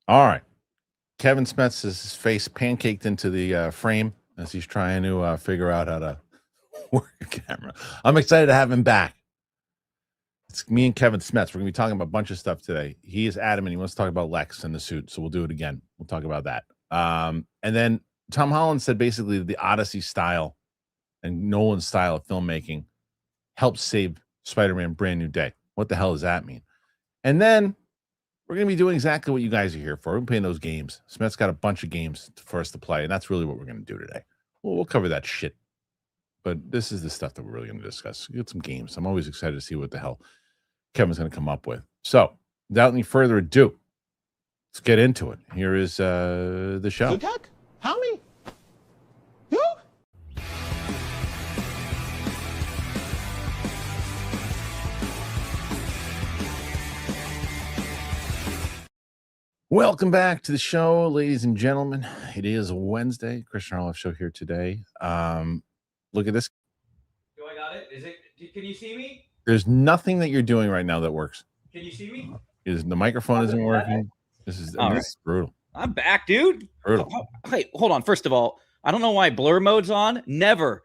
All right. Kevin Smets has his face pancaked into the frame as he's trying to figure out how to work a camera. I'm excited to have him back. It's me and Kevin Smets. We're going to be talking about a bunch of stuff today. He is adamant. He wants to talk about Lex and the suit, so we'll do it again. We'll talk about that. And then Tom Holland said basically the Odyssey style and Nolan's style of filmmaking helps save Spider-Man Brand New Day. What the hell does that mean? And then we're going to be doing exactly what you guys are here for. We're playing those games. Smets got a bunch of games for us to play, and that's really what we're going to do today. We'll cover that shit. But this is the stuff that we're really going to discuss. Get some games. I'm always excited to see what the hell Kevin's going to come up with. So, without any further ado, let's get into it. Here is the show. Zutak? How me? You? Welcome back to the show, ladies and gentlemen. It is Wednesday. Kristian Harloff show here today. Look at this. Do I got it? Is it? Can you see me? There's nothing that you're doing right now that works. Can you see me? The microphone isn't working. This is brutal. I'm back, dude. Brutal. Hey, hold on. First of all, I don't know why blur mode's on. Never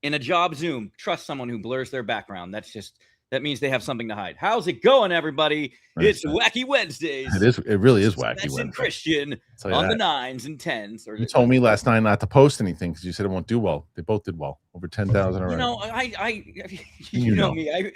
in a job Zoom trust someone who blurs their background. That means they have something to hide. How's it going, everybody? It's Wacky Wednesdays. It really is wacky Smets Wednesday. and Kristian on the 9s and 10s. You told me last night not to post anything because you said it won't do well. They both did well. Over 10,000 already. You know, you know me.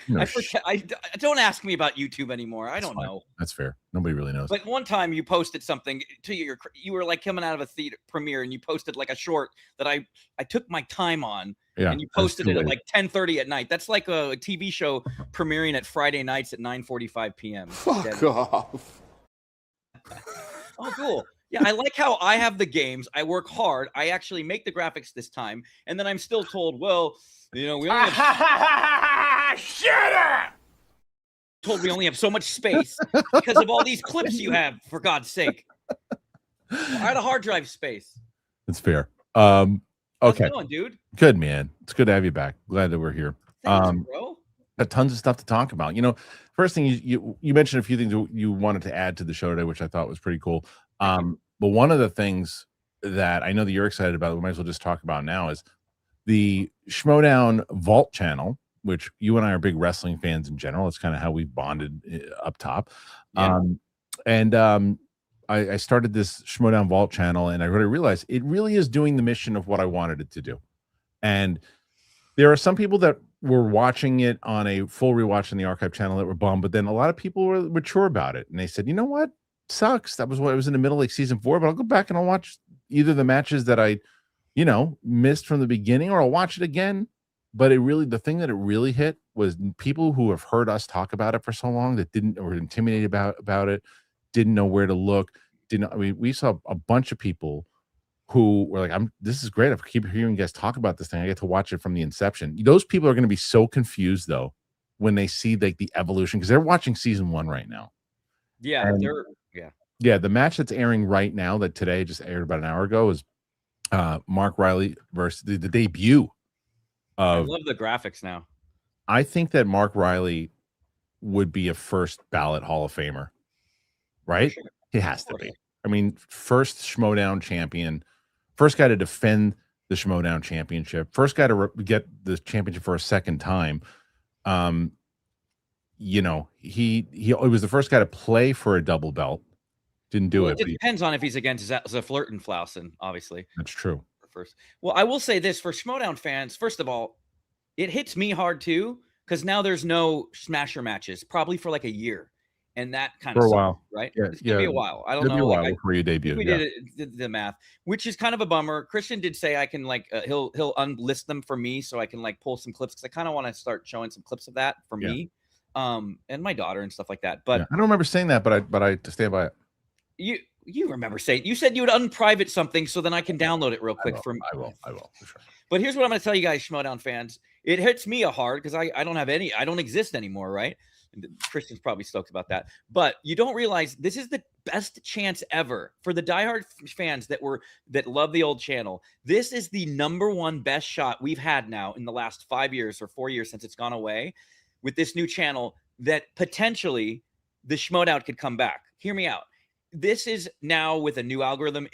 I don't ask me about YouTube anymore. I don't know. That's fair. Nobody really knows. But one time you posted something you were like coming out of a theater premiere and you posted like a short that I took my time on. Yeah, and you posted it at like 10:30 at night. That's like a TV show premiering at Friday nights at 9:45 p.m. Fuck off. Oh, cool. Yeah, I like how I have the games. I work hard. I actually make the graphics this time. And then I'm still told, well, you know, we only have... Shut up! Told we only have so much space because of all these clips you have, for God's sake. I had a hard drive space. That's fair. How's okay. it going, dude? Good, man. It's good to have you back. Glad that we're here. Thanks, bro. Got tons of stuff to talk about. You know, first thing you mentioned a few things you wanted to add to the show today, which I thought was pretty cool. But one of the things that I know that you're excited about, we might as well just talk about now, is the Schmoedown Vault channel, which you and I are big wrestling fans in general. It's kind of how we bonded up top. Yeah. I started this Schmoedown Vault channel, and I really realized it really is doing the mission of what I wanted it to do. And there are some people that were watching it on a full rewatch in the archive channel that were bummed, but then a lot of people were mature about it. And they said, you know what? Sucks. That was what it was in the middle, like season 4, but I'll go back and I'll watch either the matches that I, missed from the beginning, or I'll watch it again. But the thing that it really hit was people who have heard us talk about it for so long that were intimidated about it, didn't know where to look. We saw a bunch of people who were like, this is great. I keep hearing you guys talk about this thing. I get to watch it from the inception. Those people are going to be so confused though when they see like the evolution, because they're watching season 1 right now. Yeah, the match that's airing right now that today just aired about an hour ago is Mark Riley versus the debut of. I love the graphics now. I think that Mark Riley would be a first ballot Hall of Famer, right? Sure. He has to be. I mean, first Schmoedown champion, first guy to defend the Schmoedown championship, first guy to get the championship for a second time. He was the first guy to play for a double belt. Didn't do it. It depends on if he's against Zaflirt and Flausen, obviously. That's true. First. Well, I will say this for Schmoedown fans. First of all, it hits me hard too, because now there's no smasher matches, probably for like a year. And that kind of for a while, right? Yeah, it's gonna be a while. I don't know. Be a while before you debut. We did the math, which is kind of a bummer. Kristian did say I can he'll unlist them for me so I can pull some clips, because I kind of want to start showing some clips of that for me, and my daughter and stuff like that. But I don't remember saying that, but I stand by it. You remember saying, you said you would unprivate something so then I can download it real quick from. I will for sure. But here's what I'm going to tell you guys, Schmoedown fans. It hits me hard because I don't exist anymore, right? Kristian's probably stoked about that, but you don't realize this is the best chance ever for the diehard fans that love the old channel. This is the #1 best shot we've had now in the last 5 years or 4 years since it's gone away, with this new channel, that potentially the Schmoedown could come back. Hear me out. this is now with a new algorithm.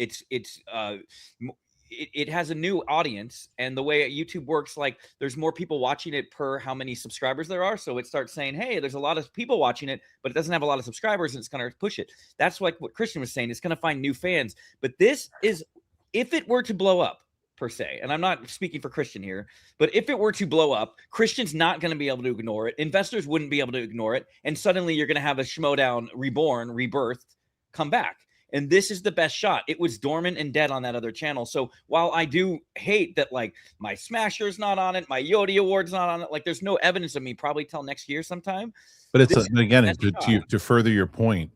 It has a new audience, and the way YouTube works, like there's more people watching it per how many subscribers there are. So it starts saying, hey, there's a lot of people watching it, but it doesn't have a lot of subscribers, and it's going to push it. That's like what Kristian was saying. It's going to find new fans. But this is, if it were to blow up per se, and I'm not speaking for Kristian here, but if it were to blow up, Kristian's not going to be able to ignore it. Investors wouldn't be able to ignore it. And suddenly you're going to have a Schmoedown reborn, rebirthed, come back. And this is the best shot. It was dormant and dead on that other channel. So while I do hate that, like, my Smasher's not on it, my Yodi Award's not on it, like, there's no evidence of me probably till next year sometime. But it's again, to further your point,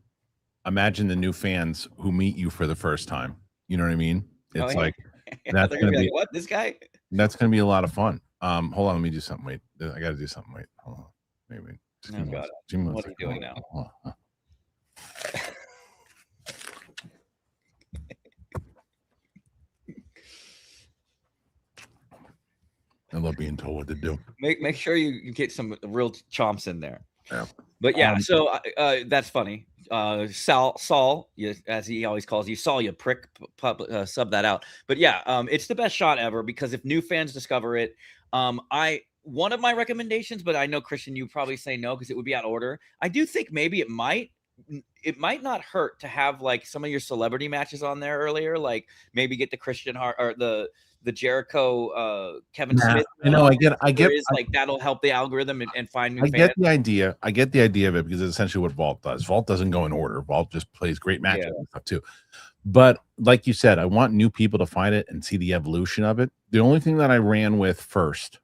imagine the new fans who meet you for the first time. You know what I mean? It's like, that's going to be like, what, this guy? That's going to be a lot of fun. Hold on, let me do something. Wait, I got to do something. Wait, hold on. Wait. Oh, God. What are you doing now? I love being told what to do. Make sure you get some real chomps in there. Yeah. But yeah, so that's funny. Saul, as he always calls you, Saul, you prick, sub that out. But yeah, it's the best shot ever, because if new fans discover it, one of my recommendations, but I know Kristian, you probably say no because it would be out of order. I do think maybe it might not hurt to have like some of your celebrity matches on there earlier, like maybe get the Kristian or the Jericho Kevin Smith. I get like that'll help the algorithm and find new fans. I get the idea of it, because it's essentially what Vault does. Vault doesn't go in order. Vault just plays great matches and stuff too. But like you said, I want new people to find it and see the evolution of it. The only thing that I ran with first,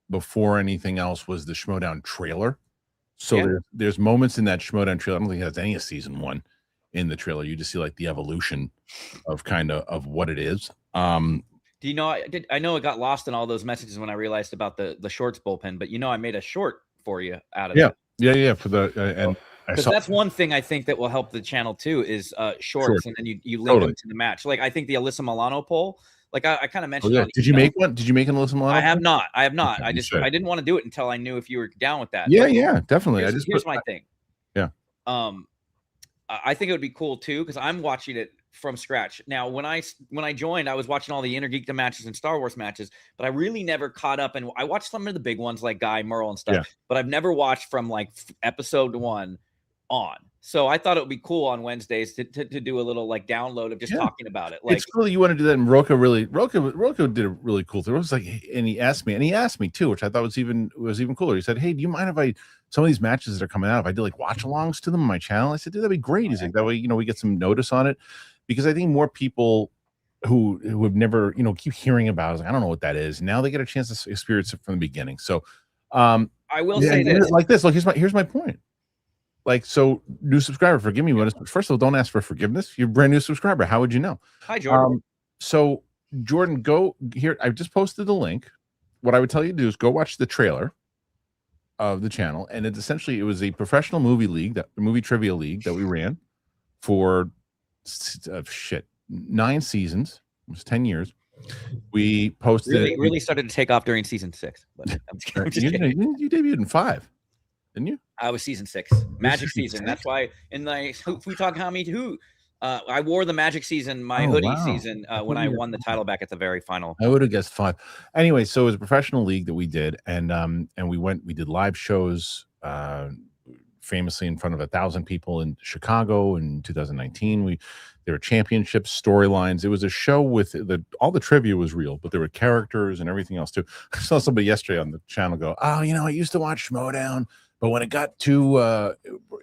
before anything else, was the Schmoedown trailer. So there's moments in that Schmoedown trailer. I don't think it has any of season 1 in the trailer. You just see like the evolution of of what it is. Do you know, I know it got lost in all those messages when I realized about the shorts bullpen, but I made a short for you out of it. Yeah. For the and because that's one thing I think that will help the channel too is shorts, and then you link them to the match. Like I think the Alyssa Milano poll, like I kind of mentioned. Did you make one? Did you make an Alyssa Milano? I have not. Okay, I didn't want to do it until I knew if you were down with that. Yeah, definitely. Here's my thing. Yeah. I think it would be cool too, because I'm watching it from scratch now. When I joined, I was watching all the Inner Geekdom matches and Star Wars matches, but I really never caught up. And I watched some of the big ones like Guy, Merle, and stuff. But I've never watched from like episode 1 on. So I thought it would be cool on Wednesdays to do a little like download of just talking about it. Like, it's cool you want to do that. And Rocha did a really cool thing. It was like, and he asked me too, which I thought was even cooler. He said, "Hey, do you mind if some of these matches that are coming out, if I did like watch-alongs to them on my channel?" I said, "Dude, that'd be great." He's like, "That way, we get some notice on it," because I think more people who have never, keep hearing about it, like, I don't know what that is. Now they get a chance to experience it from the beginning. So, I will say this. Like this. Look, here's my point. Like, so new subscriber, forgive me. First of all, don't ask for forgiveness. You're a brand new subscriber. How would you know? Hi, Jordan. So Jordan, go here. I just posted the link. What I would tell you to do is go watch the trailer of the channel. And it was a professional movie league, movie trivia league that we ran for 9 seasons. It was 10 years. We posted really started to take off during season 6. But I'm just kidding. You debuted in 5. Didn't you? I was season 6, Magic season. That's why in the we talk who I wore the Magic season, my hoodie season when I won the title back at the very final. I would have guessed 5. Anyway, so it was a professional league that we did, and we did live shows, famously in front of 1,000 people in Chicago in 2019. There were championships, storylines. It was a show with all the trivia was real, but there were characters and everything else too. I saw somebody yesterday on the channel go, "Oh, I used to watch Schmoedown, but when it got too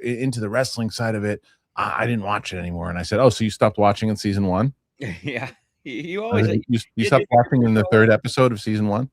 into the wrestling side of it, I didn't watch it anymore." And I said, "Oh, so you stopped watching in season 1?" Yeah, you always you stopped watching in the 3rd episode of season 1.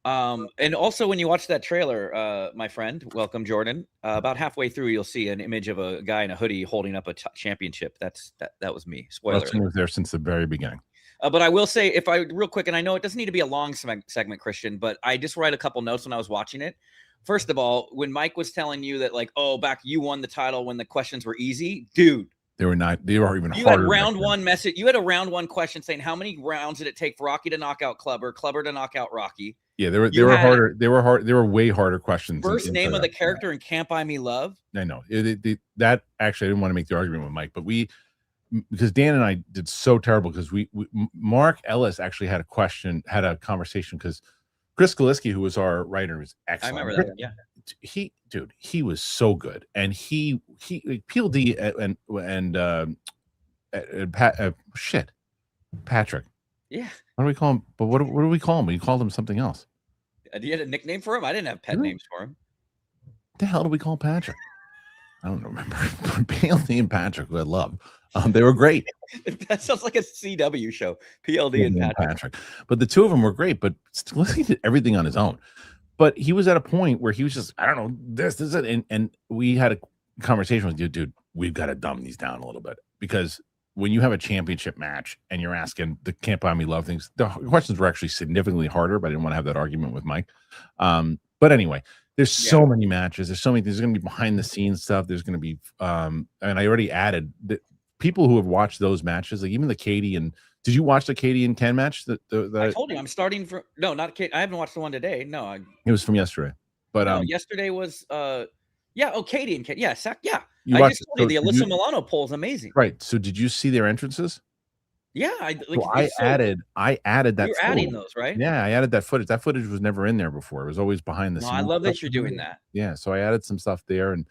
And also when you watch that trailer, my friend, welcome Jordan. About halfway through, you'll see an image of a guy in a hoodie holding up a championship. That was me. Spoiler. That was there since the very beginning. But I will say, real quick, and I know it doesn't need to be a long segment, Kristian, but I just write a couple notes when I was watching it. First of all, when Mike was telling you that, like, oh, back you won the title when the questions were easy, dude, They were not. They were even You had harder. round one message. You had a round one question saying how many rounds did it take for Rocky to knock out Clubber, Clubber to knock out Rocky? Yeah, they were harder. They were hard. They were way harder questions. First name of the character in Can't Buy Me Love. I know that actually I didn't want to make the argument with Mike, but because Dan and I did so terrible because Mark Ellis actually had a conversation because Chris Galiski, who was our writer, was excellent. I remember that. Yeah, he was so good, and he PLD and Patrick. Yeah. What do we call him? But what do we call him? We called him something else. Do you have a nickname for him? I didn't have pet names for him. What the hell do we call Patrick? I don't remember. PLD and Patrick, who I love. They were great. That sounds like a CW show. PLD and Patrick. But the two of them were great. But he did everything on his own. But he was at a point where he was just, I don't know, this is it. And we had a conversation with you, dude. We've got to dumb these down a little bit because when you have a championship match and you're asking the Can't Buy Me Love things, the questions were actually significantly harder, but I didn't want to have that argument with Mike. But anyway, there's so many matches. There's going to be behind the scenes stuff. There's going to be, and I already added the people who have watched those matches, like even the Katie and, did you watch the Katie and Ken match? I told you I'm starting from, no, not Katie. I haven't watched the one today. No, it was from yesterday. But no, yesterday was, Katie and Ken. Yeah, yeah. You I just told you the Alyssa Milano poll is amazing. Right. So did you see their entrances? Yeah, I added that. You're adding those, right? Yeah, I added that footage. That footage was never in there before. It was always behind the scenes. I love that you're doing that. Yeah, so I added some stuff there, and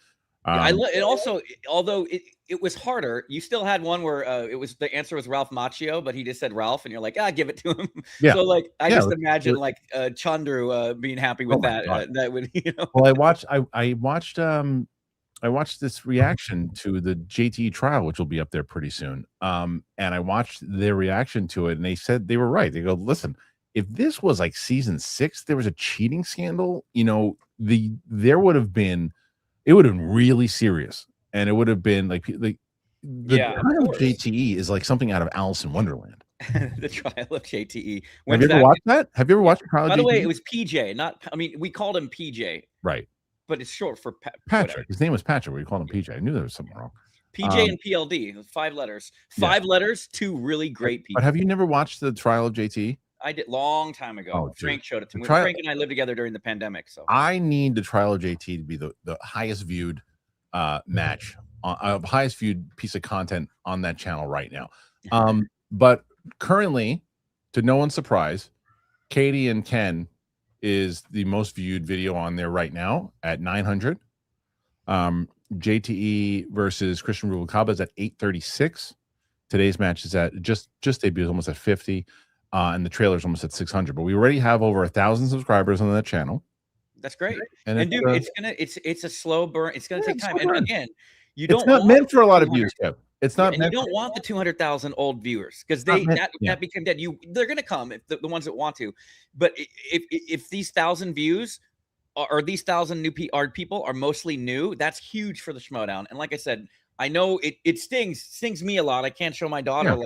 it also, although it was harder, you still had one where the answer was Ralph Macchio, but he just said Ralph, and you're like, give it to him. Yeah. So like, I just imagine like Chandru being happy with that. That would, Well, I watched this reaction to the JTE trial, which will be up there pretty soon. And I watched their reaction to it, and they said they were right. They go, listen, if this was like season 6, there was a cheating scandal, there would have been, it would have been really serious. And it would have been like the trial of JTE is like something out of Alice in Wonderland. The trial of JTE. Have you ever watched that? Have you ever watched the trial of JTE? By the way, it was PJ, we called him PJ. Right. But it's short for Patrick. Whatever. His name was Patrick. We called him PJ. I knew there was something wrong. PJ and PLD, 5 letters. 5 letters, 2 really great people. But have you never watched the trial of JTE? I did long time ago. Oh, Frank showed it to me. Frank and I lived together during the pandemic. So I need the trial of JT to be the highest viewed match, highest viewed piece of content on that channel right now. But currently, to no one's surprise, Katie and Ken is the most viewed video on there right now at 900. JTE versus Christian Rubalcaba is at 836. Today's match is at just debuted almost at 50. And the trailer's almost at 600, but we already have over 1,000 subscribers on that channel. That's great. And dude, it's a slow burn. It's gonna take time. And again, it's not meant for a lot of views, Kev. It's not. And you don't want the 200,000 old viewers because that became dead. They're gonna come if the ones that want to, but if these 1,000 views or these 1,000 new people are mostly new, that's huge for the Schmoedown. And like I said, I know it stings me a lot. I can't show my daughter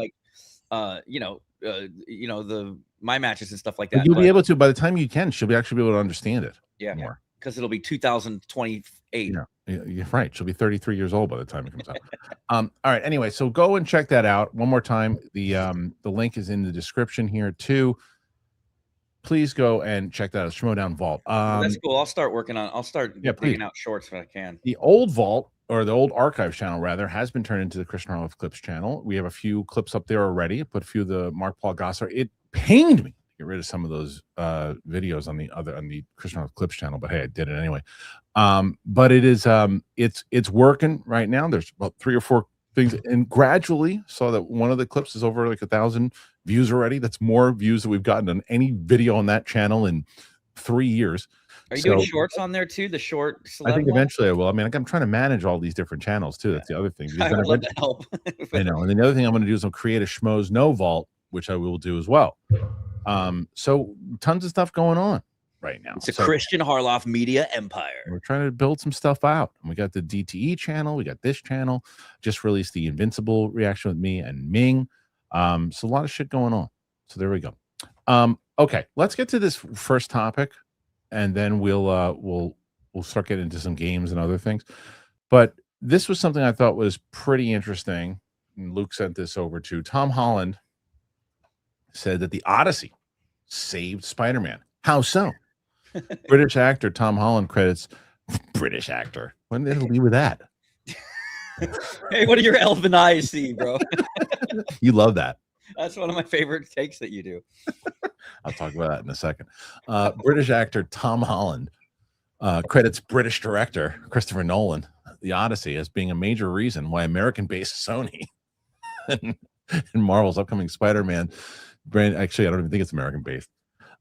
my matches and stuff like that. You'll be able to, by the time you can, she'll actually be able to understand it. Yeah, more because it'll be 2028. Yeah, you're right. She'll be 33 years old by the time it comes out. All right. Anyway, so go and check that out one more time. The link is in the description here too. Please go and check that out. Schmoedown Vault. That's cool. I'll start digging out shorts when I can. The old vault, or the old archive channel rather, has been turned into the Kristian Harloff Clips channel. We have a few clips up there already. Put a few of the Mark Paul Gossler. It pained me to get rid of some of those videos on the Kristian Harloff Clips channel, but hey, I did it anyway. But it is it's working right now. There's about 3 or 4 things, and gradually saw that one of the clips is over like 1,000 views already. That's more views that we've gotten on any video on that channel in 3 years. Are you doing shorts on there too? The short I think eventually I will. I mean, I'm trying to manage all these different channels too. That's the other thing. I would love to help. I know. And then the other thing I'm going to do is I'll create a Schmoes No Vault, which I will do as well. So tons of stuff going on right now. It's a Kristian Harloff media empire. We're trying to build some stuff out. And we got the DTE channel. We got this channel. Just released the Invincible reaction with me and Ming. So a lot of shit going on. So there we go. Okay, let's get to this first topic, and then we'll start getting into some games and other things. But this was something I thought was pretty interesting. And Luke sent this over to Tom Holland. Said that the Odyssey saved Spider-Man. How so? British actor Tom Holland credits British actor. When did it leave with that? Hey, what do your elven eyes see, bro? You love that. That's one of my favorite takes that you do. I'll talk about that in a second. British actor Tom Holland credits British director Christopher Nolan, The Odyssey, as being a major reason why American-based Sony and Marvel's upcoming Spider-Man brand. Actually, I don't even think it's American-based.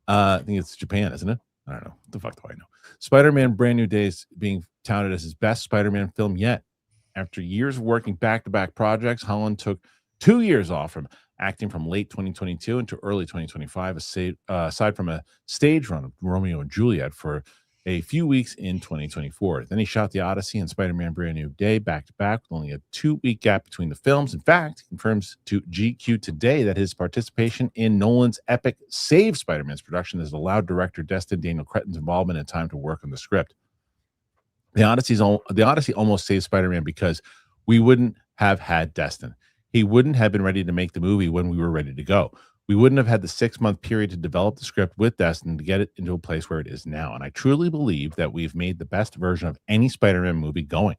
I think it's Japan, isn't it? I don't know. What the fuck do I know? Spider-Man Brand New Days being touted as his best Spider-Man film yet. After years of working back-to-back projects, Holland took 2 years off from acting from late 2022 into early 2025, aside from a stage run of Romeo and Juliet for a few weeks in 2024. Then he shot The Odyssey and Spider-Man Brand New Day back-to-back with only a 2-week gap between the films. In fact, he confirms to GQ today that his participation in Nolan's epic Save Spider-Man's production has allowed director Destin Daniel Cretton's involvement and time to work on the script. The Odyssey almost saved Spider-Man because we wouldn't have had Destin. He wouldn't have been ready to make the movie when we were ready to go. We wouldn't have had the 6-month period to develop the script with Destin to get it into a place where it is now. And I truly believe that we've made the best version of any Spider-Man movie going.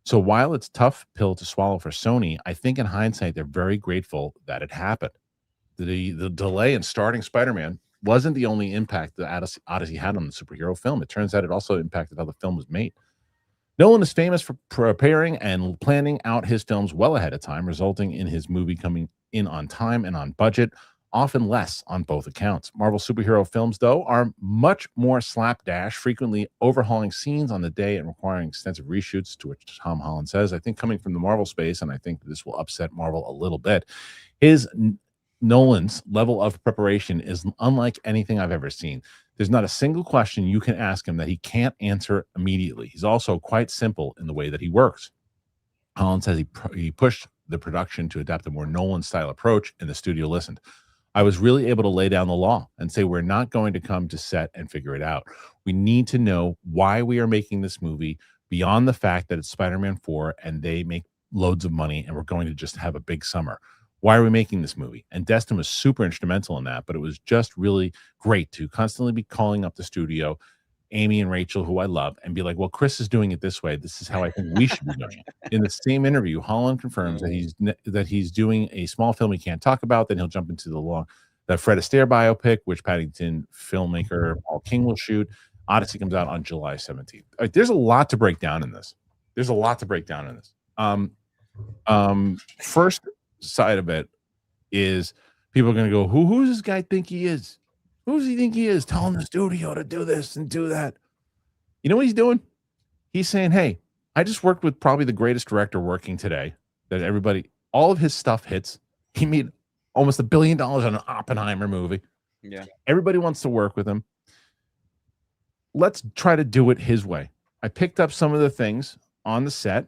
So while it's a tough pill to swallow for Sony, I think in hindsight, they're very grateful that it happened. The delay in starting Spider-Man wasn't the only impact that Odyssey had on the superhero film. It turns out it also impacted how the film was made. Nolan is famous for preparing and planning out his films well ahead of time, resulting in his movie coming in on time and on budget, often less on both accounts. Marvel superhero films, though, are much more slapdash, frequently overhauling scenes on the day and requiring extensive reshoots, to which Tom Holland says, I think coming from the Marvel space, and I think this will upset Marvel a little bit, Nolan's level of preparation is unlike anything I've ever seen. There's not a single question you can ask him that he can't answer immediately. He's also quite simple in the way that he works. Holland says he pushed the production to adapt a more Nolan-style approach, and the studio listened. I was really able to lay down the law and say we're not going to come to set and figure it out. We need to know why we are making this movie beyond the fact that it's Spider-Man 4 and they make loads of money and we're going to just have a big summer. Why are we making this movie? And Destin was super instrumental in that, but it was just really great to constantly be calling up the studio, Amy and Rachel, who I love, and be like, well, Kris is doing it this way. This is how I think we should be doing it. In the same interview, Holland confirms that he's doing a small film he can't talk about. Then he'll jump into the Fred Astaire biopic, which Paddington filmmaker Paul King will shoot. Odyssey comes out on July 17th. There's a lot to break down in this. First side of it is people are going to go, who does this guy think he is? Who does he think he is telling the studio to do this and do that? You know what he's doing? He's saying, hey, I just worked with probably the greatest director working today, that all of his stuff hits. He made almost $1 billion on an Oppenheimer movie. Yeah. Everybody wants to work with him. Let's try to do it his way. I picked up some of the things on the set,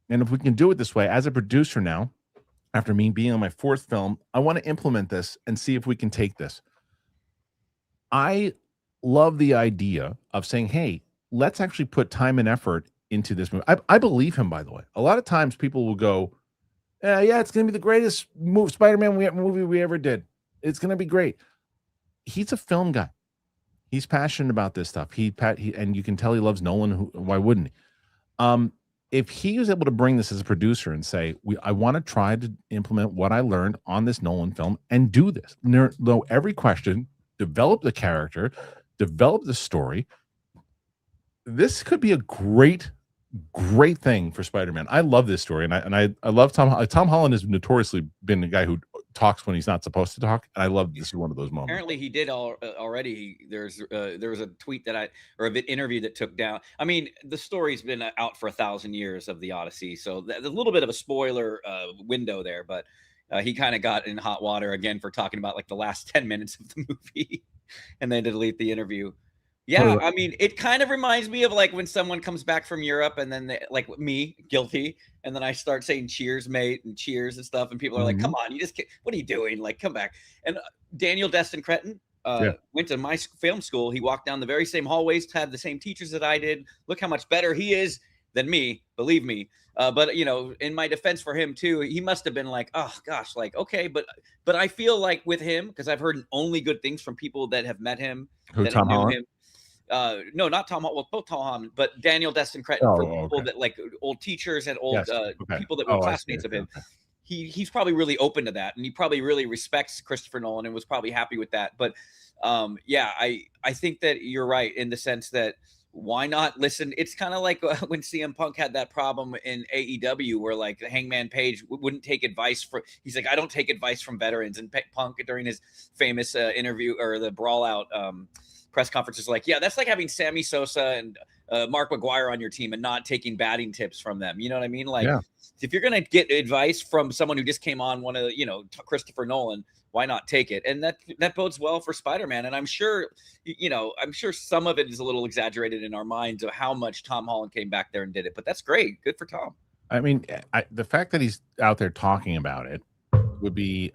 and if we can do it this way, as a producer now, after me being on my 4th film, I want to implement this and see if we can take this. I love the idea of saying, hey, let's actually put time and effort into this movie. I believe him, by the way. A lot of times people will go, yeah, it's going to be the greatest Spider-Man movie we ever did. It's going to be great. He's a film guy. He's passionate about this stuff. And you can tell he loves Nolan. Why wouldn't he? If he was able to bring this as a producer and say, I want to try to implement what I learned on this Nolan film and do this, know every question, develop the character, develop the story, this could be a great thing for Spider-Man. I love this story, and I love Tom Holland has notoriously been the guy who talks when he's not supposed to talk, and I love this is one of those moments. Apparently he did already. There was a tweet or an interview that took down. I mean, the story's been out for 1,000 years of the Odyssey, so there's a little bit of a spoiler window there, but he kind of got in hot water again for talking about like the last 10 minutes of the movie and then to delete the interview. Yeah, I mean, it kind of reminds me of like when someone comes back from Europe and then they, like me, guilty, and then I start saying cheers, mate, and cheers and stuff, and people are like, come on, you just can't, what are you doing? Like, come back. And Daniel Destin Cretton went to my film school. He walked down the very same hallways, had the same teachers that I did. Look how much better he is than me, believe me. But you know, in my defense for him too, he must have been like, oh gosh, like okay, but I feel like with him, because I've heard only good things from people that have met him, Who, that Tom knew Holland? him. No, not Tom Holland. Well, both Tom Holland, but Daniel Destin Cretton, for people Okay. that like old teachers and old Yes. Okay. people that were I see. classmates of him. Okay. He's probably really open to that, and he probably really respects Christopher Nolan and was probably happy with that. But yeah, I think that you're right in the sense that why not listen? It's kind of like when CM Punk had that problem in AEW where like Hangman Page wouldn't take advice from. He's like, I don't take advice from veterans. And Punk during his famous interview or the Brawl Out press conference is like, yeah, that's like having Sammy Sosa and Mark McGuire on your team and not taking batting tips from them. You know what I mean? Like, Yeah. if you're gonna get advice from someone who just came on one of Christopher Nolan, why not take it? And that bodes well for Spider-Man. And I'm sure, I'm sure some of it is a little exaggerated in our minds of how much Tom Holland came back there and did it. But that's great. Good for Tom. I mean, the fact that he's out there talking about it would be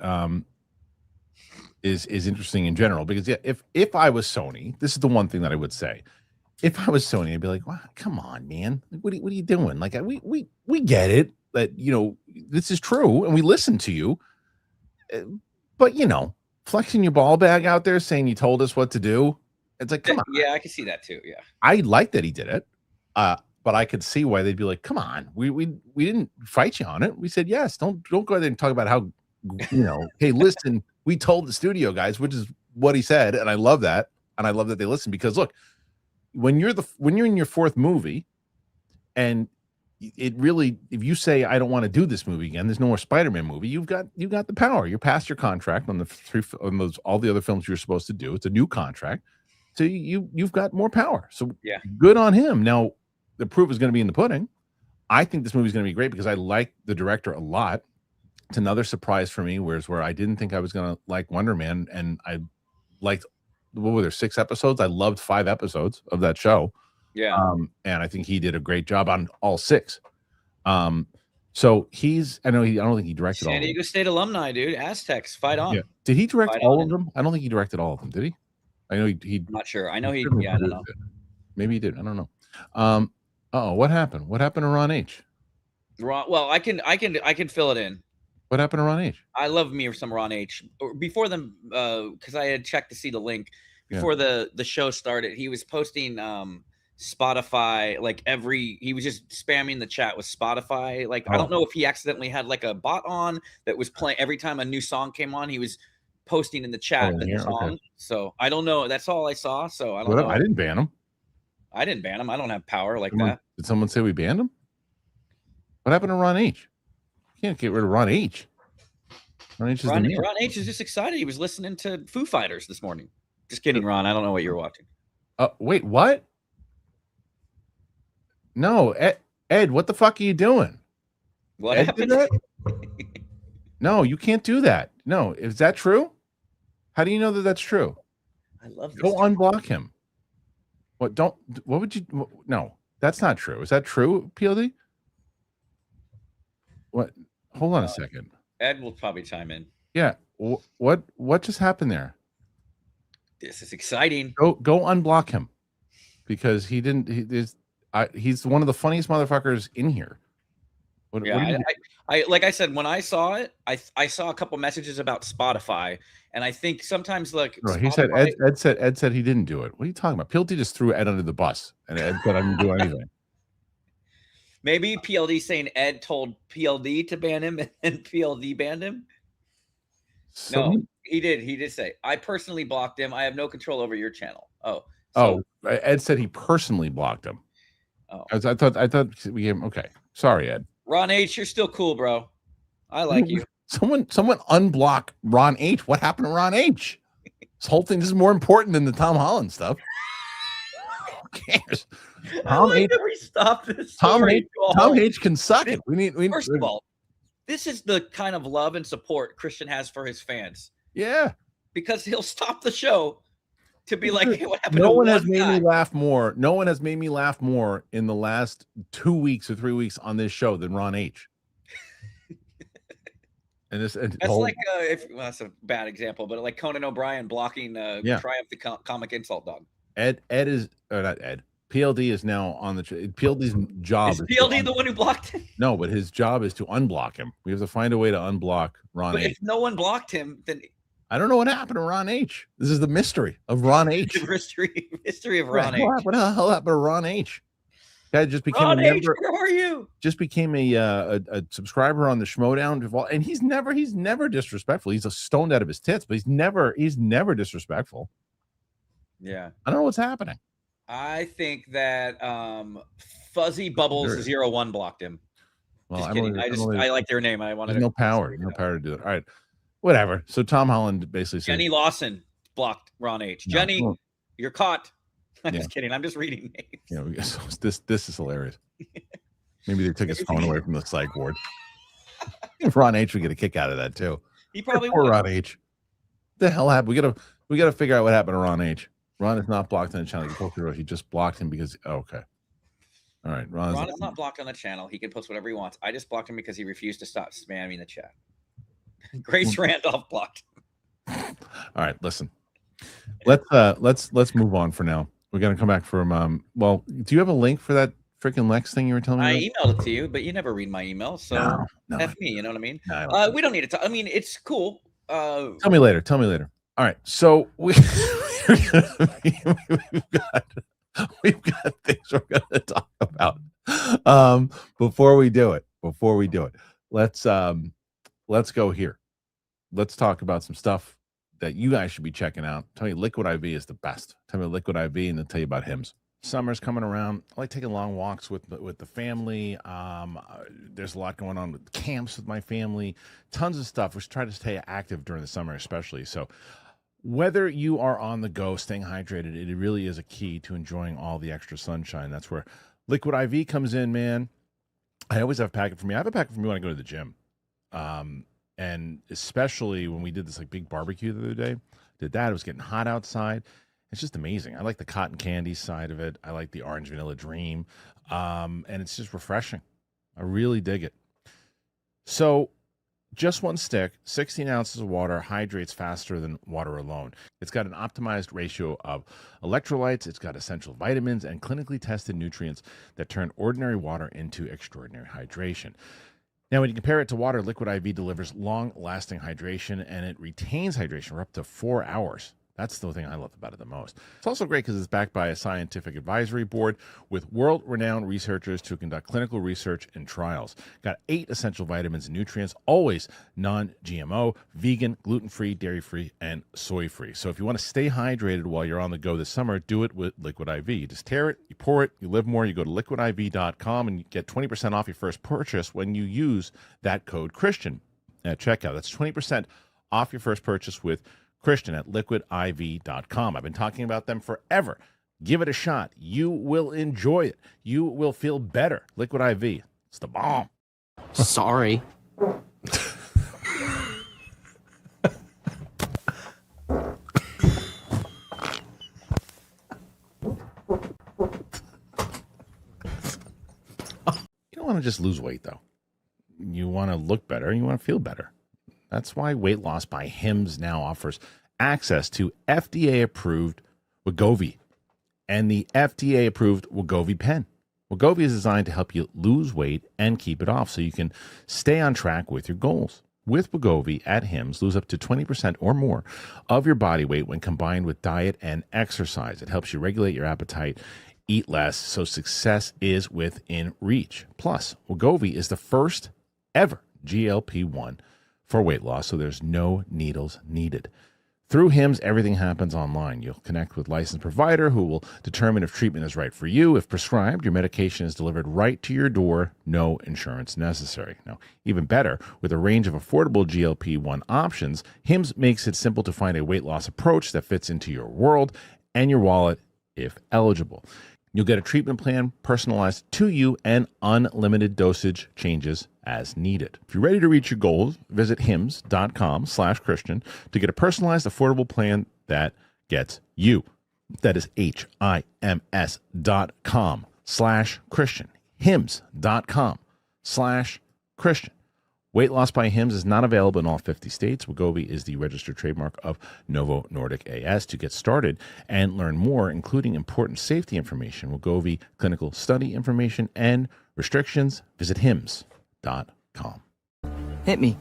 is interesting in general, because yeah, if I was Sony, this is the one thing that I would say. If I was Sony, I'd be like, well, come on, man. What are you doing? Like, we get it that, this is true and we listen to you. But, flexing your ball bag out there saying you told us what to do. It's like, come on. Yeah, I can see that too. Yeah. I like that he did it. But I could see why they'd be like, come on, we didn't fight you on it. We said, yes, don't go there and talk about how, hey, listen, we told the studio guys, which is what he said. And I love that. And I love that they listen, because look, when you're in your fourth movie and it really, if you say, I don't want to do this movie again, there's no more Spider-Man movie, you've got the power. You're past your contract on all the other films you're supposed to do. It's a new contract. So you've got more power. So yeah, good on him. Now the proof is going to be in the pudding. I think this movie is going to be great because I like the director a lot. It's another surprise for me, where I didn't think I was going to like Wonder Man, and I liked, what were there, 6 episodes? I loved 5 episodes of that show. Yeah. And I think he did a great job on all 6. So I don't think he directed all San Diego State alumni, dude. Aztecs, fight on. Yeah. Did he direct all of on. them? I don't think he directed all of them. Did he? I know he I'm not sure. I know he. certainly Yeah, I don't know. produced it. Maybe he did. I don't know. What happened? What happened to RonH? Well, I can fill it in. What happened to RonH? I love me some RonH before them, because I had checked to see the link before the show started. He was posting Spotify, like he was just spamming the chat with Spotify. Like, I don't know if he accidentally had like a bot on that was playing every time a new song came on. He was posting in the chat the song. Okay. So I don't know. That's all I saw. So I don't know. I didn't ban him. I didn't ban him. I don't have power like that. Did someone say we banned him? What happened to RonH? You can't get rid of RonH. RonH is just excited. He was listening to Foo Fighters this morning. Just kidding, Ron. I don't know what you're watching. Wait, what? No, Ed, what the fuck are you doing? What happened? No, you can't do that. No, is that true? How do you know that that's true? I love this. Go unblock him. What would you? No, that's not true. Is that true, PLD? What? Hold on a second. Ed will probably chime in. Yeah. What just happened there? This is exciting. Go unblock him, because he didn't. He's one of the funniest motherfuckers in here. I like I said, when I saw it, I saw a couple messages about Spotify, and I think sometimes like he said Ed said he didn't do it. What are you talking about? PLD just threw Ed under the bus, and Ed said I didn't do anything. Maybe PLD saying Ed told PLD to ban him, and PLD banned him. No, he did. He did say, I personally blocked him. I have no control over your channel. Ed said he personally blocked him. Oh, I thought we gave him. Okay, sorry, Ed. RonH, you're still cool, bro. I like you. Someone unblock RonH. What happened to RonH? This whole thing is more important than the Tom Holland stuff. Who cares? Tom H can suck it. First of all, this is the kind of love and support Kristian has for his fans. Yeah, because he'll stop the show to be like, hey, what happened? No one has made me laugh more. No one has made me laugh more in the last 2 weeks or 3 weeks on this show than RonH. That's like that's a bad example, but like Conan O'Brien blocking Triumph the comic insult dog. Ed is not Ed. PLD is now on the PLD's job. Is PLD the one who blocked him? No, but his job is to unblock him. We have to find a way to unblock Ron But H. if no one blocked him, then I don't know what happened to Ron H. This is the mystery of Ron H. the mystery of Ron H. What the hell happened to Ron H? Guy just became Ron a H, member. where are you? Just became a subscriber on the Schmoedown, and he's never disrespectful. He's a stoned out of his tits, but he's never disrespectful. Yeah, I don't know what's happening. I think that Fuzzy Bubbles 01 blocked him. Well, Just kidding. I like their name. I wanted no power to do it. All right, whatever. So Tom Holland basically said Jenny Lawson blocked Ron H. No, Jenny, well, you're caught. I'm Yeah. just kidding. I'm just reading names. you know, so this is hilarious. Maybe they took his phone away from the psych ward. Ron H would get a kick out of that too. He probably Poor would. Ron H. The hell happened? We gotta figure out what happened to Ron H. Ron is not blocked on the channel. He just blocked him because okay. All right, Ron is not blocked on the channel. He can post whatever he wants. I just blocked him because he refused to stop spamming the chat. Grace Randolph blocked him. All right, listen. Let's move on for now. We're gonna come back from well, do you have a link for that freaking Lex thing you were telling me I about? emailed it to you, but you never read my email, so No, F me, you know what I mean? no, I don't. We don't need to talk. I mean, it's cool. Tell me later. All right, so we've got things we're gonna talk about. Before we do it, let's go here. Let's talk about some stuff that you guys should be checking out. Tell you Liquid IV is the best. Tell me Liquid IV and then tell you about Hims. Summer's coming around. I like taking long walks with the family. There's a lot going on with camps with my family. Tons of stuff. We try to stay active during the summer, especially. So whether you are on the go, staying hydrated, it really is a key to enjoying all the extra sunshine. That's where Liquid IV comes in, man. I always have a packet for me. I have a packet for me when I go to the gym. And especially when we did this like big barbecue the other day, it was getting hot outside. It's just amazing. I like the cotton candy side of it. I like the orange vanilla dream. And it's just refreshing. I really dig it. So just one stick, 16 ounces of water, hydrates faster than water alone. It's got an optimized ratio of electrolytes. It's got essential vitamins and clinically tested nutrients that turn ordinary water into extraordinary hydration. Now, when you compare it to water, Liquid IV delivers long-lasting hydration, and it retains hydration for up to 4 hours. That's the thing I love about it the most. It's also great because it's backed by a scientific advisory board with world-renowned researchers to conduct clinical research and trials. Got 8 essential vitamins and nutrients, always non-GMO, vegan, gluten-free, dairy-free, and soy-free. So if you want to stay hydrated while you're on the go this summer, do it with Liquid IV. You just tear it, you pour it, you live more. You go to liquidiv.com and you get 20% off your first purchase when you use that code Kristian at checkout. That's 20% off your first purchase with Kristian at liquidiv.com. I've been talking about them forever. Give it a shot. You will enjoy it. You will feel better. Liquid IV. It's the bomb. Sorry. You don't want to just lose weight, though. You want to look better. You want to feel better. That's why Weight Loss by Hims now offers access to FDA-approved Wegovy and the FDA-approved Wegovy pen. Wegovy is designed to help you lose weight and keep it off so you can stay on track with your goals. With Wegovy at Hims, lose up to 20% or more of your body weight when combined with diet and exercise. It helps you regulate your appetite, eat less, so success is within reach. Plus, Wegovy is the first ever GLP-1 for weight loss, so there's no needles needed. Through Hims, everything happens online. You'll connect with a licensed provider who will determine if treatment is right for you. If prescribed, your medication is delivered right to your door, no insurance necessary. Now, even better, with a range of affordable GLP-1 options, Hims makes it simple to find a weight loss approach that fits into your world and your wallet if eligible. You'll get a treatment plan personalized to you and unlimited dosage changes as needed. If you're ready to reach your goals, visit hims.com/Kristian to get a personalized, affordable plan that gets you. That is HIMS.com/Kristian. Hims.com/Kristian. Weight loss by Hims is not available in all 50 states. Wegovy is the registered trademark of Novo Nordic AS. To get started and learn more, including important safety information, Wegovy clinical study information, and restrictions, visit hims.com. Hit me.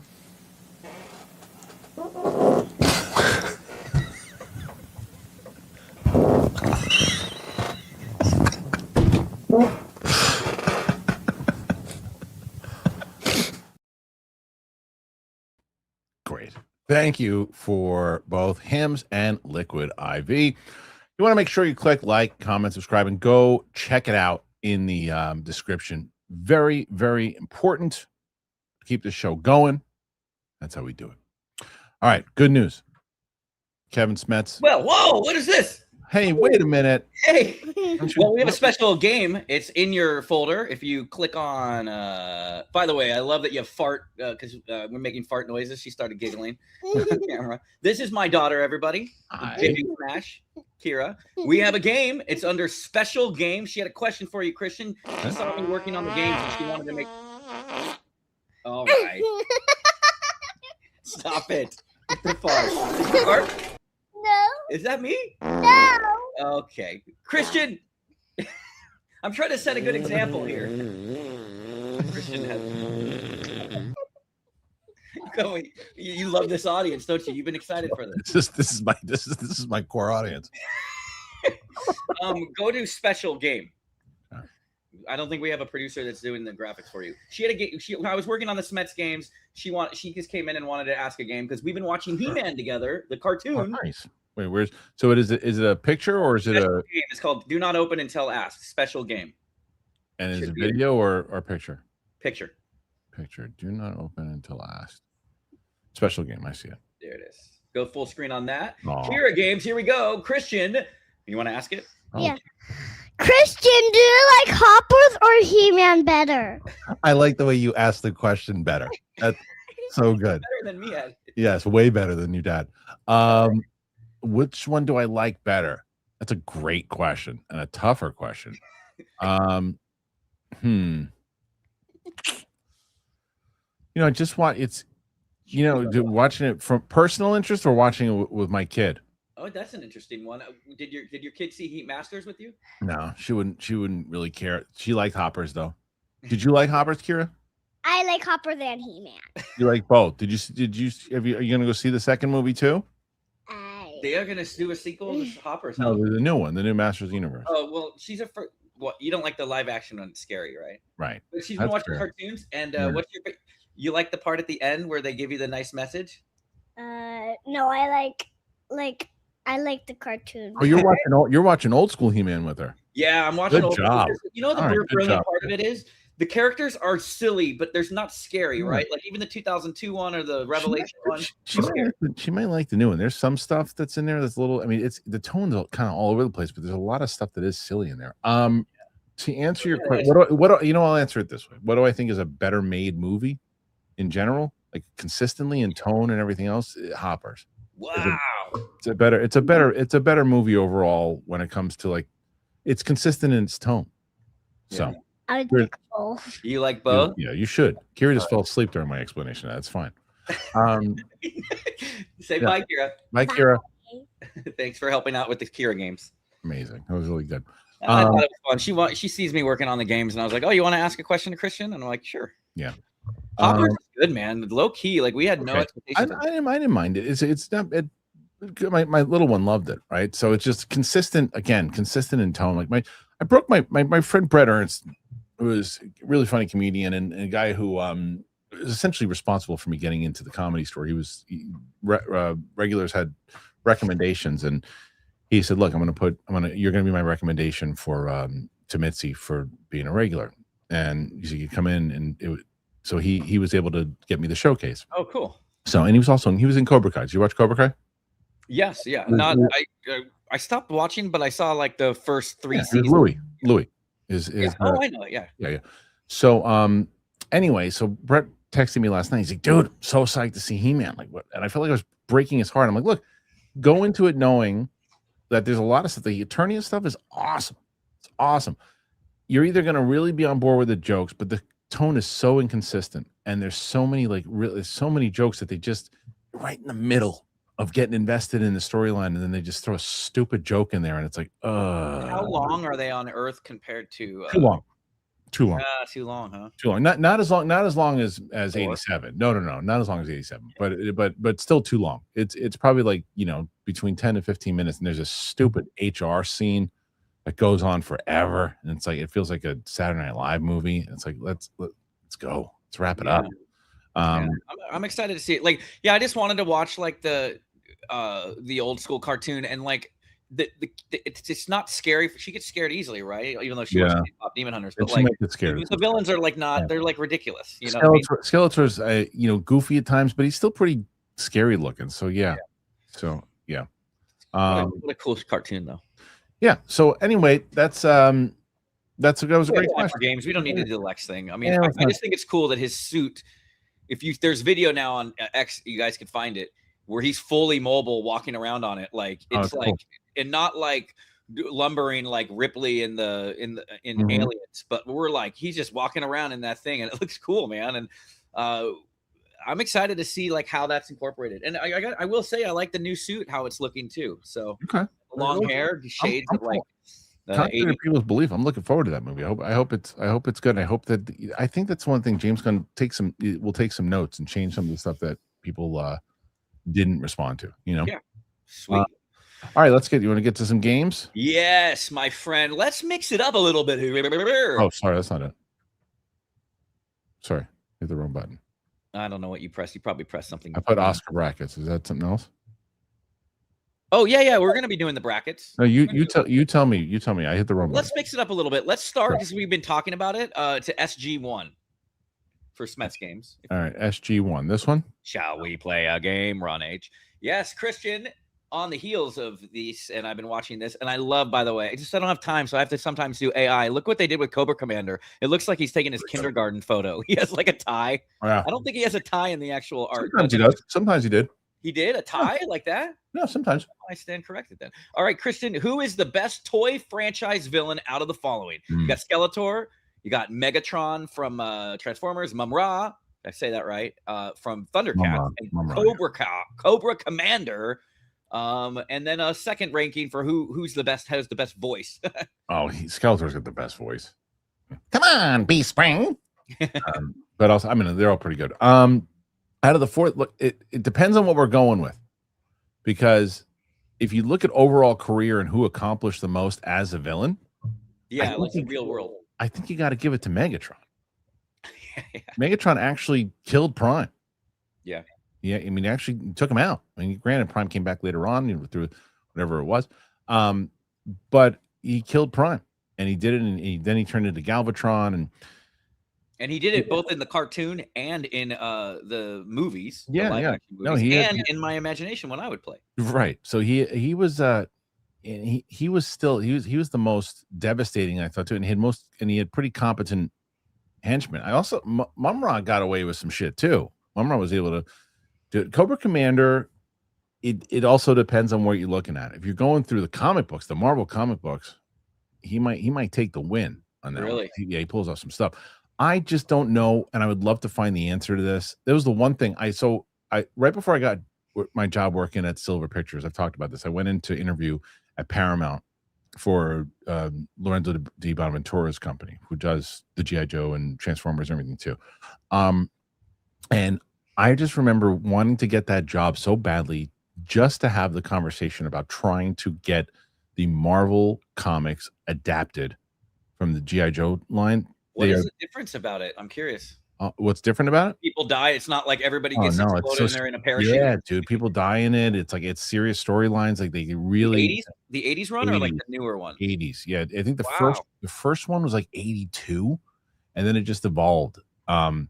Great. Thank you for both Hims and Liquid IV. You want to make sure you click like, comment, subscribe, and go check it out in the description. Very, very important to keep this show going. That's how we do it. All right. Good news. Kevin Smets. Well, whoa, what is this? Hey, wait a minute. Hey. Well, we have a special game. It's in your folder. If you click on, by the way, I love that you have fart because we're making fart noises. She started giggling on the camera. This is my daughter, everybody. Baby Smash, Kira. We have a game. It's under special game. She had a question for you, Kristian. She saw me working on the games and she wanted to make. All right. Stop it. With the fart. Did you fart? No. Is that me? No. Okay. Kristian, I'm trying to set a good example here. Kristian has. Going. You love this audience, don't you? You've been excited for this. This is my core audience. Go to special game. I don't think we have a producer that's doing the graphics for you. She had a game. I was working on the Smets games. She just came in and wanted to ask a game because we've been watching He-Man together, the cartoon. Oh, nice. Wait, where's so it is it a picture or is it Special a game? It's called Do Not Open Until Asked. Special game. and is it video or picture? Picture. Picture. Do not open until asked. Special game. I see it. There it is. Go full screen on that. Aw. Kira games. Here we go. Kristian, you want to ask it? Oh. Yeah. Kristian, do you like Hoppers or He-Man better? I like the way you asked the question better. That's so good. Better than me. Yes, way better than your dad. Which one do I like better? That's a great question and a tougher question. You know, just watch it's watching it from personal interest or watching it with my kid. Oh, that's an interesting one. Did your kid see Heat Masters with you? No, she wouldn't really care. She liked Hoppers though. Did you like Hoppers, Kira? I like Hoppers and He-Man. You like both? Are you gonna go see the second movie too? They are gonna do a sequel to Hoppers. No, the new one, the new Masters of the Universe. Oh well, what you don't like the live action one? It's scary, right? Right. But she's been watching cartoons, and you like the part at the end where they give you the nice message? No, I like the cartoon. Oh, you're watching old school He-Man with her. Yeah, I'm watching. Good job. You know the brilliant part of it is the characters are silly, but there's not scary, right? Like even the 2002 one or the Revelation one. She might like the new one. There's some stuff that's in there that's a little. I mean, it's the tone's kind of all over the place, but there's a lot of stuff that is silly in there. To answer your question, I'll answer it this way. What do I think is a better made movie in general, like consistently in tone and everything else? Hoppers. Wow. It's a better movie overall when it comes to like it's consistent in its tone. So I like both. You like both? Yeah, you should. Kira just fell asleep during my explanation. That's fine. Say bye, Kira. Bye, Kira. Thanks for helping out with the Kira games. Amazing. That was really good. I thought it was fun. She sees me working on the games, and I was like, "Oh, you want to ask a question to Kristian?" And I'm like, "Sure." Yeah. Hoppers is good, man. Low key, like we had no expectations. I didn't mind it. It's not. My little one loved it, right? So it's just consistent in tone. Like I broke my friend Brett Ernst, who is a really funny comedian and a guy who is essentially responsible for me getting into the Comedy Store. Regulars had recommendations, and he said, "Look, you're gonna be my recommendation for to Mitzi for being a regular." And he said, "You come in," and so he was able to get me the showcase. Oh, cool. So, and he was in Cobra Kai. Did you watch Cobra Kai? Yes, yeah. I stopped watching, but I saw like the first 3 seasons. Louis is I know it. Yeah. So anyway, so Brett texted me last night. He's like, "Dude, so psyched to see He-Man." Like what? And I felt like I was breaking his heart. I'm like, "Look, go into it knowing that there's a lot of stuff. The Eternia stuff is awesome. It's awesome. You're either going to really be on board with the jokes, but the tone is so inconsistent and there's so many like really so many jokes that they just right in the middle of getting invested in the storyline, and then they just throw a stupid joke in there, and it's like, How long are they on Earth compared to? too long, too long. Too long, huh? Too long. Not as long as Four. 87. No, not as long as 87. But still too long. It's probably like, between 10 and 15 minutes, and there's a stupid HR scene that goes on forever, and it's like it feels like a Saturday Night Live movie. And it's like let's go. Let's wrap it up. I'm excited to see it. Like, I just wanted to watch like the old school cartoon, and like it's not scary. She gets scared easily, right? Even though she watches Pop Demon Hunters, but like the villains are like not. They're like ridiculous. You know, Skeletor's goofy at times, but he's still pretty scary looking. So yeah. So yeah. What a cool cartoon though. Yeah. So anyway, that was a great question. Games. We don't need to do the Lex thing. I mean, I just think it's cool that his suit. There's video now on X, you guys can find it, where he's fully mobile, walking around on it. Like it's like, cool. And not like lumbering like Ripley in Aliens, but we're like he's just walking around in that thing, and it looks cool, man. And I'm excited to see like how that's incorporated. And I will say I like the new suit, how it's looking too. So long hair, shades of like. Contrary to people's belief, I'm looking forward to that movie. I hope it's good. I think that's one thing James Gunn will take some notes and change some of the stuff that people didn't respond to. Yeah, sweet. All right, you want to get to some games? Yes, my friend. Let's mix it up a little bit. Oh, sorry, that's not it. Sorry, hit the wrong button. I don't know what you pressed. You probably pressed something. I put Oscar brackets. Is that something else? Oh yeah, we're gonna be doing the brackets. No, you tell me. I hit the wrong button. Let's mix it up a little bit. Let's start because we've been talking about it to SG1 for Smets Games. All right, SG1. This one. Shall we play a game, RonH? Yes, Kristian. On the heels of these, and I've been watching this, and I love, by the way, I don't have time, so I have to sometimes do AI. Look what they did with Cobra Commander. It looks like he's taking his kindergarten photo. He has like a tie. Yeah. I don't think he has a tie in the actual art. Sometimes he does. Sometimes he did. He did a tie like that? No, sometimes. I stand corrected then. All right, Kristian, who is the best toy franchise villain out of the following? You got Skeletor, you got Megatron from Transformers, Mum-Ra, did I say that right? From Thundercats, and Cobra Commander. And then a second ranking for who's the best, has the best voice. Skeletor's got the best voice. Come on, Beast Spring. But also, I mean, they're all pretty good. Out of the fourth, look, it depends on what we're going with, because if you look at overall career and who accomplished the most as a villain, like in real world, I think you got to give it to Megatron. Megatron actually killed Prime. Yeah, I mean, actually took him out. I mean, granted, Prime came back later on through whatever it was, but he killed Prime, and he did it, and then he turned into Galvatron, and he did it both in the cartoon and in the movies. Movies, no, in my imagination when I would play. Right. So he was he was the most devastating, I thought too, and he had pretty competent henchmen. I also Mum-Ra got away with some shit too. Mum-Ra was able to do it. Cobra Commander. It also depends on where you're looking at. If you're going through the comic books, the Marvel comic books, he might take the win on that. Really? He pulls off some stuff. I just don't know, and I would love to find the answer to this. There was the one thing I right before I got my job working at Silver Pictures, I've talked about this. I went in to interview at Paramount for Lorenzo Di Bonaventura's company, who does the G.I. Joe and Transformers and everything too. And I just remember wanting to get that job so badly, just to have the conversation about trying to get the Marvel comics adapted from the G.I. Joe line. What is the difference about it? I'm curious. What's different about it? People die. It's not like everybody gets exploded and they're in a parachute. Yeah, dude. People die in it. It's like, it's serious storylines. Like, they really the 80s run 80s, or like the newer one? 80s. Yeah. I think the first one was like 82, and then it just evolved. One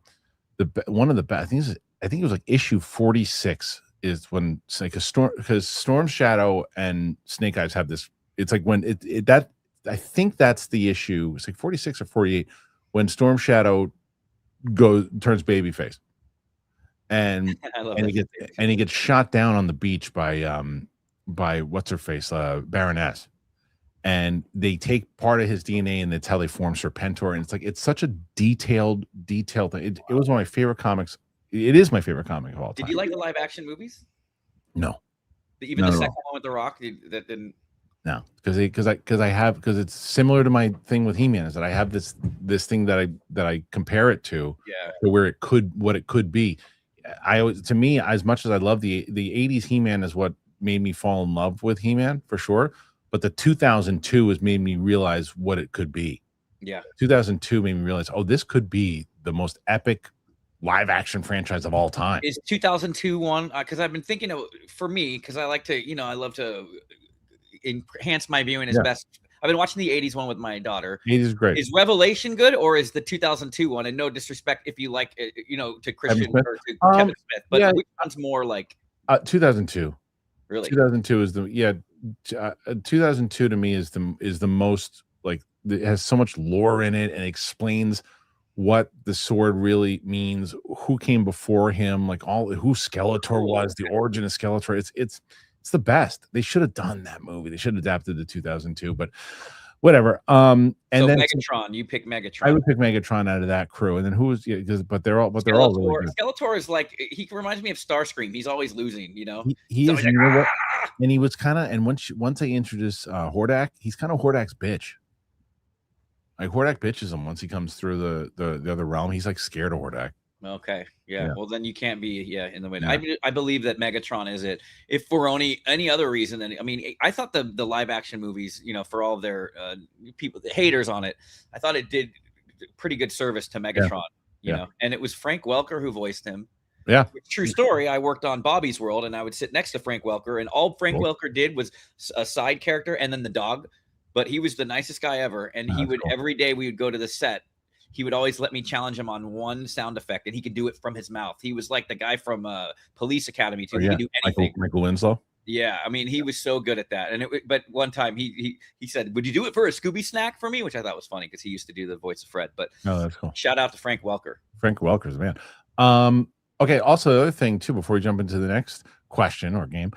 of the best, I think it was like issue 46 is when it's like because Storm Shadow and Snake Eyes have this. It's like when I think that's the issue. It's like 46 or 48 when Storm Shadow turns babyface, and he gets shot down on the beach by what's her face, Baroness, and they take part of his DNA, and that's how they form Serpentor. And it's such a detailed thing. It was one of my favorite comics. It is my favorite comic of all time. Did you like the live action movies? No, Even not the at second all. one with the Rock that didn't. No, because it's similar to my thing with He-Man, is that I have this thing that I compare it to where what it could be. To me, as much as I love the 80s He-Man is what made me fall in love with He-Man for sure, but the 2002 has made me realize what it could be. Yeah, 2002 made me realize, oh, this could be the most epic live action franchise of all time. Is 2002 one? Because I've been thinking of, for me, because I like to, I love to enhance my viewing as best. I've been watching the 80s one with my daughter. 80s is great. Is Revelation good, or is the 2002 one? And no disrespect if you like, to Kristian or to Kevin Smets, but which one's more like 2002? Really, 2002 is 2002 to me is the most, like, it has so much lore in it and explains what the sword really means, who came before him, like who Skeletor was, the origin of Skeletor. It's the best. They should have done that movie. They should have adapted the 2002, but whatever. And so then Megatron, you pick Megatron. I would pick Megatron out of that crew. And then who was but they're all really good. Skeletor is like, he reminds me of Starscream. He's always losing, He is, like, and he was kind of, and once they introduce Hordak, he's kind of Hordak's bitch. Like, Hordak bitches him once he comes through the other realm. He's like scared of Hordak. Okay. Yeah. Well, then you can't be in the way. Yeah. I believe that Megatron is it. If for any other reason, then I thought the live action movies, for all of their people, the haters on it, I thought it did pretty good service to Megatron. You know, and it was Frank Welker who voiced him. Yeah. True story. I worked on Bobby's World, and I would sit next to Frank Welker, and all Frank Welker did was a side character and then the dog. But he was the nicest guy ever, and he would every day we would go to the set. He would always let me challenge him on one sound effect, and he could do it from his mouth. He was like the guy from Police Academy too. He could do anything. Michael Winslow. Yeah, he was so good at that. And but one time he said, "Would you do it for a Scooby snack for me?" Which I thought was funny because he used to do the voice of Fred. But that's cool. Shout out to Frank Welker. Frank Welker's the man. Okay. Also, the other thing too, before we jump into the next question or game,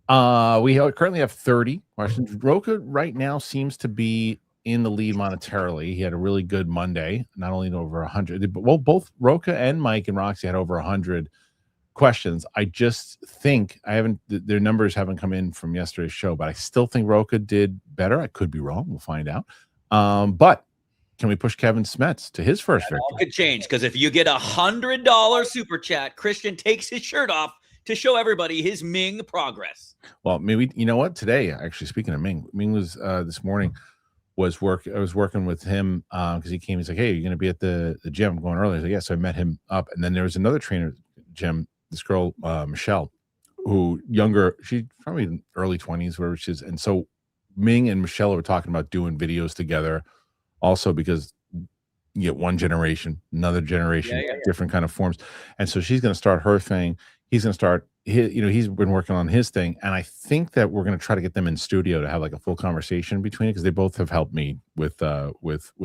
we currently have 30 questions. Rocha right now seems to be in the lead monetarily. He had a really good Monday, not only over 100, but both Rocha and Mike and Roxy had over 100 questions. I just think their numbers haven't come in from yesterday's show, but I still think Rocha did better. I could be wrong. We'll find out. But can we push Kevin Smets to his first victory? All could change, because if you get $100 super chat, Kristian takes his shirt off to show everybody his Ming progress. Well, maybe, you know what? Today, actually, speaking of Ming was this morning. I was working with him because he came. He's like, "Hey, you're going to be at the gym?" I'm going early. I was like, "Yeah." So I met him up, and then there was another trainer, Jim. This girl, Michelle, who younger. She's probably in early 20s, wherever she is. And so Ming and Michelle were talking about doing videos together, also because you get one generation, another generation, different kind of forms. And so she's going to start her thing. He's going to start he's been working on his thing, and I think that we're going to try to get them in studio to have like a full conversation between it, because they both have helped me with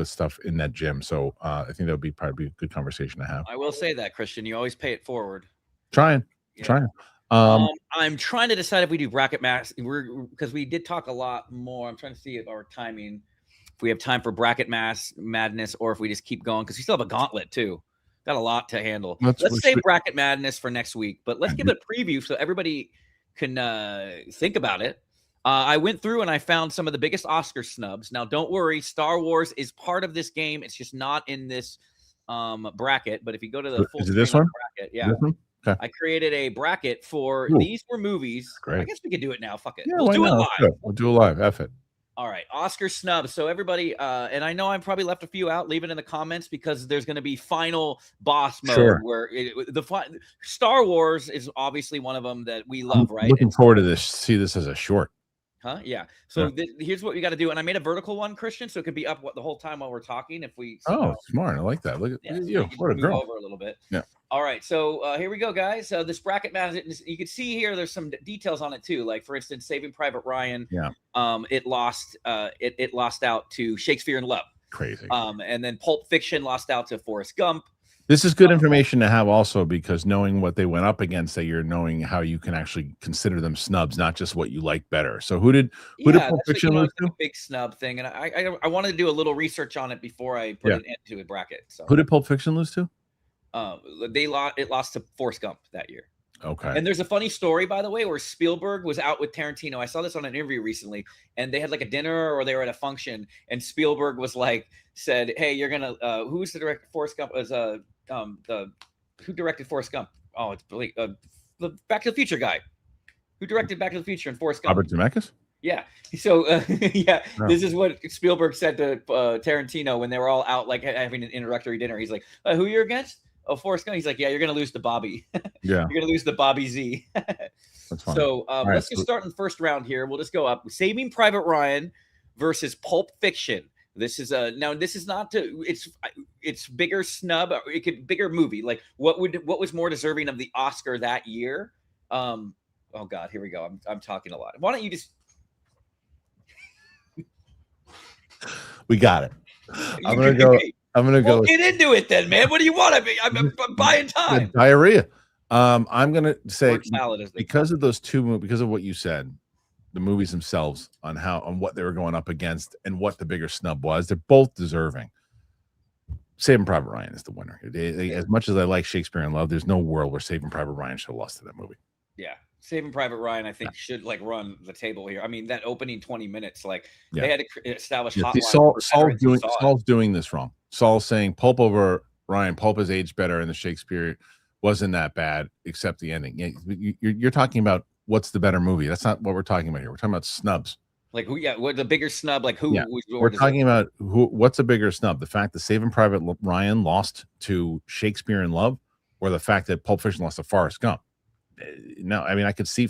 stuff in that gym. So I think that would be probably a good conversation to have. I will say that, Kristian, you always pay it forward. Trying. I'm trying to decide if we do bracket mass, because we did talk a lot more. I'm trying to see if our timing, if we have time for bracket madness, or if we just keep going, because we still have a gauntlet too. Got a lot to handle. Let's save bracket madness for next week, but let's give a preview so everybody can think about it. I went through and I found some of the biggest Oscar snubs. Now, don't worry, Star Wars is part of this game. It's just not in this bracket. But if you go to the full is it this one? Bracket, yeah. Okay. I created a bracket for these were movies. Great. I guess we could do it now. Fuck it. Yeah, we'll do it live. We'll do it live. F it. All right, Oscar snubs. So everybody, and I know I probably left a few out. Leave it in the comments, because there's going to be final boss mode where Star Wars is obviously one of them that we love, right? Looking forward to this. See this as a short. Huh? Yeah. So here's what we got to do, and I made a vertical one, Kristian, so it could be up the whole time while we're talking. If we smart, I like that. Look at you. So What a girl. over a little bit. Yeah. All right, so here we go, guys. This bracket match, you can see here, there's some details on it too. Like, for instance, Saving Private Ryan. Yeah. It lost. It lost out to Shakespeare in Love. Crazy. And then Pulp Fiction lost out to Forrest Gump. This is good information to have also, because knowing what they went up against, that you're knowing how you can actually consider them snubs, not just what you like better. So who did Pulp Fiction lose to? A big snub thing, and I wanted to do a little research on it before I put it into a bracket. So who did Pulp Fiction lose to? It lost to Forrest Gump that year. Okay. And there's a funny story, by the way, where Spielberg was out with Tarantino. I saw this on an interview recently, and they had like a dinner or they were at a function, and Spielberg was like, said, "Hey, you're gonna who's the director? Forrest Gump was who directed Forrest Gump? Oh, it's Billy, the Back to the Future guy. Who directed Back to the Future and Forrest Gump? Robert Zemeckis? Yeah. So this is what Spielberg said to Tarantino when they were all out like having an introductory dinner. He's like, "Who you're against?" Oh, Forrest Gump. He's like, "Yeah, you're gonna lose to Bobby. Yeah, you're gonna lose to Bobby Z." That's fine. So let's just start in the first round here. We'll just go up. Saving Private Ryan versus Pulp Fiction. This is now. This is not to. It's bigger snub. It could bigger movie. Like what was more deserving of the Oscar that year? Oh God, here we go. I'm talking a lot. Why don't you just? We got it. I'm gonna go. I'm gonna go. Get into it then, man. What do you want? I'm buying time. Diarrhea. I'm gonna say because of those two, because of what you said, the movies themselves on what they were going up against and what the bigger snub was. They're both deserving. Saving Private Ryan is the winner. As much as I like Shakespeare in Love, there's no world where Saving Private Ryan should have lost to that movie. Yeah. Saving Private Ryan, I think, should like run the table here. I mean, that opening 20 minutes, like they had to establish Saul's doing this wrong. Saul's saying Pulp over Ryan. Pulp has aged better, and the Shakespeare wasn't that bad, except the ending. You're talking about what's the better movie. That's not what we're talking about here. We're talking about snubs. Like who? Yeah, what the bigger snub? Like who? Yeah. We're talking about what's a bigger snub? The fact that Saving Private Ryan lost to Shakespeare in Love, or the fact that Pulp Fiction lost to Forrest Gump? No, I mean I could see.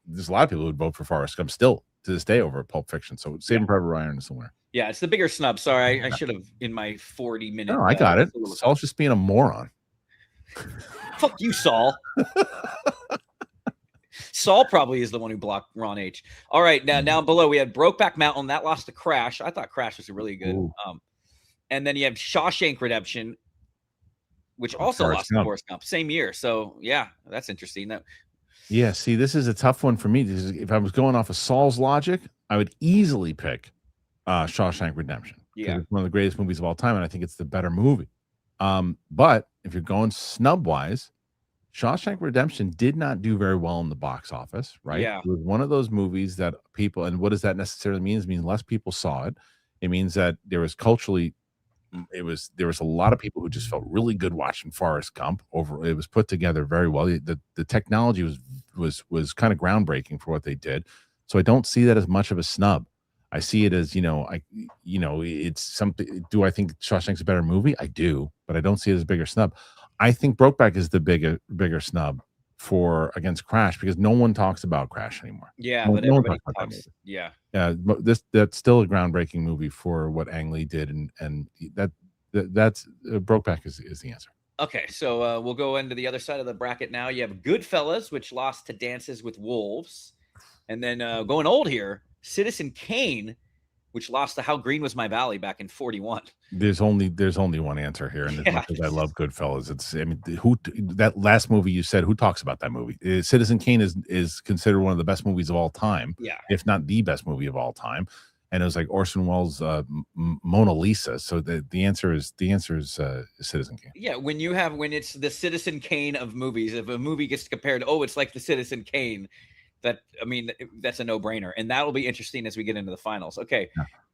There's a lot of people who would vote for Forrest Gump still to this day over Pulp Fiction. So Saving Private Ryan is the winner. Yeah, it's the bigger snub. Sorry, I should have in my 40 minutes. No, I got it. Saul's just being a moron. Fuck you, Saul. Saul probably is the one who blocked RonH. All right, now below we had Brokeback Mountain that lost to Crash. I thought Crash was really good. And then you have Shawshank Redemption, which also lost to Forrest Gump same year. So yeah, that's interesting. Yeah, see, this is a tough one for me. If I was going off of Saul's logic, I would easily pick Shawshank Redemption. Yeah, it's one of the greatest movies of all time, and I think it's the better movie. But if you're going snub wise, Shawshank Redemption did not do very well in the box office, right? Yeah, it was one of those movies that people, and what does that necessarily mean? It means less people saw it. It means that there was a lot of people who just felt really good watching Forrest Gump. It was put together very well. The technology was kind of groundbreaking for what they did. So I don't see that as much of a snub. I see it as, it's something. Do I think Shawshank's a better movie? I do, but I don't see it as a bigger snub. I think Brokeback is the bigger snub against Crash, because no one talks about Crash anymore. Yeah, but everybody talks. Yeah. That's still a groundbreaking movie for what Ang Lee did, and that's Brokeback is the answer. Okay, so we'll go into the other side of the bracket now. You have Goodfellas, which lost to Dances with Wolves, and then going old here, Citizen Kane, which lost to How Green Was My Valley back in 41. There's only one answer here, and as much as I love Goodfellas, that last movie you said, who talks about that movie? Citizen Kane is considered one of the best movies of all time, if not the best movie of all time, and it was like Orson Welles' Mona Lisa. So the answer is Citizen Kane. Yeah, when it's the Citizen Kane of movies, if a movie gets compared, it's like the Citizen Kane. That's a no-brainer, and that'll be interesting as we get into the finals. Okay,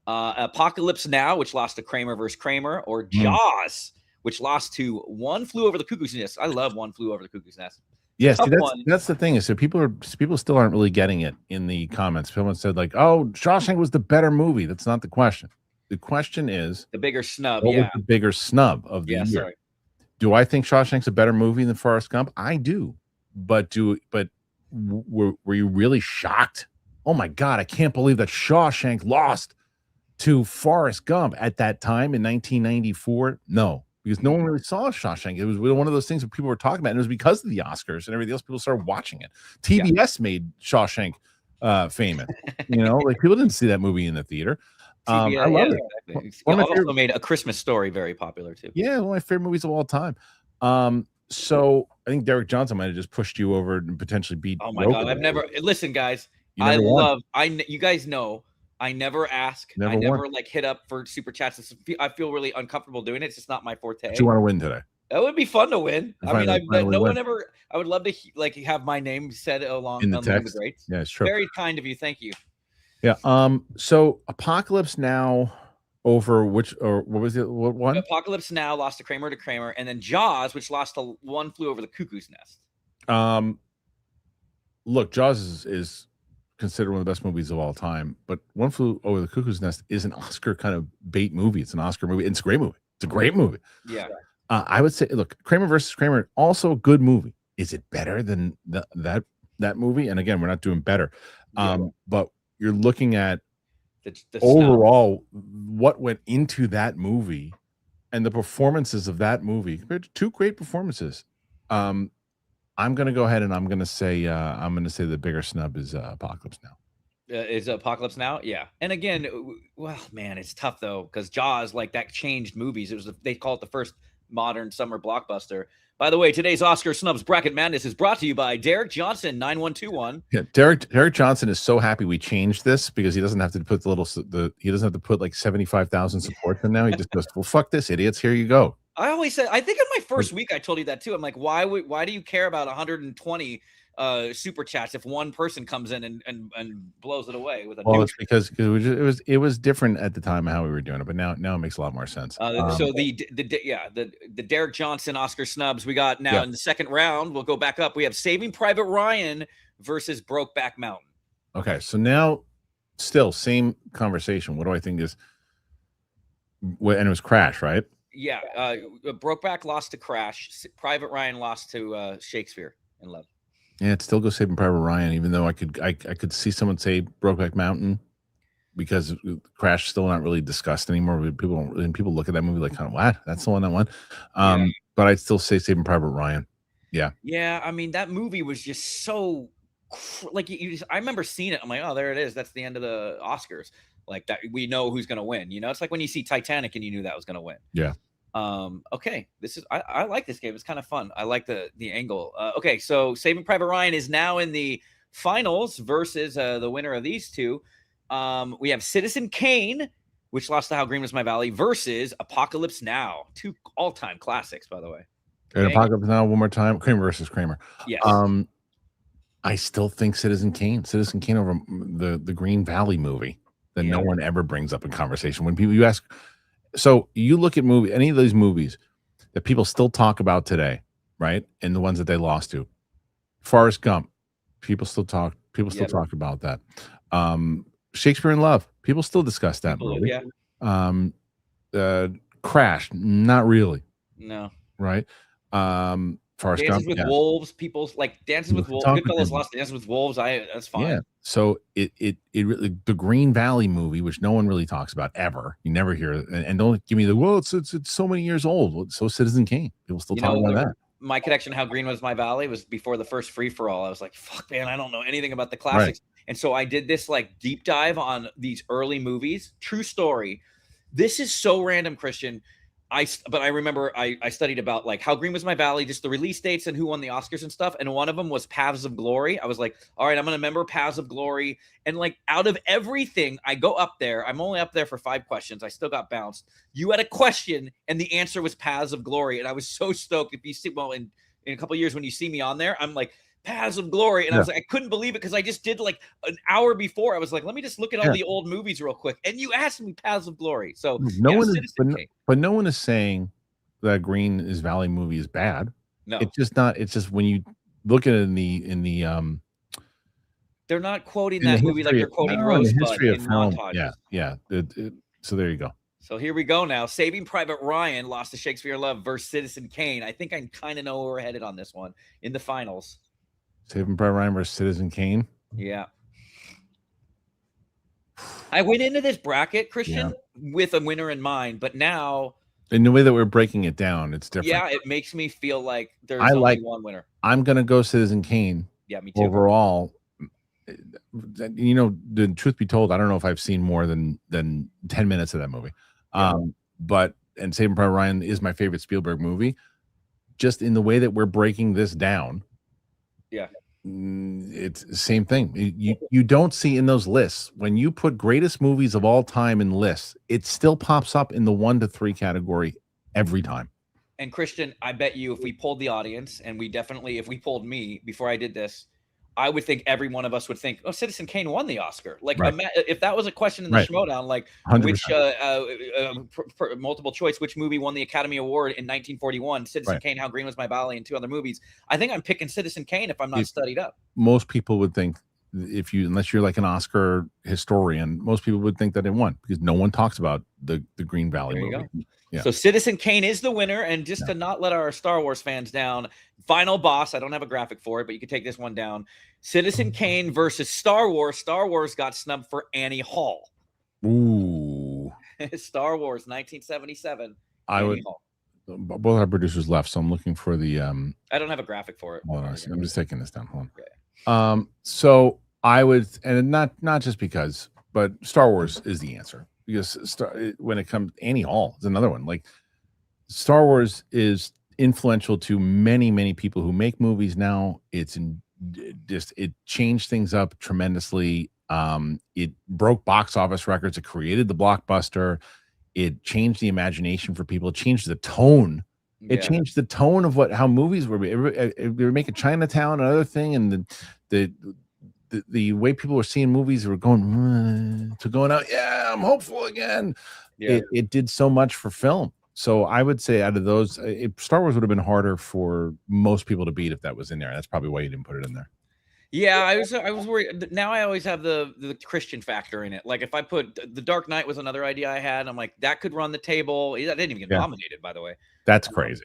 Apocalypse Now, which lost to Kramer versus Kramer, or Jaws, which lost to One Flew Over the Cuckoo's Nest. I love One Flew Over the Cuckoo's Nest. Yes, that's the thing is, so people still aren't really getting it in the comments. Someone said like, "Oh, Shawshank was the better movie." That's not the question. The question is the bigger snub. What was the bigger snub of the year? Sorry. Do I think Shawshank's a better movie than Forrest Gump? I do, but were you really shocked? Oh my God, I can't believe that Shawshank lost to Forrest Gump at that time in 1994. No, because no one really saw Shawshank. It was one of those things that people were talking about, and it was because of the Oscars and everything else. People started watching it. TBS made Shawshank famous. Like people didn't see that movie in the theater. I love it. Exactly. Also made A Christmas Story very popular too. Yeah, one of my favorite movies of all time. So I think Derek Johnson might have just pushed you over and potentially beat. Oh my Rocha God. I've there. never, listen, guys, You never won. you guys know, I never ask. Never I never won. like hit up for super chats. I feel really uncomfortable doing it. It's just not my forte. But you want to win today. That would be fun to win. I mean, Finally no win. one ever. I would love to like have my name said along In the on text. the greats. Yeah, it's true. Very kind of you. Thank you. Yeah. So Apocalypse Now over which, or what was it? What one? Apocalypse Now lost to Kramer, and then Jaws, which lost to One Flew Over the Cuckoo's Nest. Look, Jaws is considered one of the best movies of all time, but One Flew Over the Cuckoo's Nest is an Oscar kind of bait movie. It's an Oscar movie. It's a great movie. It's a great movie. Yeah. I would say, look, Kramer versus Kramer, also a good movie. Is it better than that movie? And again, we're not doing better. But you're looking at the overall what went into that movie and the performances of that movie. Two great performances. I'm going to go ahead and I'm going to say the bigger snub is Apocalypse Now. Is Apocalypse Now? Yeah. And again, well, man, it's tough though, because Jaws, like, that changed movies. It was they call it the first modern summer blockbuster. By the way, today's Oscar Snubs Bracket Madness is brought to you by Derek Johnson 9121. Yeah, Derek Johnson is so happy we changed this because he doesn't have to put he doesn't have to put like 75,000 supports in now. He just goes, well, fuck this, idiots. Here you go. I always said, I think in my first week I told you that too. I'm like, why do you care about 120 super chats if one person comes in and blows it away with a it's because it was different at the time how we were doing it, but now it makes a lot more sense. So the Derek Johnson Oscar snubs we got now in the second round. We'll go back up. We have Saving Private Ryan versus Brokeback Mountain. Okay, so now still same conversation. What do I think is? And it was Crash, right? Yeah, Brokeback lost to Crash. Private Ryan lost to Shakespeare in Love. Yeah, it still goes Saving Private Ryan, even though I could see someone say Brokeback Mountain because Crash still not really discussed anymore. People look at that movie like, kind of, what? That's the one that won. But I'd still say Saving Private Ryan. Yeah. Yeah, I mean, that movie was just so like I remember seeing it. I'm like, oh, there it is. That's the end of the Oscars. Like that, we know who's gonna win. You know, it's like when you see Titanic and you knew that was gonna win. Yeah. Okay, this is I like this game. It's kind of fun. I like the angle. Okay, so Saving Private Ryan is now in the finals versus the winner of these two. We have Citizen Kane, which lost to How Green Was My Valley, versus Apocalypse Now. Two all-time classics, by the way. And Apocalypse Now one more time. Kramer versus Kramer. Yes. I still think Citizen Kane over the Green Valley movie that no one ever brings up in conversation. When you ask, so you look at any of these movies that people still talk about today, right? And the ones that they lost to, Forrest Gump, people still talk about that. Shakespeare in Love, people still discuss that movie. Crash, not really. No. Right. Forrest Dances Gump, with Wolves, people's like Dances with Wolves. Goodfellas lost Dances with Wolves. That's fine. Yeah. So it really, the Green Valley movie, which no one really talks about ever. You never hear it, and don't give me it's so many years old. Well, so Citizen Kane, people still talk about that. My connection, How Green Was My Valley, was before the first free for all. I was like, fuck, man, I don't know anything about the classics. Right. And so I did this like deep dive on these early movies. True story. This is so random, Kristian. But I remember I studied about like How Green Was My Valley, just the release dates and who won the Oscars and stuff. And one of them was Paths of Glory. I was like, all right, I'm going to remember Paths of Glory. And like out of everything, I go up there. I'm only up there for 5 questions. I still got bounced. You had a question and the answer was Paths of Glory. And I was so stoked. If you see, well, in a couple of years when you see me on there, I'm like, Paths of Glory. And I was like, I couldn't believe it because I just did like an hour before. I was like, let me just look at all the old movies real quick. And you asked me Paths of Glory. So no one is saying that Green is Valley movie is bad. No, it's just not. It's just when you look at it in the they're not quoting that movie like they're quoting Rosebud in montages. Yeah. So there you go. So here we go now. Saving Private Ryan lost to Shakespeare in Love versus Citizen Kane. I think I kind of know where we're headed on this one in the finals. Saving Private Ryan versus Citizen Kane. Yeah. I went into this bracket, Kristian, with a winner in mind, but now in the way that we're breaking it down, it's different. Yeah, it makes me feel like there's only one winner. I'm gonna go Citizen Kane. Yeah, me too. Overall, you know, the truth be told, I don't know if I've seen more than 10 minutes of that movie. But Saving Private Ryan is my favorite Spielberg movie. just in the way that we're breaking this down. Yeah. It's the same thing. You don't see in those lists, when you put greatest movies of all time in lists, it still pops up in the 1 to 3 category every time. And Kristian, I bet you if we polled the audience, and if we polled me before I did this, I would think every one of us would think, oh, Citizen Kane won the Oscar. Like, if that was a question in the Schmoedown, like 100%. Which multiple choice, which movie won the Academy Award in 1941? Citizen Kane, How Green Was My Valley, and 2 other movies. I think I'm picking Citizen Kane if I'm not studied up. Most people would think, unless you're like an Oscar historian, most people would think that it won because no one talks about the Green Valley movie. Yeah. So Citizen Kane is the winner, and just to not let our Star Wars fans down, final boss, I don't have a graphic for it, but you can take this one down. Citizen Kane versus Star Wars. Star Wars got snubbed for Annie Hall. Ooh. Star Wars, 1977. Both our producers left, so I'm looking for the I don't have a graphic for it. Hold on, I'm just taking this down. Hold on. Okay. So I would, and not just because, but Star Wars is the answer. Because when it comes, Annie Hall is another one. Like, Star Wars is influential to many people who make movies now. It changed things up tremendously. It broke box office records. It created the blockbuster. It changed the imagination for people. It changed the tone. It changed the tone of how movies were. They were making Chinatown another thing, and the way people were seeing movies were going out. Yeah, I'm hopeful again. Yeah. It did so much for film. So I would say out of those, Star Wars would have been harder for most people to beat if that was in there. That's probably why you didn't put it in there. Yeah, I was worried. Now I always have the Christian factor in it. Like, if I put The Dark Knight was another idea I had. I'm like, that could run the table. That didn't even get nominated, by the way. That's crazy.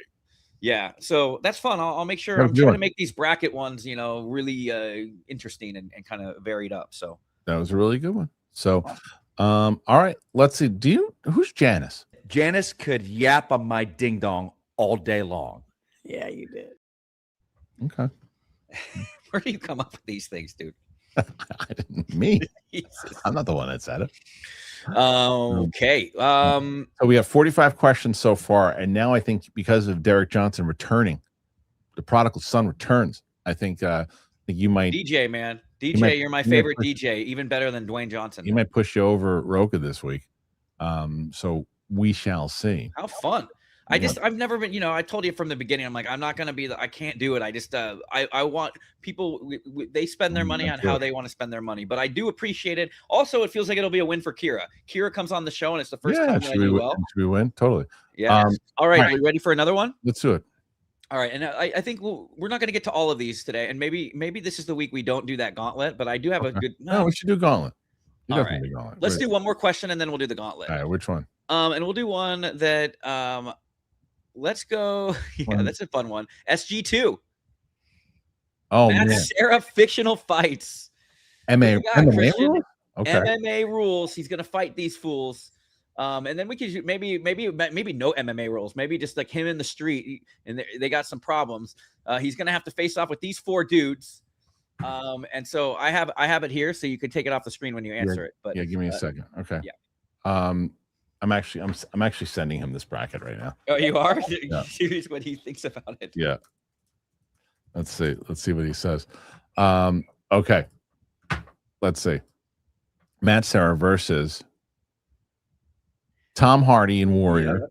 Yeah, so that's fun. I'll make sure. I'm trying to make these bracket ones, really interesting and kind of varied up. So that was a really good one. So, all right, let's see. Who's Janice? Janice could yap on my ding dong all day long. Yeah, you did. Okay. Where do you come up with these things, dude? Me. I'm not the one that said it. Okay. So we have 45 questions so far, and now I think because of Derek Johnson returning, the prodigal son returns. I think you might DJ, man. DJ, you're my favorite DJ, even better than Dwayne Johnson. He might push you over Rocha this week. So we shall see. How fun. I've never been, I told you from the beginning, I'm like, I'm not going to be I can't do it. I just, I want people, they spend their money on how they want to spend their money, but I do appreciate it. Also, it feels like it'll be a win for Kira. Kira comes on the show and it's the first time I do well. Should we win? Totally. Yeah. All right. Are you ready for another one? Let's do it. All right. And I think we're not going to get to all of these today. And maybe this is the week we don't do that gauntlet, but I do have a good. No, we should do gauntlet. All right. Let's do one more question and then we'll do the gauntlet. All right. Which one? And we'll do one that, let's go. Yeah, that's a fun one. SG2. Oh, man. Serra fictional fights. MMA rules? Okay. MMA rules. He's gonna fight these fools. And then we could maybe no MMA rules. Maybe just like him in the street, and they got some problems. He's gonna have to face off with these 4 dudes. And so I have it here, so you can take it off the screen when you answer it. But give me a second. Okay. Yeah. I'm actually sending him this bracket right now. Oh, you are? Yeah. Curious what he thinks about it. Yeah. Let's see what he says. Okay. Let's see. Matt Serra versus Tom Hardy in Warrior,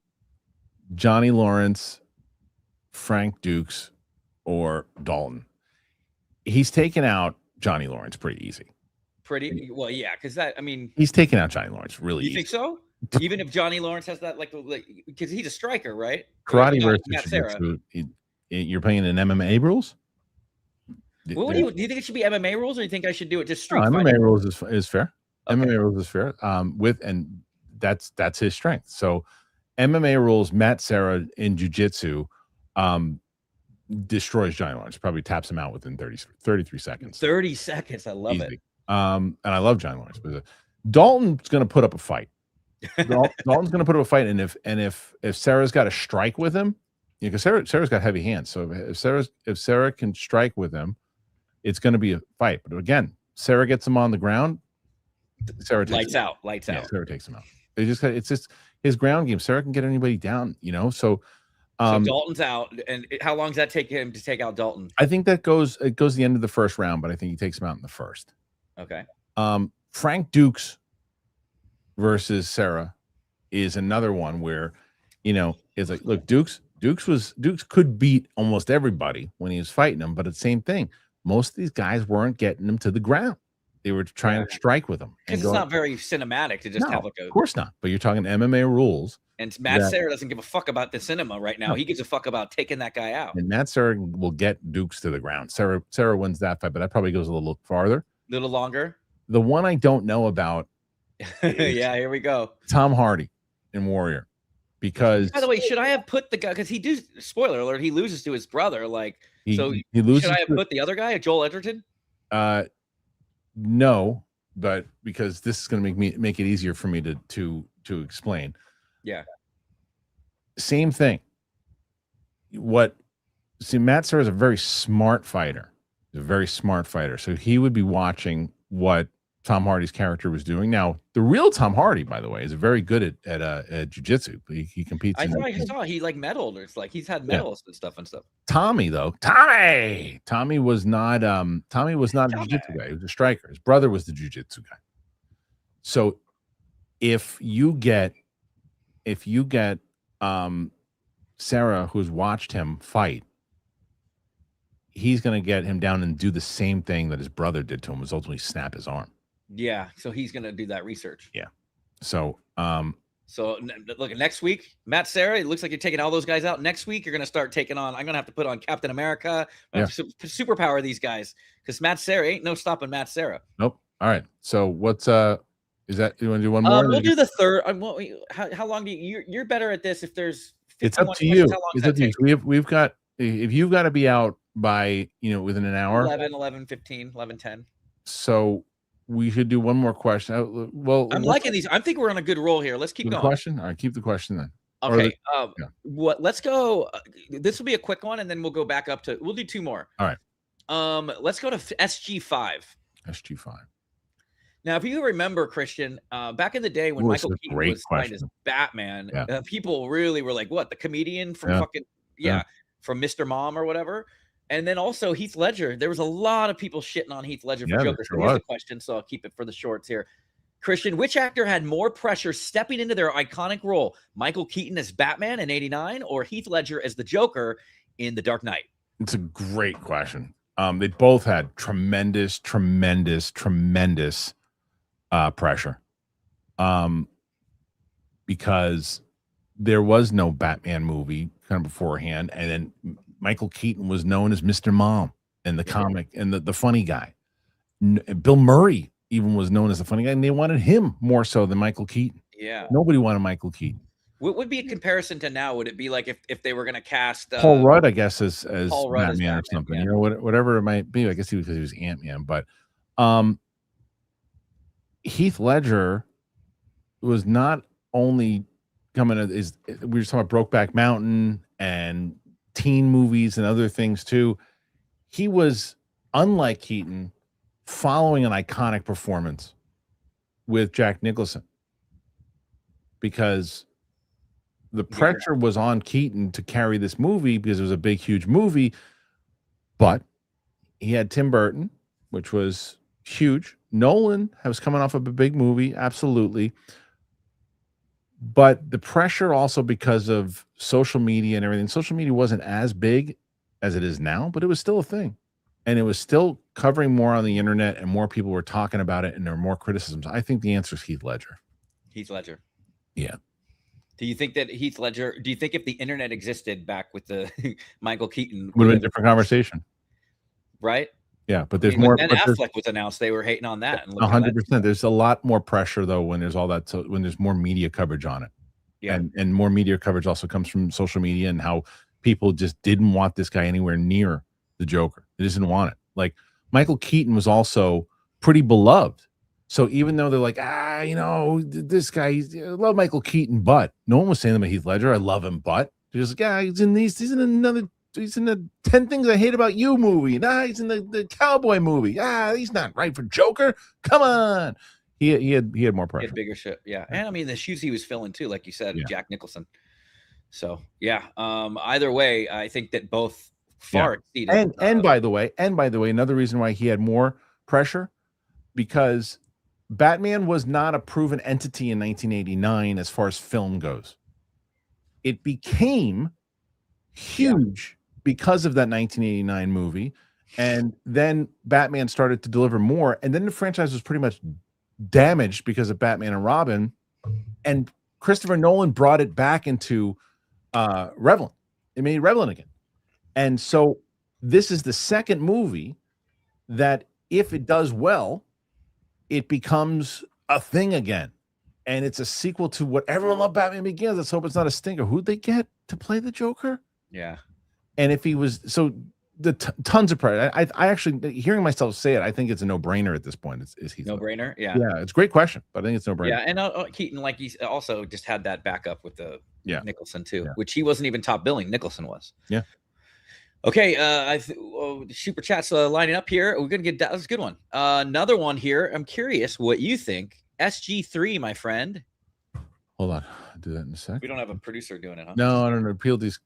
Johnny Lawrence, Frank Dukes, or Dalton. He's taken out Johnny Lawrence pretty easy. Pretty well, yeah, because he's taken out Johnny Lawrence really easy. You think so? Even if Johnny Lawrence has that, like because he's a striker, right? Karate versus Serra. You're playing in MMA rules? Well, do you think it should be MMA rules, or do you think I should do it just street fighting? MMA rules is fair. Okay. MMA rules is fair. And that's his strength. So MMA rules, Matt Serra in jiu-jitsu destroys Johnny Lawrence, probably taps him out within 33 seconds. 30 seconds. I love it. And I love Johnny Lawrence, but Dalton's going to put up a fight. Dalton's going to put up a fight, and if Serra's got to strike with him, because Serra's got heavy hands, so if Serra can strike with him, it's going to be a fight. But again, Serra gets him on the ground. Serra takes lights out. Serra takes him out. It's just his ground game. Serra can get anybody down, So So Dalton's out, and how long does that take him to take out Dalton? I think it goes the end of the first round, but I think he takes him out in the first. Okay. Frank Dukes versus Serra is another one where, it's like, look, Dukes could beat almost everybody when he was fighting them, but it's the same thing. Most of these guys weren't getting him to the ground. They were trying to strike with him. Because it's not very cinematic to just have like a. Of course not. But you're talking MMA rules. And Matt Serra doesn't give a fuck about the cinema right now. No. He gives a fuck about taking that guy out. And Matt Serra will get Dukes to the ground. Serra wins that fight, but that probably goes a little farther. A little longer. The one I don't know about. Yeah, here we go. Tom Hardy in Warrior. Because by the way, should I have put the guy, because spoiler alert, he loses to his brother. Like he loses. Should I have put the other guy, Joel Edgerton? No, but because this is going to make it easier for me to explain. Yeah. Same thing. Matt Serra is a very smart fighter. He's a very smart fighter. So he would be watching what Tom Hardy's character was doing. Now, the real Tom Hardy, by the way, is very good at jiu-jitsu. He competes. I saw he like medaled. It's like he's had medals and stuff. Tommy was not a jiu-jitsu guy. He was a striker. His brother was the jiu-jitsu guy. So if you get Serra, who's watched him fight, he's going to get him down and do the same thing that his brother did to him, was ultimately snap his arm. Yeah, so he's going to do that research. Yeah. So look, next week, Matt Serra, it looks like you're taking all those guys out. Next week, you're going to start taking on, I'm going to have to put on Captain America, superpower these guys, because Matt Serra ain't no stopping Matt Serra. Nope. All right. So what's is that, you want to do one more? We'll do the third. How long do you're better at this if there's 51 it's up to you. It's up to you. We've got, if you've got to be out by, within an hour. 11, 15, 11, 10. So we should do one more question. Well, I'm liking these. I think we're on a good roll here. Let's keep going. Question? All right, keep the question then. Okay. Let's go. This will be a quick one, and then we'll go back up to. We'll do two more. All right. Let's go to SG5. SG5. Now, if you remember, Kristian, back in the day when Michael Keaton was signed as Batman, people really were like, "What? The comedian from from Mr. Mom or whatever." And then also Heath Ledger. There was a lot of people shitting on Heath Ledger for Joker. So here's the question, so I'll keep it for the shorts here. Kristian, which actor had more pressure stepping into their iconic role? Michael Keaton as Batman in '89 or Heath Ledger as the Joker in The Dark Knight? It's a great question. They both had tremendous pressure. Because there was no Batman movie kind of beforehand, and then Michael Keaton was known as Mr. Mom in the comic and the funny guy. Bill Murray even was known as the funny guy, and they wanted him more so than Michael Keaton. Yeah. Nobody wanted Michael Keaton. What would be a comparison to now? Would it be like if they were going to cast Paul Rudd, I guess, as Batman or something, whatever it might be. I guess because he was Ant-Man, but Heath Ledger was not only coming as we were talking about Brokeback Mountain and teen movies and other things too. He was, unlike Keaton, following an iconic performance with Jack Nicholson, because the pressure was on Keaton to carry this movie because it was a big, huge movie. But he had Tim Burton, which was huge. Nolan was coming off of a big movie, absolutely. But the pressure also because of social media and everything. Social media wasn't as big as it is now, but it was still a thing. And it was still covering more on the internet, and more people were talking about it, and there were more criticisms. I think the answer is Heath Ledger. Heath Ledger. Yeah. Do you think that Heath Ledger, do you think if the internet existed back with the Michael Keaton, would have been a different conversation? Right? Yeah, but there's more. When Affleck was announced, they were hating on that. 100%. There's a lot more pressure though when there's all that. So when there's more media coverage on it, and more media coverage also comes from social media and how people just didn't want this guy anywhere near the Joker. They just didn't want it. Like Michael Keaton was also pretty beloved. So even though they're like, this guy, I love Michael Keaton, but no one was saying about Heath Ledger, I love him, but they're just like, he's in the 10 Things I Hate About You movie. He's in the cowboy movie. He's not right for Joker. Come on. He had more pressure. He had bigger shit. Yeah. And I mean the shoes he was filling too, like you said, Jack Nicholson. So yeah, either way, I think that both far exceeded. And by the way, another reason why he had more pressure, because Batman was not a proven entity in 1989 as far as film goes. It became huge because of that 1989 movie, and then Batman started to deliver more, and then the franchise was pretty much damaged because of Batman and Robin, and Christopher Nolan brought it back into relevant. It made it relevant again. And so this is the second movie that, if it does well, it becomes a thing again. And it's a sequel to what everyone loved Batman Begins. Let's hope it's not a stinker. Who'd they get to play the Joker? Yeah. And if he was, so the tons of pressure. I actually, hearing myself say it, I think it's a no-brainer at this point. Is he no-brainer? Yeah. Yeah, it's a great question, but I think it's no-brainer. Yeah, and Keaton, like he also just had that backup with the Nicholson too, Yeah. which he wasn't even top billing. Nicholson was. Yeah. Okay, super chats lining up here. We're gonna get that was a good one. Another one here. I'm curious what you think. SG3, my friend. Hold on, I'll do that in a sec. We don't have a producer doing it, huh? No, I don't know. Peel these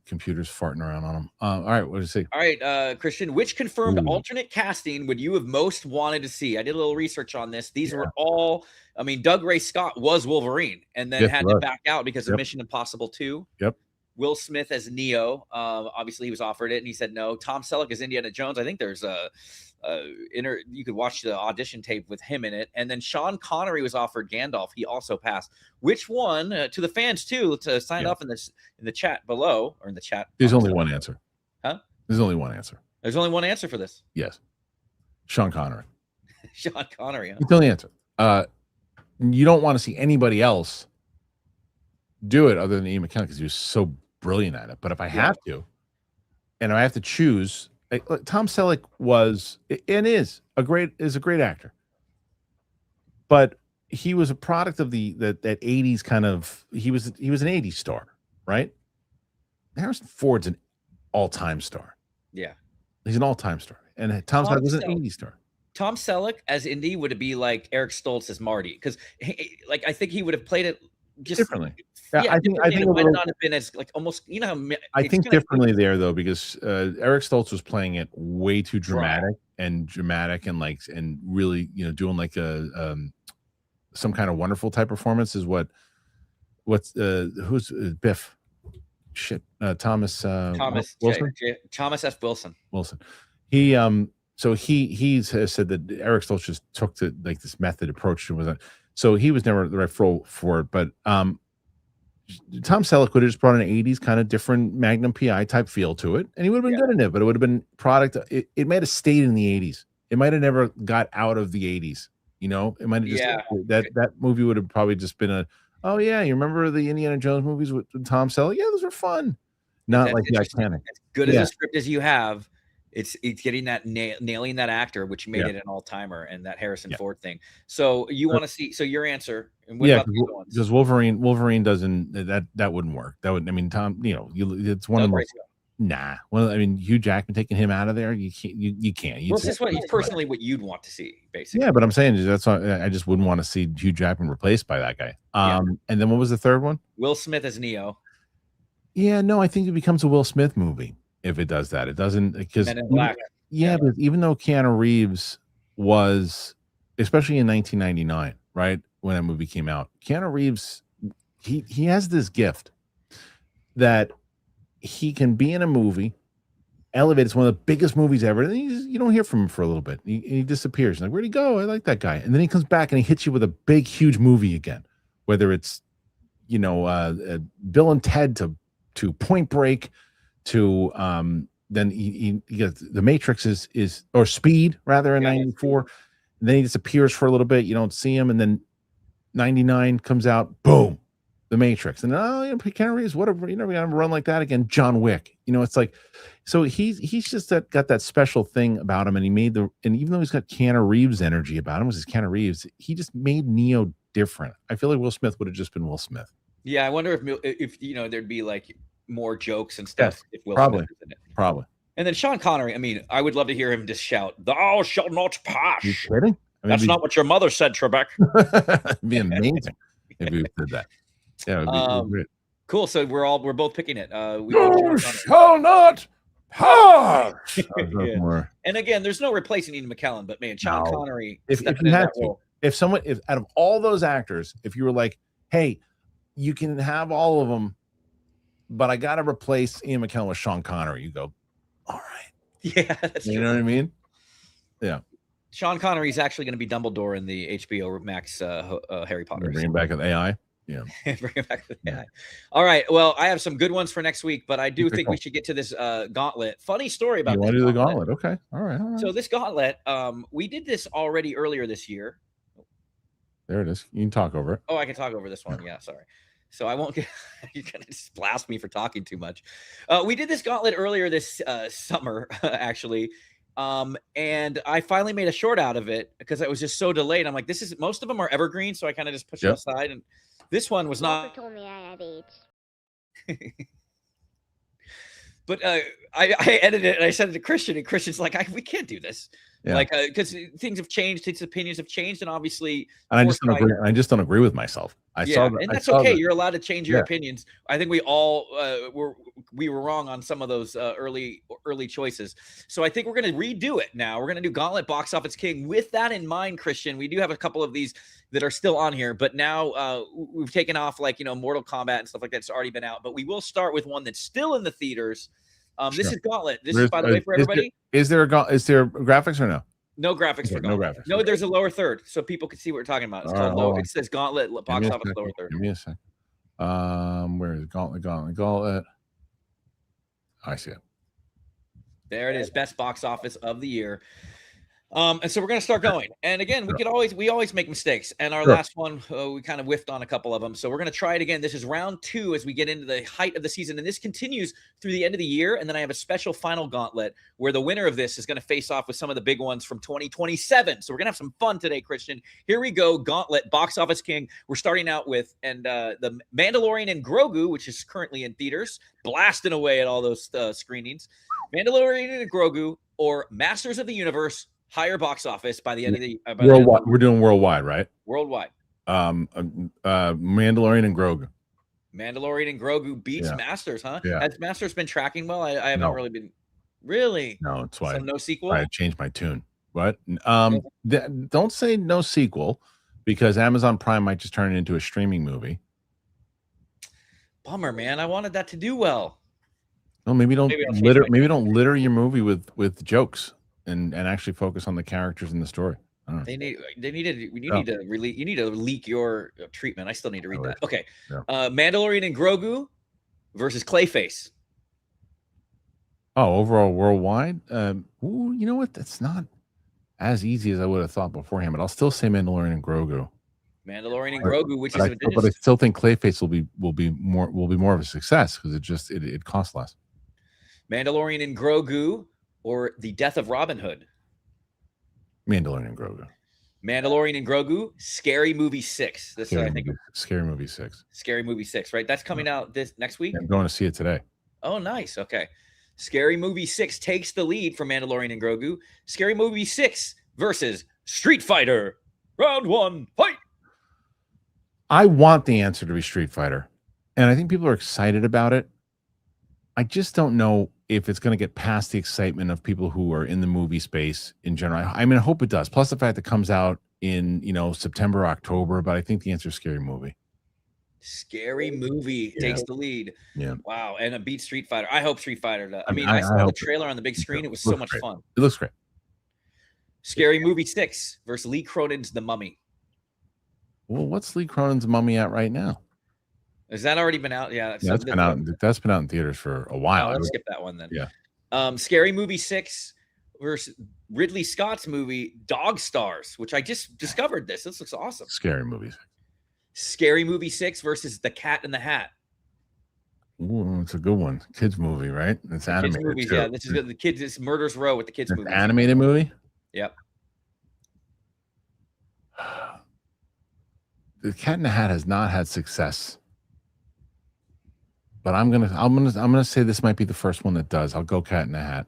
computers farting around on them. All right, what does it say? All right, Kristian, which confirmed Ooh. alternate casting would you have most wanted to see? I did a little research on this. These were all, I mean, Doug Ray Scott was Wolverine and then had to back out because of Mission Impossible 2. Yep. Will Smith as Neo. Obviously, he was offered it and he said no. Tom Selleck as Indiana Jones. I think there's you could watch the audition tape with him in it. And then Sean Connery was offered Gandalf. He also passed. Which one, to the fans too, to sign up in the chat below, or in the chat? There's only one answer. Huh? There's only one answer. There's only one answer for this. Yes. Sean Connery. Sean Connery. Huh? It's the only answer. You don't want to see anybody else do it other than Ian McKellen because he was so brilliant at it. But if I have to, and I have to choose, Tom Selleck was and is a great actor, but he was a product of that 80s kind of. He was an 80s star, right? Harrison Ford's an all-time star. Yeah, he's an all-time star, and Tom Selleck was an 80s star. Tom Selleck as Indy would be like Eric Stoltz as Marty, because I think he would have played it just differently. Yeah, I think it might not have been as like almost, you know. I think differently there though, because Eric Stoltz was playing it way too dramatic and really, you know, doing like a some kind of wonderful type performance is who's Biff? Shit, Thomas Wilson? Thomas F. Wilson. He has said that Eric Stoltz just took to like this method approach to it. So he was never the right for it, but Tom Selleck would have just brought an 80s kind of different Magnum PI type feel to it, and he would have been good in it, but it would have been product. It might have stayed in the 80s. It might have never got out of the 80s. You know, it might have just that movie would have probably just been oh yeah, you remember the Indiana Jones movies with Tom Selleck? Yeah, those were fun. Not like the Titanic. As good as a script as you have. It's getting that nailing that actor, which made it an all-timer, and that Harrison Ford thing. So you want to see? So your answer? And what about the other ones? Because Wolverine doesn't that wouldn't work. That would, I mean, Tom, you know, it's one of the most. Nah, well, I mean, Hugh Jackman taking him out of there, you can't. Well, this is personally what you'd want to see, basically. Yeah, but I'm saying that's why I just wouldn't want to see Hugh Jackman replaced by that guy. And then what was the third one? Will Smith as Neo. Yeah, no, I think it becomes a Will Smith movie. If it does that, it doesn't, because but even though Keanu Reeves was, especially in 1999, right, when that movie came out, Keanu Reeves, he has this gift that he can be in a movie, elevate. It's one of the biggest movies ever, and you don't hear from him for a little bit. He disappears. Like, where'd he go? I like that guy. And then he comes back and he hits you with a big, huge movie again, whether it's, you know, Bill and Ted to Point Break. To then he gets The Matrix or Speed rather in 94. And then he disappears for a little bit. You don't see him, and then 99 comes out. Boom, The Matrix. And Keanu Reeves, whatever. You never gonna run like that again. John Wick. You know, it's like, so he's just got that special thing about him, and and even though he's got Keanu Reeves energy about him, which is Keanu Reeves, he just made Neo different. I feel like Will Smith would have just been Will Smith. Yeah, I wonder if you know there'd be like more jokes and stuff. Yes, if Will probably, Smith is in it. Probably. And then Sean Connery. I mean, I would love to hear him just shout, "Thou shalt not pass." You kidding? I mean, that's not what your mother said, Trebek. It'd be amazing if we did that. Yeah, it'd be great. Cool. So we're both picking it. We You both Sean Connery. shall not pass. Yeah. And again, there's no replacing Ian McKellen, but man, Sean No. Connery If stepping you into had that to, role. if out of all those actors, if you were like, hey, you can have all of them, but I got to replace Ian McKellen with Sean Connery, you go, all right. Yeah, that's You true. know what I mean? Yeah. Sean Connery is actually going to be Dumbledore in the HBO Max Harry Potter. Bring him back with AI. Yeah. Bring it back to the AI. All right. Well, I have some good ones for next week, but I do think we should get to this gauntlet. Funny story about You want to do the gauntlet? Okay. All right. So this gauntlet, we did this already earlier this year. There it is. You can talk over it. Oh, I can talk over this one. Yeah, sorry. So I won't get you're gonna just blast me for talking too much. We did this gauntlet earlier this summer, actually. And I finally made a short out of it because I was just so delayed. I'm like, most of them are evergreen, so I kind of just pushed them aside. And this one was not. Told me I had AIDS. But I edited it and I sent it to Kristian, and Christian's like, we can't do this. Yeah. Like, because things have changed, his opinions have changed, and obviously, And I just don't agree with myself. And that's okay. You're allowed to change your opinions. I think we all we were wrong on some of those early choices. So I think we're going to redo it now. We're going to do Gauntlet Box Office King. With that in mind, Kristian, we do have a couple of these that are still on here, but now we've taken off like Mortal Kombat and stuff like that's already been out. But we will start with one that's still in the theaters. This is Gauntlet. This is, by the way, for everybody. Is there graphics or no? No graphics for Gauntlet. No graphics. No, there's a lower third, so people can see what we're talking about. It's called low. It says Gauntlet Box Office lower third. Give me a sec. Where is Gauntlet? I see it. There it is. Best box office of the year. And so we're going to start going. And again, we always make mistakes. And our last one, we kind of whiffed on a couple of them. So we're going to try it again. This is round 2 as we get into the height of the season. And this continues through the end of the year. And then I have a special final gauntlet where the winner of this is going to face off with some of the big ones from 2027. So we're going to have some fun today, Kristian. Here we go. Gauntlet Box Office King. We're starting out with the Mandalorian and Grogu, which is currently in theaters, blasting away at all those screenings. Mandalorian and Grogu, or Masters of the Universe, higher box office by the end of the worldwide. We're doing worldwide, right? Worldwide. Mandalorian and Grogu. Mandalorian and Grogu beats Masters, huh? Yeah. Has Masters been tracking well? I haven't really been. Really? No, it's why. So no sequel. I changed my tune. What? Don't say no sequel, because Amazon Prime might just turn it into a streaming movie. Bummer, man. I wanted that to do well. No, maybe don't litter your movie with jokes and actually focus on the characters in the story. I don't know. You need to leak your treatment. I still need to read that. Okay. Yeah. Mandalorian and Grogu versus Clayface. Oh, overall worldwide? You know what? That's not as easy as I would have thought beforehand, but I'll still say Mandalorian and Grogu. Mandalorian and Grogu, but I still think Clayface will be more of a success because it costs less. Mandalorian and Grogu, or The Death of Robin Hood. Mandalorian and Grogu. Mandalorian and Grogu. Scary Movie 6. This I think Scary Movie 6. Scary Movie 6, right? That's coming out this next week. I'm going to see it today. Oh, nice. Okay. Scary Movie 6 takes the lead from Mandalorian and Grogu. Scary Movie 6 versus Street Fighter. Round 1, fight. I want the answer to be Street Fighter, and I think people are excited about it. I just don't know if it's going to get past the excitement of people who are in the movie space in general. I mean, I hope it does. Plus the fact that it comes out in, September, October, but I think the answer is Scary Movie. Scary Movie takes the lead. Yeah. Wow. And a beat Street Fighter. I hope Street Fighter does. I saw the trailer on the big screen. It was so much fun. It looks great. Scary Movie 6 versus Lee Cronin's The Mummy. Well, what's Lee Cronin's Mummy at right now? Has that already been out? Yeah, that's been out. That's been out in theaters for a while. Let's skip that one then. Yeah. Scary Movie 6 versus Ridley Scott's movie Dog Stars, which I just discovered this. This looks awesome. Scary Movie 6. Scary Movie 6 versus The Cat in the Hat. Ooh, it's a good one. Kids movie, right? It's animated. Movies, yeah, this is the kids. It's Murder's Row with the kids movie. Animated movie. Yep. The Cat in the Hat has not had success, but I'm gonna say this might be the first one that does. I'll go Cat in the Hat.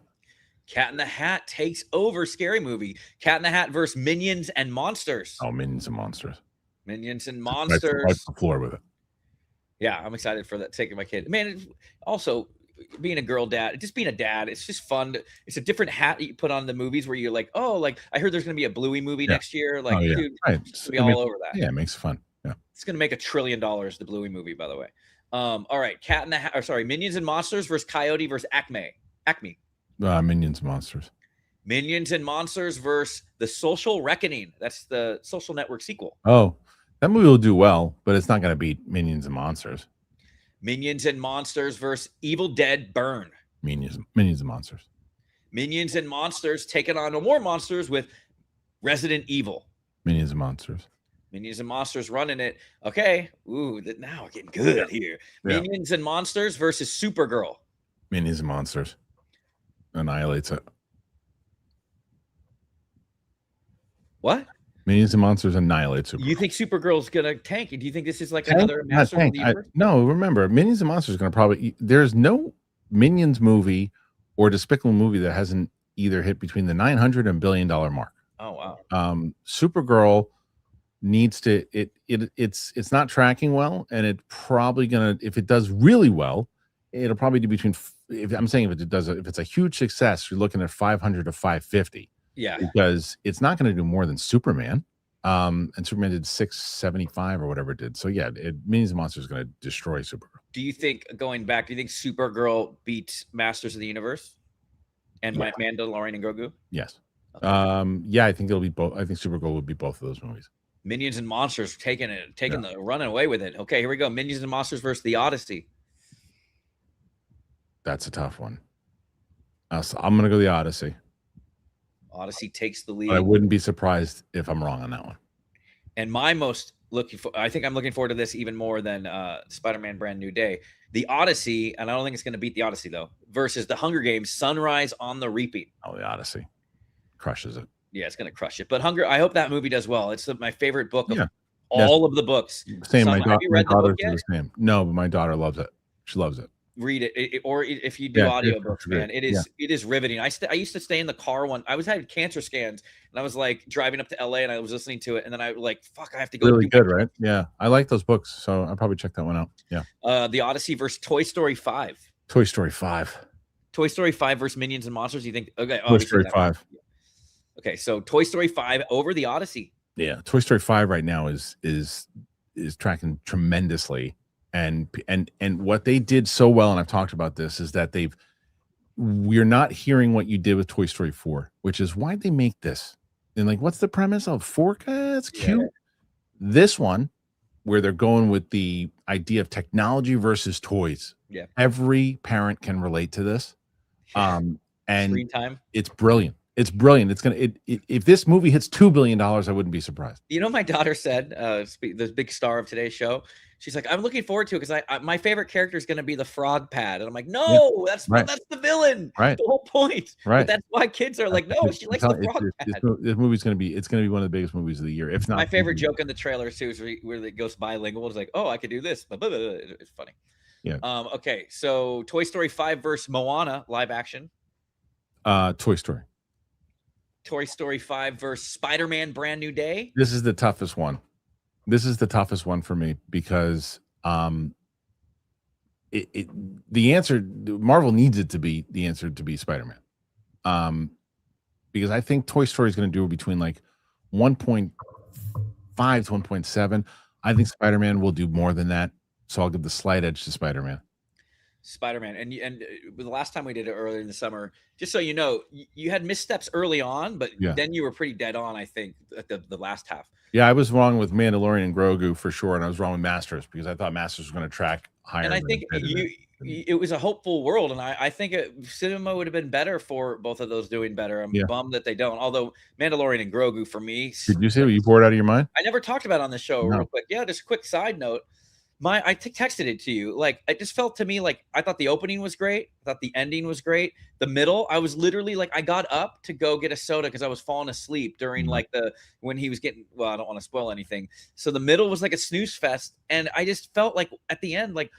Cat in the Hat takes over Scary Movie. Cat in the Hat versus Minions and Monsters. Oh, Minions and Monsters. Minions and Monsters. Right the floor with it. Yeah, I'm excited for that. Taking my kid, man. Also, being a girl dad, just being a dad, it's just fun. It's a different hat that you put on the movies where you're like, oh, like I heard there's gonna be a Bluey movie Yeah. next year. Like, Oh, yeah. dude, Right. it's gonna be all over that. Yeah, it makes it fun. Yeah. It's gonna make $1 trillion. The Bluey movie, by the way. All right, Minions and Monsters versus Coyote versus Acme. Minions and Monsters. Minions and Monsters versus The Social Reckoning. That's the Social Network sequel. Oh, that movie will do well, but it's not going to beat Minions and Monsters. Minions and Monsters versus Evil Dead Burn. Minions and Monsters. Minions and Monsters taking on more monsters with Resident Evil. Minions and Monsters. Minions and Monsters running it. Okay. Ooh, now we're getting good here. Yeah. Minions and Monsters versus Supergirl. Minions and Monsters. Annihilates it. What? Minions and Monsters annihilates Supergirl. You think Supergirl's gonna tank? Do you think this is like another Not Master of tank. the Universe? No, remember, Minions and Monsters is going to probably. There's no Minions movie or Despicable movie that hasn't either hit between the $900 and $1 billion mark. Oh wow. Supergirl needs to. It's not tracking well, and it probably gonna. If it does really well, it'll probably do between. If it's a huge success, you're looking at 500 to 550. Yeah. Because it's not going to do more than Superman. And Superman did 675 or whatever it did. So yeah, Minions and Monsters is going to destroy Supergirl. Do you think Supergirl beats Masters of the Universe and Mandalorian and Grogu? Yes. Okay. Yeah, I think it'll be both. I think Supergirl will be both of those movies. Minions and Monsters running away with it. Okay, here we go. Minions and Monsters versus the Odyssey. That's a tough one. So I'm going to go the Odyssey. Odyssey takes the lead. But I wouldn't be surprised if I'm wrong on that one. And I think I'm looking forward to this even more than Spider-Man Brand New Day. The Odyssey, and I don't think it's going to beat the Odyssey though, versus the Hunger Games Sunrise on the Reaping. Oh, the Odyssey crushes it. Yeah, it's going to crush it. But I hope that movie does well. It's my favorite book of Yeah. all of the books. Same. Have you read the book yet? The same. No, but my daughter loves it. She loves it. Read it, or if you do audiobooks, man, it is riveting. I used to stay in the car I had cancer scans, and I was like driving up to LA, and I was listening to it, and then I like, fuck, I have to go. Really good, right? Yeah, I like those books, so I'll probably check that one out. Yeah. The Odyssey versus Toy Story 5. Toy Story 5. Toy Story 5 versus Minions and Monsters. You think? Okay. Toy Story 5. Okay, so Toy Story 5 over the Odyssey. Yeah, Toy Story 5 right now is tracking tremendously. And what they did so well, and I've talked about this, is that we're not hearing what you did with Toy Story 4, which is why'd they make this? And like, what's the premise of 4? It's cute. Yeah. This one, where they're going with the idea of technology versus toys. Yeah. Every parent can relate to this. And screen time. It's brilliant. It's brilliant. It's if this movie hits $2 billion, I wouldn't be surprised. You know, my daughter said, the big star of today's show, she's like, I'm looking forward to it because my favorite character is going to be the frog pad. And I'm like, no, that's the villain. Right. The whole point. Right. But that's why kids are like, no, she likes the frog pad. This movie's going to be one of the biggest movies of the year. If not, my favorite joke in the trailer too is where it goes bilingual. It's like, oh, I could do this. It's funny. Yeah. Okay. So Toy Story 5 versus Moana live action. Toy Story. Toy Story 5 versus Spider-Man Brand New Day. This is the toughest one. This is the toughest one for me because the answer, Marvel needs it to be the answer to be Spider-Man. Because I think Toy Story is going to do between like 1.5 to 1.7. I think Spider-Man will do more than that. So I'll give the slight edge to Spider-Man. Spider-Man. And the last time we did it earlier in the summer, just so you know, you had missteps early on, but then you were pretty dead on, I think, at the last half. Yeah, I was wrong with Mandalorian and Grogu for sure, and I was wrong with Masters because I thought Masters was going to track higher. And I think it was a hopeful world, and I think cinema would have been better for both of those doing better. I'm bummed that they don't. Although Mandalorian and Grogu for me. Did you say what you poured out of your mind? I never talked about it on the show real quick. Yeah, just a quick side note. I texted it to you. Like, it just felt to me like I thought the opening was great. I thought the ending was great. The middle, I was literally like, I got up to go get a soda because I was falling asleep during when he was getting, well, I don't want to spoil anything. So the middle was like a snooze fest. And I just felt like at the end, like,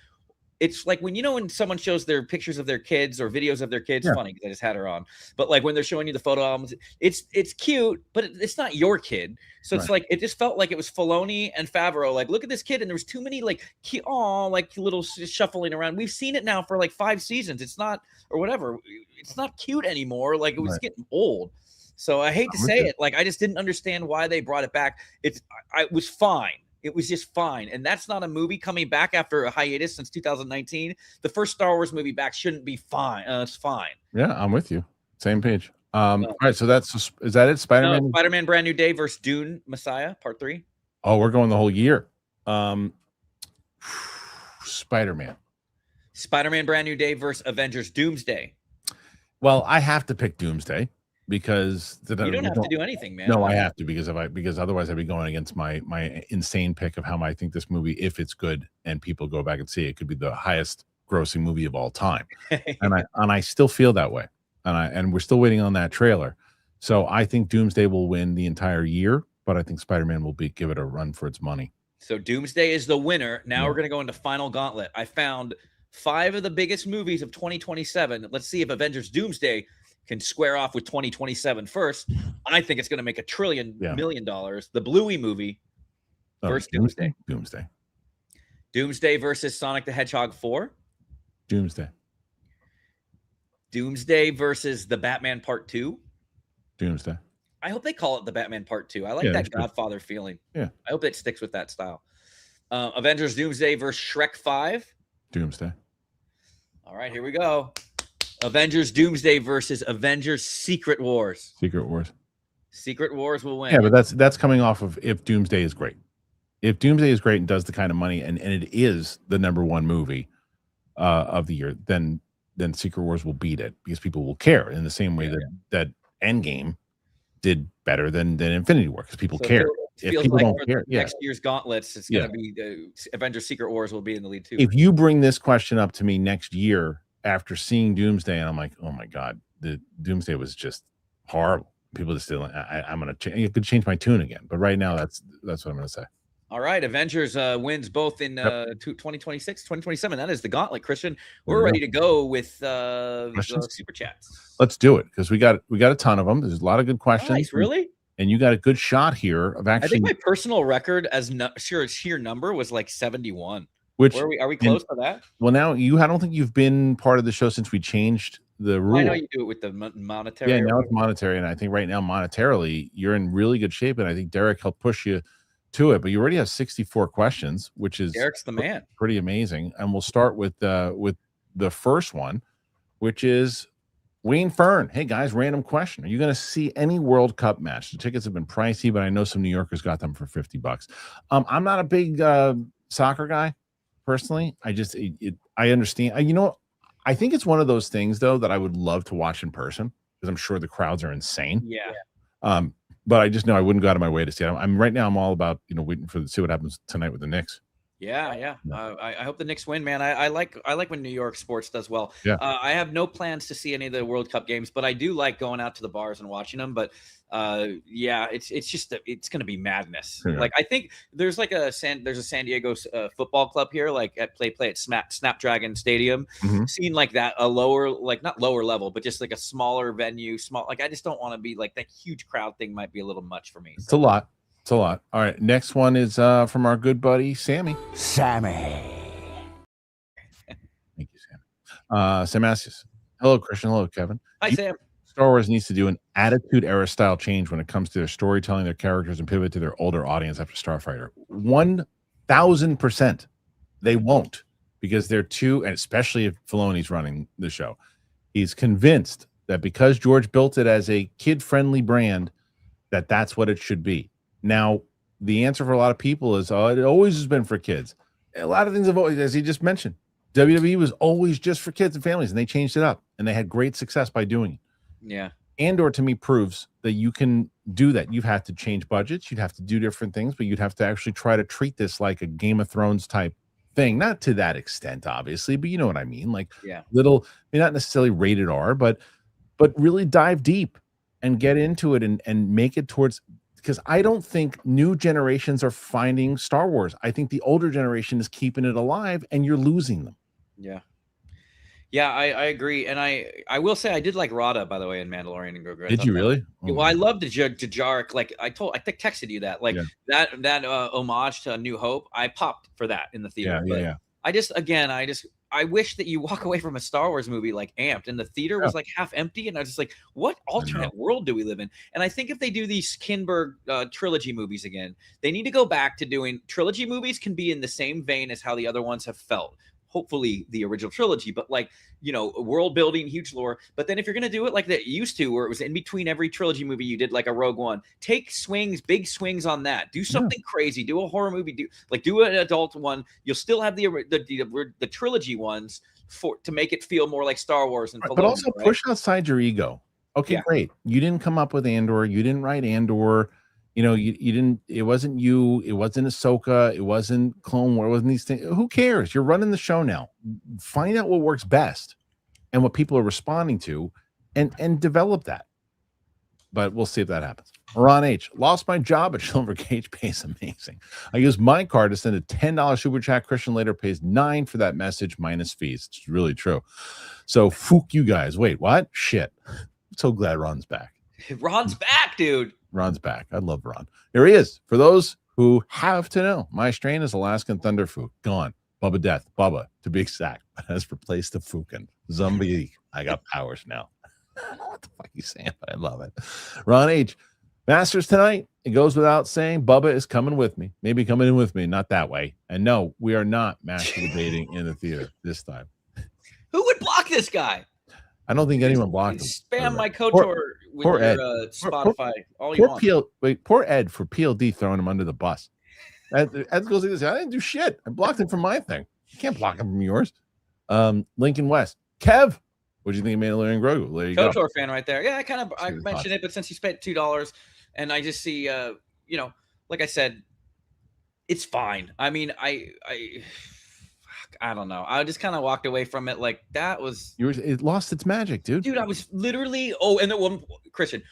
it's like when when someone shows their pictures of their kids or videos of their kids, Yeah. funny because I just had her on, but like when they're showing you the photo albums, it's cute, but it's not your kid. So it's like it just felt like it was Filoni and Favreau. Like, look at this kid, and there was too many like like little shuffling around. We've seen it now for like 5 seasons. It's not or whatever. It's not cute anymore. Like it was getting old. So I hate to say it. Like I just didn't understand why they brought it back. It was fine. It was just fine. And that's not a movie coming back after a hiatus since 2019. The first Star Wars movie back shouldn't be fine. It's fine. Yeah, I'm with you. Same page. All right, so is that it? Spider-Man? No, Spider-Man Brand New Day versus Dune Messiah, Part 3. Oh, we're going the whole year. Spider-Man. Spider-Man Brand New Day versus Avengers Doomsday. Well, I have to pick Doomsday because you don't have to do anything, man. No, I have to because otherwise I'd be going against my insane pick of how I think this movie, if it's good and people go back and see it, could be the highest grossing movie of all time. and I still feel that way. And we're still waiting on that trailer. So I think Doomsday will win the entire year, but I think Spider-Man will give it a run for its money. So Doomsday is the winner. Now we're going to go into Final Gauntlet. I found 5 of the biggest movies of 2027. Let's see if Avengers Doomsday can square off with 2027 first. I think it's going to make $1 trillion million. The Bluey movie versus Doomsday. Doomsday versus Sonic the Hedgehog 4. Doomsday versus The Batman Part 2. Doomsday. I hope they call it The Batman Part 2. I like that Godfather feeling. Yeah. I hope it sticks with that style. Avengers Doomsday versus Shrek 5. Doomsday. All right, here we go. Avengers Doomsday versus Avengers Secret Wars. Secret Wars will win. Yeah, but that's coming off of if Doomsday is great. If Doomsday is great and does the kind of money and it is the #1 movie of the year, then Secret Wars will beat it because people will care in the same way that Endgame did better than Infinity War because people care. It feels like for next year's gauntlets, it's going to be the Avengers Secret Wars will be in the lead too. If you bring this question up to me next year after seeing Doomsday, and I'm like, oh my God, the Doomsday was just horrible. People just still, I'm going to change. You could change my tune again, but right now that's what I'm going to say. All right, Avengers wins both in 2026, 2027. That is the gauntlet, Kristian. We're ready to go with super chats. Let's do it because we got a ton of them. There's a lot of good questions. Nice, really? And you got a good shot here of actually. I think my personal record as sheer number was like 71. Which are we close to that? Well, now I don't think you've been part of the show since we changed the rule. I know you do it with the monetary. Yeah, now it's monetary, and I think right now monetarily you're in really good shape, and I think Derek helped push you to it. But you already have 64 questions, which is Derek's the man. Pretty amazing. And we'll start with the first one, which is Wayne Fern. Hey guys, random question. Are you going to see any World Cup match? The tickets have been pricey, but I know some New Yorkers got them for $50. I'm not a big soccer guy personally. I understand. I think it's one of those things though that I would love to watch in person because I'm sure the crowds are insane. Yeah. But I just know I wouldn't go out of my way to see it. I'm right now. I'm all about waiting to see what happens tonight with the Knicks. Yeah. I hope the Knicks win, man. I like when New York sports does well. Yeah. I have no plans to see any of the World Cup games, but I do like going out to the bars and watching them. But it's going to be madness. Yeah. Like I think there's a San Diego football club here, like play at Snapdragon Stadium. Mm-hmm. Seeing like that, a lower, like not lower level, but just like a smaller venue, I just don't want to be like that huge crowd thing. Might be a little much for me. It's a lot. All right. Next one is from our good buddy Sammy. Sammy. Thank you, Sam. Sam asks, hello, Kristian. Hello, Kevin. Hi, Sam. Star Wars needs to do an attitude era style change when it comes to their storytelling, their characters, and pivot to their older audience after Starfighter. 1,000%. They won't because they're too, and especially if Filoni's running the show. He's convinced that because George built it as a kid-friendly brand, that's what it should be. Now, the answer for a lot of people is, it always has been for kids. A lot of things have always, as he just mentioned, WWE was always just for kids and families, and they changed it up, and they had great success by doing it. Yeah. Andor, to me, proves that you can do that. You've had to change budgets. You'd have to do different things, but you'd have to actually try to treat this like a Game of Thrones type thing. Not to that extent, obviously, but you know what I mean? Like little, not necessarily rated R, but really dive deep and get into it and make it towards... Because I don't think new generations are finding Star Wars. I think the older generation is keeping it alive, and you're losing them. Yeah. Yeah, I agree, and I will say I did like Rada, by the way, in Mandalorian and Grogu. Did you really? Well, I love the Jarek. Like I texted you that, like that homage to A New Hope. I popped for that in the theater. Yeah. I wish that you walk away from a Star Wars movie like amped, and the theater was like half empty, and I was just like, what alternate world do we live in? And I think if they do these Kinberg trilogy movies again, they need to go back to doing trilogy movies. Can be in the same vein as how the other ones have felt. Hopefully the original trilogy, but like, world building, huge lore. But then if you're going to do it like that used to, where it was in between every trilogy movie, you did like a Rogue One, take big swings on that, do something crazy, do a horror movie, do an adult one. You'll still have the trilogy ones to make it feel more like Star Wars. And but also push outside your ego. Okay, great. You didn't come up with Andor. You didn't write Andor. You didn't, it wasn't you, it wasn't Ahsoka, it wasn't Clone War, it wasn't these things. Who cares? You're running the show now. Find out what works best and what people are responding to and develop that. But we'll see if that happens. RonH, lost my job at Silver Cage, pays amazing. I used my card to send a $10 super chat. Kristian later pays $9 for that message minus fees. It's really true. So fook you guys. Wait, what? Shit. I'm so glad Ron's back. Ron's back, dude. Ron's back. I love Ron. Here he is. For those who have to know, my strain is Alaskan Thunderfook. Gone. Bubba Death. Bubba, to be exact, has replaced the Fukin. Zombie. I got powers now. What the fuck are you saying? But I love it. RonH. Masters tonight. It goes without saying, Bubba is coming with me. Maybe coming in with me. Not that way. And no, we are not master debating in the theater this time. Who would block this guy? I don't think anyone blocked him. Spam my KOTOR with your Spotify. All you want. Poor Ed for PLD throwing him under the bus. Ed goes like this. I didn't do shit. I blocked him from my thing. You can't block him from yours. Lincoln West. Kev, what do you think of Mando and Grogu? There you go. KOTOR fan right there. Yeah, I mentioned it, but since you spent $2 and I just see, like I said, it's fine. I mean, I don't know. I just kind of walked away from it like that was. It lost its magic, dude. Dude, I was literally. And then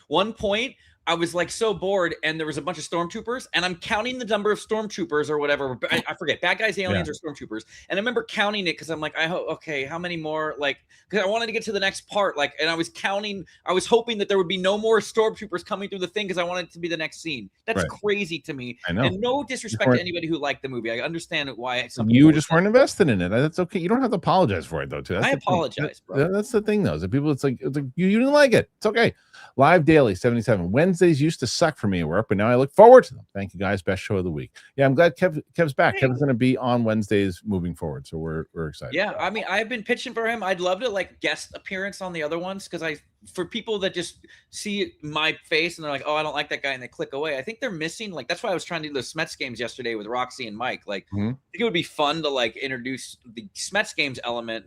one point, I was like so bored, and there was a bunch of stormtroopers, and I'm counting the number of stormtroopers or whatever. I forget, bad guys, aliens, or stormtroopers. And I remember counting it because I'm like, okay, how many more? Like, because I wanted to get to the next part. Like, and I was counting. I was hoping that there would be no more stormtroopers coming through the thing because I wanted it to be the next scene. That's crazy to me. I know. And no disrespect to anybody who liked the movie. I understand why. You just weren't invested in it. That's okay. You don't have to apologize for it though. Too. I apologize, bro. That's the thing, though. The people, it's like you didn't like it. It's okay. Live daily 77 Wednesdays used to suck for me at work, but now I look forward to them. Thank you guys. Best show of the week. Yeah, I'm glad Kev's back. Kevin's going to be on Wednesdays moving forward, so we're excited. Yeah, I mean, I've been pitching for him. I'd love to like guest appearance on the other ones because for people that just see my face and they're like, oh, I don't like that guy, and they click away. I think they're missing, like, that's why I was trying to do the Smets Games yesterday with Roxy and Mike. Like, I think it would be fun to like introduce the Smets Games element,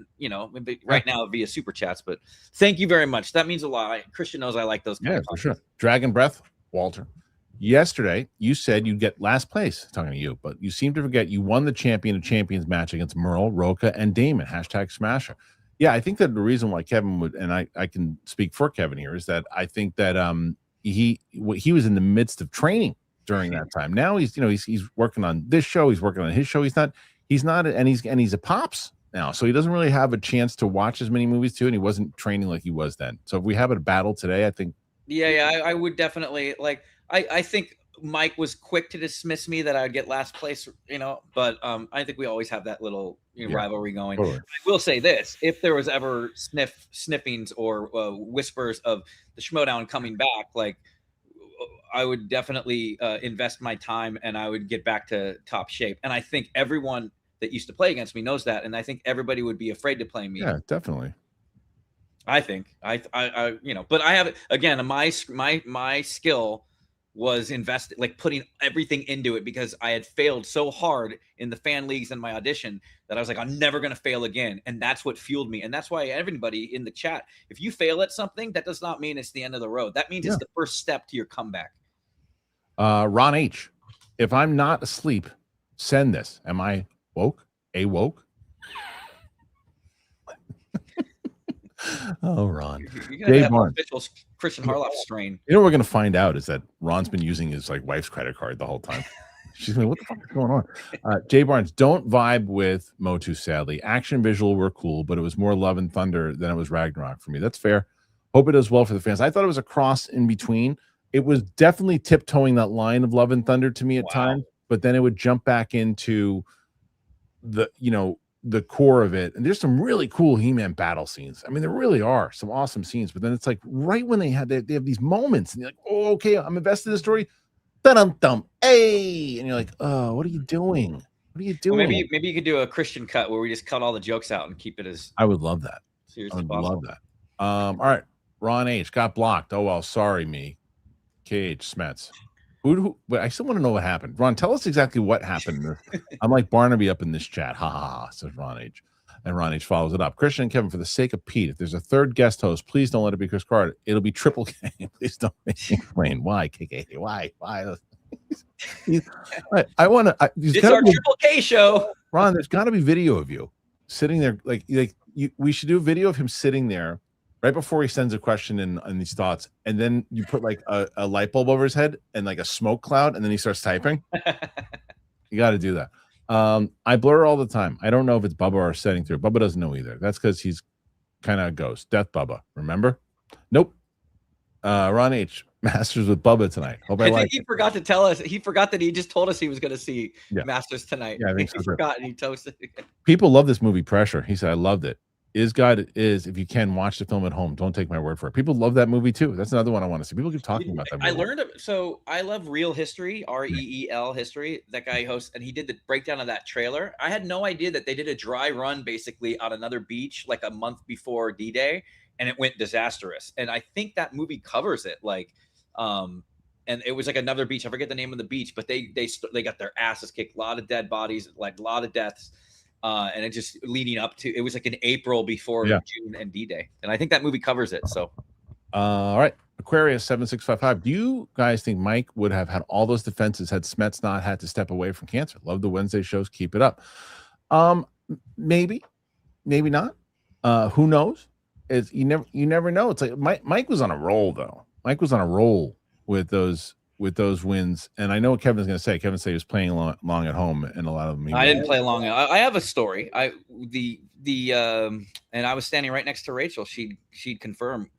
right now via super chats. But thank you very much. That means a lot. Kristian knows I like those. For sure. Dragon Breath, Walter. Yesterday, you said you'd get last place. Talking to you, but you seem to forget you won the Champion of Champions match against Merle, Rocha, and Damon. #Smasher. Yeah, I think that the reason why Kevin would, and I can speak for Kevin here, is that I think that he was in the midst of training during that time. Now he's working on this show, he's working on his show. He's not, and he's a pops now, so he doesn't really have a chance to watch as many movies too, and he wasn't training like he was then. So if we have a battle today, I think. Yeah, I would definitely like. I think Mike was quick to dismiss me that I would get last place, but I think we always have that little rivalry going. Totally. I will say this: if there was ever sniffings or whispers of the Schmoedown coming back, like I would definitely invest my time and I would get back to top shape. And I think everyone that used to play against me knows that, and I think everybody would be afraid to play me. Yeah, definitely. I think I but I have, again, my skill was invested, like putting everything into it, because I had failed so hard in the fan leagues and my audition that I was like, I'm never going to fail again. And that's what fueled me. And that's why everybody in the chat, if you fail at something, that does not mean it's the end of the road. That means it's the first step to your comeback. RonH, if I'm not asleep, send this. Am I woke? Awoke? Oh, Ron. You're gonna have an official Kristian Harloff strain. You know what we're gonna find out is that Ron's been using his wife's credit card the whole time. She's like, what the fuck is going on? Jay Barnes, don't vibe with Motu, sadly. Action visual were cool, but it was more Love and Thunder than it was Ragnarok for me. That's fair. Hope it does well for the fans. I thought it was a cross in between. It was definitely tiptoeing that line of Love and Thunder to me at times, but then it would jump back into the core of it. And there's some really cool He-Man battle scenes. I mean, there really are some awesome scenes, but then it's like right when they have these moments and you're like, oh, okay, I'm invested in the story. Dum-dum, hey, and you're like, oh, what are you doing? What are you doing? Well, maybe you could do a Kristian cut where we just cut all the jokes out and keep it as. I would love that. Serious I would as possible. love that. All right, RonH got blocked. Oh well, sorry, me. KH Smets. But I still want to know what happened. Ron, tell us exactly what happened. I'm like Barnaby up in this chat. Ha ha ha, says RonH. And RonH follows it up. Kristian and Kevin, for the sake of Pete, if there's a third guest host, please don't let it be Kris Carr. It'll be triple K. Please don't make me explain why. KK, why? I want to. It's our triple K show. Ron, there's got to be video of you sitting there. We should do a video of him sitting there right before he sends a question and these thoughts, and then you put like a light bulb over his head and like a smoke cloud, and then he starts typing. You got to do that. I blur all the time. I don't know if it's Bubba or setting through. Bubba doesn't know either. That's because he's kind of a ghost. Death Bubba. Remember? Nope. RonH Masters with Bubba tonight. Hope I think he forgot to tell us. He forgot that he just told us he was going to see Masters tonight. Yeah, I think he forgot and he toasted. People love this movie, Pressure. He said, I loved it. If you can watch the film at home, don't take my word for it. People love that movie too. That's another one I want to see. People keep talking about that movie. I love Real History, REEL History. That guy hosts, and he did the breakdown of that trailer. I had no idea that they did a dry run basically on another beach like a month before D-Day, and it went disastrous. And I think that movie covers it. And it was like another beach. I forget the name of the beach, but they got their asses kicked. A lot of dead bodies, like a lot of deaths. And it just leading up to, it was like in April before June and D-Day. And I think that movie covers it. So, all right. Aquarius 7655. Do you guys think Mike would have had all those defenses had Smets not had to step away from cancer? Love the Wednesday shows. Keep it up. Maybe not. Who knows? You never know. It's like Mike was on a roll though. Mike was on a roll with those wins, and I know what Kevin's going to say. Kevin said he was playing long at home, and a lot of them. I didn't play long. I have a story. And I was standing right next to Rachel. She'd confirm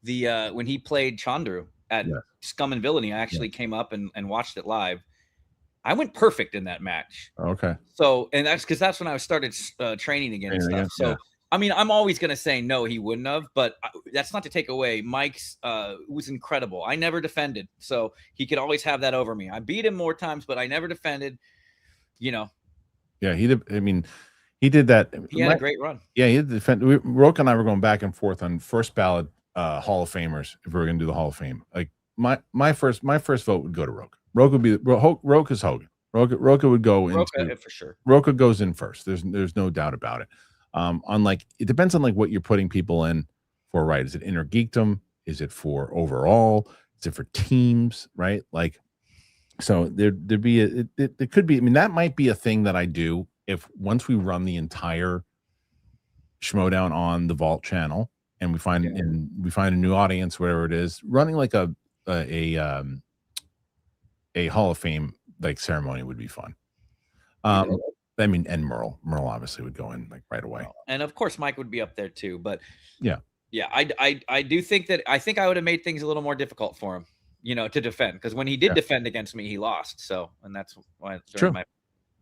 when he played Chandru at Scum and Villainy. I actually came up and watched it live. I went perfect in that match. Okay. So, and that's when I started training again and stuff. So. I mean, I'm always going to say no, he wouldn't have, but that's not to take away. Mike's was incredible. I never defended, so he could always have that over me. I beat him more times, but I never defended, Yeah, he did. I mean, he did that. He had a great run. Yeah, he did defend. Rocha and I were going back and forth on first ballot Hall of Famers if we were going to do the Hall of Fame. Like my first vote would go to Rocha. Rocha would be Rocha's Hogan. Rocha would go in for sure. Rocha goes in first. There's no doubt about it. It depends on like what you're putting people in for, right? Is it inner geekdom? Is it for overall? Is it for teams? Right? Like, so there'd be it could be. I mean, that might be a thing that I do if once we run the entire Schmoedown on the Vault channel and we find a new audience, whatever it is, running like a Hall of Fame like ceremony would be fun. I mean, and Merle obviously would go in like right away, and of course Mike would be up there too. But yeah, I do think that I would have made things a little more difficult for him, to defend, because when he did defend against me, he lost. So, and that's why it's true.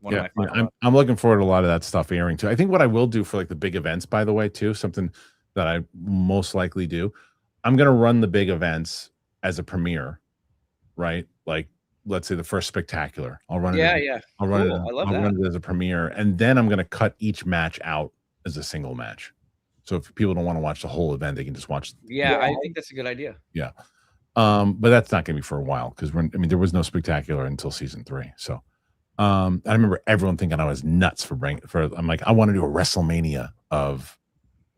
I'm looking forward to a lot of that stuff airing too. I think what I will do for like the big events, by the way, too, something that I most likely do, I'm gonna run the big events as a premiere, right? Like, let's say the first spectacular. I'll run it. I'll run it. I'll run it as a premiere, and then I'm going to cut each match out as a single match. So if people don't want to watch the whole event, they can just watch. I think that's a good idea. Yeah, but that's not going to be for a while because there was no spectacular until season 3. So I remember everyone thinking I was nuts for. I'm like, I want to do a WrestleMania of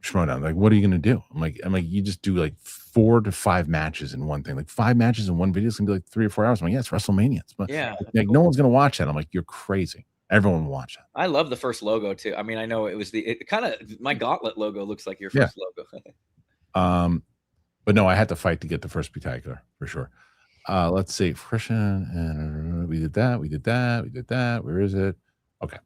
Schmoedown. Like, what are you going to do? I'm like, you just do like 4 to 5 matches in one thing. Like 5 matches in one video is gonna be like 3 or 4 hours. I'm like, yeah, it's WrestleMania. Like no one's gonna watch that. I'm like, you're crazy. Everyone will watch it. I love the first logo too. I mean, I know it was my gauntlet logo looks like your first logo. But no, I had to fight to get the first spectacular for sure. Let's see, Kristian and We did that. We did that. We did that. Where is it? Okay.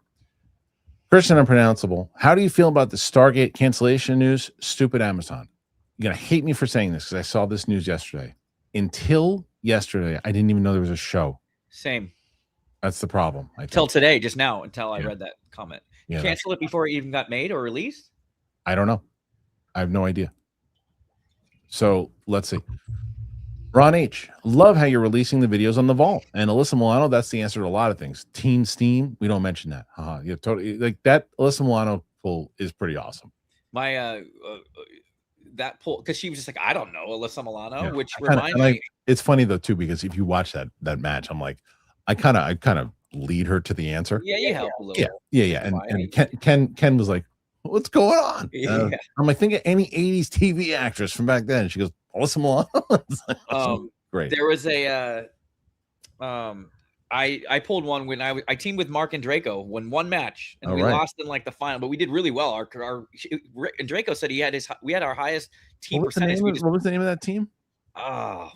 Kristian Unpronounceable. How do you feel about the Stargate cancellation news? Stupid Amazon. You're going to hate me for saying this because I saw this news yesterday. Until yesterday, I didn't even know there was a show. Same. That's the problem. Until today, just now, until I read that comment. Yeah, Cancel it before it even got made or released? I don't know. I have no idea. So let's see. RonH, love how you're releasing the videos on the vault. And Alyssa Milano, that's the answer to a lot of things. Teen Steam, we don't mention that. You're totally like that. Alyssa Milano poll is pretty awesome. My that poll, because she was just like, I don't know, Alyssa Milano, which reminds me. It's funny though too, because if you watch that match, I'm like, I kind of lead her to the answer. Yeah, you help a little. Yeah. And Ken was like, what's going on? I'm like, think of any 80s TV actress from back then. She goes, Alyssa Milano. Great. There was a I pulled one when I teamed with Mark and Draco, won one match, and we lost in like the final, but we did really well. And Draco said we had our highest team percentage. What was the name of that team? Oh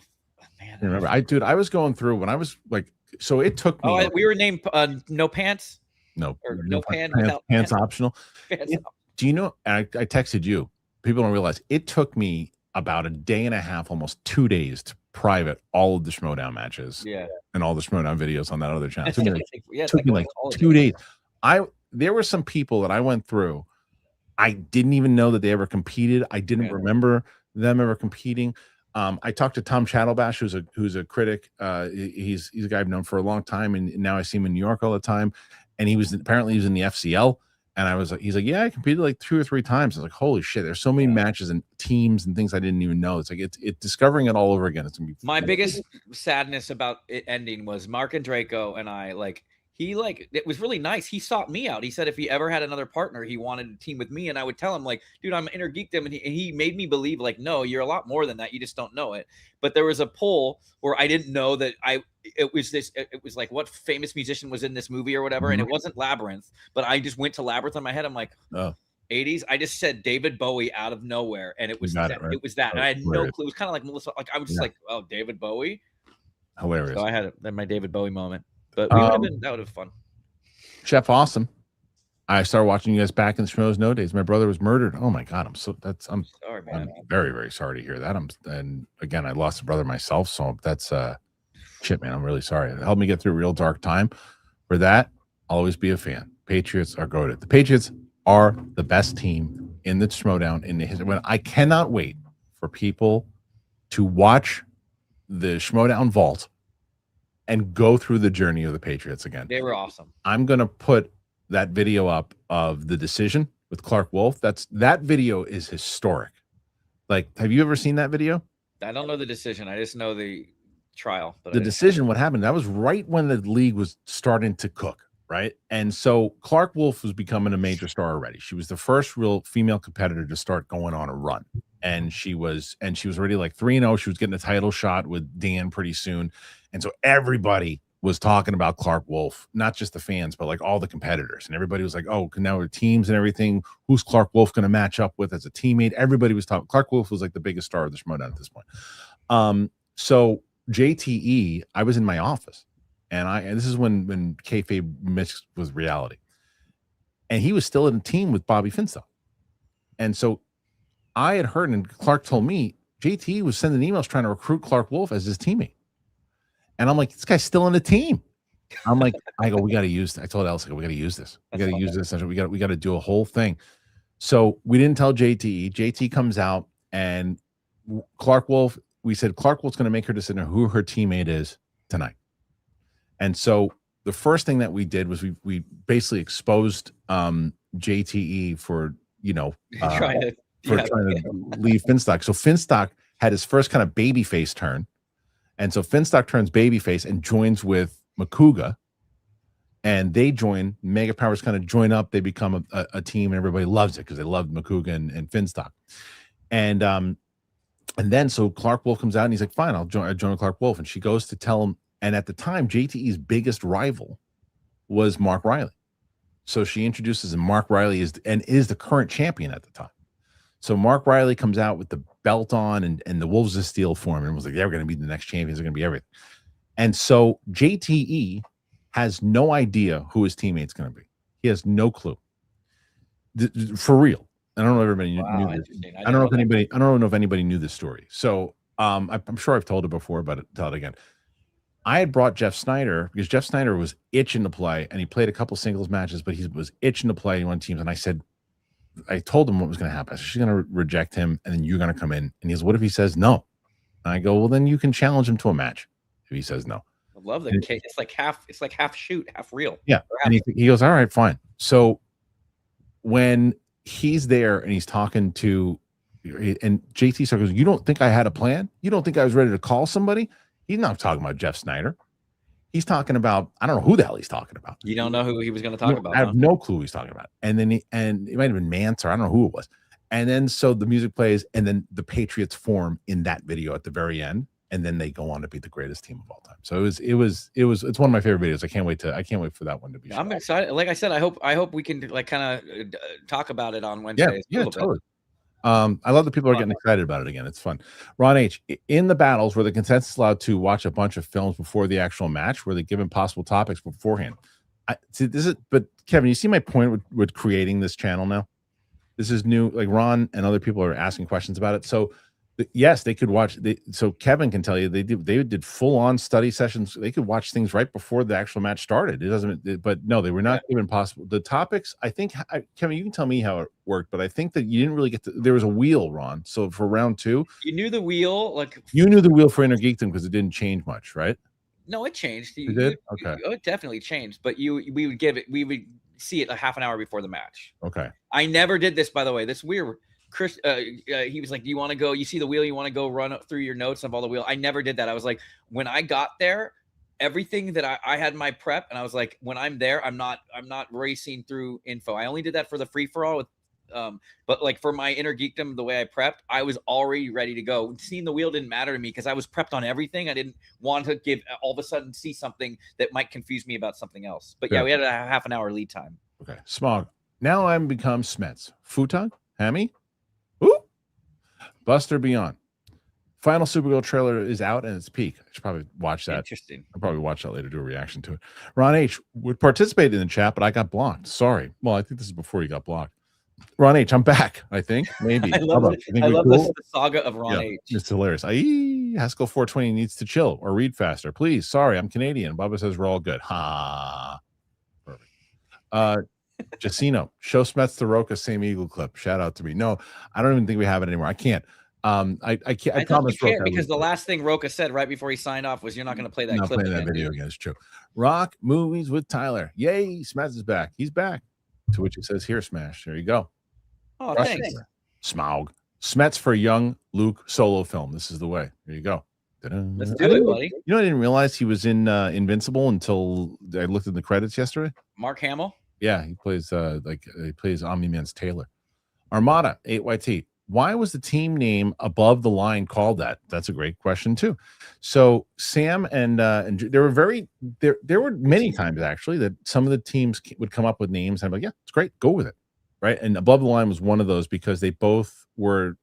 man, I remember. I was going through when I was like, so it took me. We were named No Pants. No pants optional. Do you know? I texted you. People don't realize it took me about a day and a half, almost 2 days to private all of the Schmoedown matches. Yeah. And all the Schmoedown videos on that other channel. It took me like 2 days. There were some people that I went through. I didn't even know that they ever competed. I didn't remember them ever competing. I talked to Tom Chattelbash, who's a critic. He's a guy I've known for a long time, and now I see him in New York all the time. And he was in the FCL. And he's like, yeah, I competed like 2 or 3 times. I was like, holy shit, there's so many matches and teams and things I didn't even know. It's like it's discovering it all over again. It's gonna be my biggest sadness about it ending was Mark and Draco and I it was really nice. He sought me out. He said if he ever had another partner, he wanted to team with me, and I would tell him like, dude, I'm inner geeked him, and he made me believe like, no, you're a lot more than that. You just don't know it. But there was a poll where I didn't know that it was like what famous musician was in this movie or whatever, and it wasn't Labyrinth, but I just went to Labyrinth in my head. I'm like, 80s. I just said David Bowie out of nowhere, and it was that. Right? It was that, and I had no clue. It was kind of like Melissa. Like I was just like, oh, David Bowie, hilarious. So I had my David Bowie moment. But that would have been fun. Chef Awesome. I started watching you guys back in the Schmoes No Days. My brother was murdered. Oh my God. I'm sorry, man. I'm very, very sorry to hear that. And again, I lost a brother myself. So that's shit, man. I'm really sorry. It helped me get through a real dark time. For that, I'll always be a fan. Patriots are goated. The Patriots are the best team in the Schmoedown in the history. When I cannot wait for people to watch the Schmoedown vault and go through the journey of the Patriots again. They were awesome. I'm going to put that video up of the decision with Clark Wolf. That video is historic. Like, have you ever seen that video? I don't know the decision. I just know the trial. But the decision, what happened, that was right when the league was starting to cook, right? And so Clark Wolf was becoming a major star already. She was the first real female competitor to start going on a run. And she was already like 3-0. She was getting a title shot with Dan pretty soon. And so everybody was talking about Clark Wolf, not just the fans, but like all the competitors. And everybody was like, oh, now we're teams and everything. Who's Clark Wolf going to match up with as a teammate? Everybody was talking. Clark Wolf was like the biggest star of the Schmoedown at this point. So JTE, I was in my office, and this is when kayfabe mixed with reality. And he was still in a team with Bobby Finstock. And so I had heard, and Clark told me, JTE was sending emails trying to recruit Clark Wolf as his teammate. And I'm like, this guy's still in the team. I'm like, I told Alice, we got to use this. We got to use this. We got to do a whole thing. So we didn't tell JTE. JT comes out, and Clark Wolf, we said Clark Wolf's going to make her decision who her teammate is tonight. And so the first thing that we did was we basically exposed JTE for, trying to leave Finstock. So Finstock had his first kind of babyface turn. And so Finstock turns babyface and joins with Makuga, and they join. Mega Powers kind of join up. They become a team, and everybody loves it because they love Makuga and Finstock. And then so Clark Wolf comes out, and he's like, fine, I'll join Clark Wolf. And she goes to tell him. And at the time, JTE's biggest rival was Mark Riley. So she introduces him. Mark Riley is the current champion at the time. So Mark Riley comes out with the belt on and the Wolves of Steel form, and was like, they're going to be the next champions. They're going to be everything. And so JTE has no idea who his teammate's going to be. He has no clue. For real. I don't know if everybody knew this. I don't know if anybody knew this story. So I'm sure I've told it before, but I'll tell it again. I had brought Jeff Snyder because Jeff Snyder was itching to play, and he played a couple singles matches, but he was itching to play on teams. And I told him what was going to happen. I said, she's going to reject him, and then you're going to come in. And he goes, what if he says no? And I go, well, then you can challenge him to a match if he says no. I love that. It's like half shoot, half real. Yeah. And he goes, all right, fine. So when he's there and he's talking to, and JT goes, you don't think I had a plan? You don't think I was ready to call somebody? He's not talking about Jeff Snyder. He's talking about, I don't know who the hell he's talking about. You don't know who he was going to talk about. I have no clue who he's talking about. And then it might have been Mance, or I don't know who it was. And then so the music plays, and then the Patriots form in that video at the very end, and then they go on to be the greatest team of all time. So it's one of my favorite videos. I can't wait for that one to be. I'm excited. Like I said, I hope we can like kind of talk about it on Wednesday. Yeah, totally. I love that people are getting excited about it again. It's fun. RonH, in the battles, were the contestants allowed to watch a bunch of films before the actual match? Were they given possible topics beforehand? But Kevin, you see my point with creating this channel now? This is new. Like Ron and other people are asking questions about it. So yes, they could watch. So Kevin can tell you they did full on study sessions. They could watch things right before the actual match started. It doesn't. But no, they were not given possible. The topics, I think, Kevin, you can tell me how it worked, but I think that you didn't really get to. There was a wheel, Ron. So for round 2, you knew the wheel. Like you knew the wheel for Inner Geekdom because it didn't change much, right? No, it changed. It did. Okay. It definitely changed. But we would see it a half an hour before the match. Okay. I never did this, by the way. This weird. Chris, he was like, do you want to go? You see the wheel? You want to go run up through your notes of all the wheel? I never did that. I was like, when I got there, everything that I had my prep, and I was like, when I'm there, I'm not racing through info. I only did that for the free for all with, but like for my Inner Geekdom, the way I prepped, I was already ready to go. Seeing the wheel didn't matter to me because I was prepped on everything. I didn't want to all of a sudden see something that might confuse me about something else. But yeah, we had a half an hour lead time. Okay. Smog. Now I'm become Smets. Futug, Hammy. Ooh, Buster Beyond. Final Supergirl trailer is out and it's peak. I should probably watch that. Interesting. I'll probably watch that later, do a reaction to it. RonH would participate in the chat, but I got blocked. Sorry. Well, I think this is before you got blocked. RonH, I'm back. I think maybe. I love the saga of RonH. Yeah, it's hilarious. Haskell 420 needs to chill or read faster, please. Sorry, I'm Canadian. Bubba says we're all good. Ha. Perfect. Jacino, show Smets the Rocha same Eagle clip. Shout out to me. No, I don't even think we have it anymore. I can't. I can't. I promise you can't because the last thing Rocha said right before he signed off was, "You're not going to play that clip again." That video again. It's true. Rock movies with Tyler. Yay! Smets is back. He's back. To which it says, "Here, Smash." There you go. Oh, thanks. Smaug. Smets for young Luke solo film. This is the way. There you go. Let's do it, buddy. You know, I didn't realize he was in Invincible until I looked at the credits yesterday. Mark Hamill. Yeah, he plays he plays Omni-Man's Taylor. Armada 8YT. Why was the team name Above the Line called that? That's a great question too. So Sam and there were many times actually that some of the teams would come up with names and I'm like, yeah, it's great, go with it, right? And Above the Line was one of those because they both were.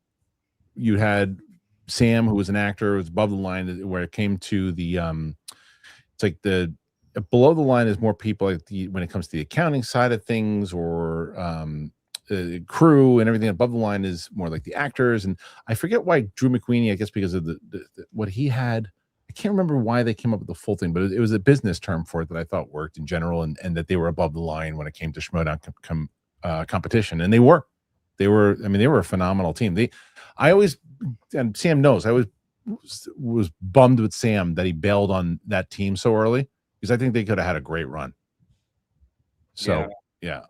You had Sam, who was an actor, was above the line where it came to the it's like the below the line is more people like when it comes to the accounting side of things or crew and everything. Above the line is more like the actors. And I forget why Drew McWeeny, I guess because of the what he had. I can't remember why they came up with the full thing, but it was a business term for it that I thought worked in general and that they were above the line when it came to Schmoedown competition. And they were, I mean, they were a phenomenal team. And Sam knows, I was bummed with Sam that he bailed on that team so early because I think they could have had a great run. So, yeah.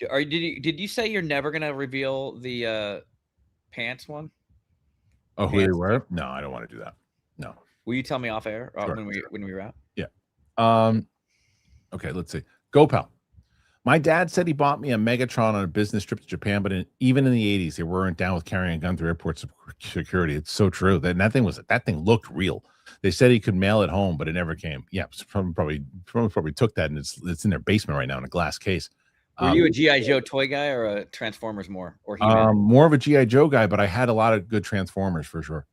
Did you say you're never going to reveal the pants one? Oh, who they were? No, I don't want to do that. No. Will you tell me off air sure, when we wrap? Yeah. Okay, let's see. Go, pal. My dad said he bought me a Megatron on a business trip to Japan, but even in the 80s, they weren't down with carrying a gun through airport security. It's so true. That thing looked real. They said he could mail it home, but it never came. Yeah, probably took that, and it's in their basement right now in a glass case. Were you a G.I. Joe toy guy or a Transformers more? Or more of a G.I. Joe guy, but I had a lot of good Transformers for sure.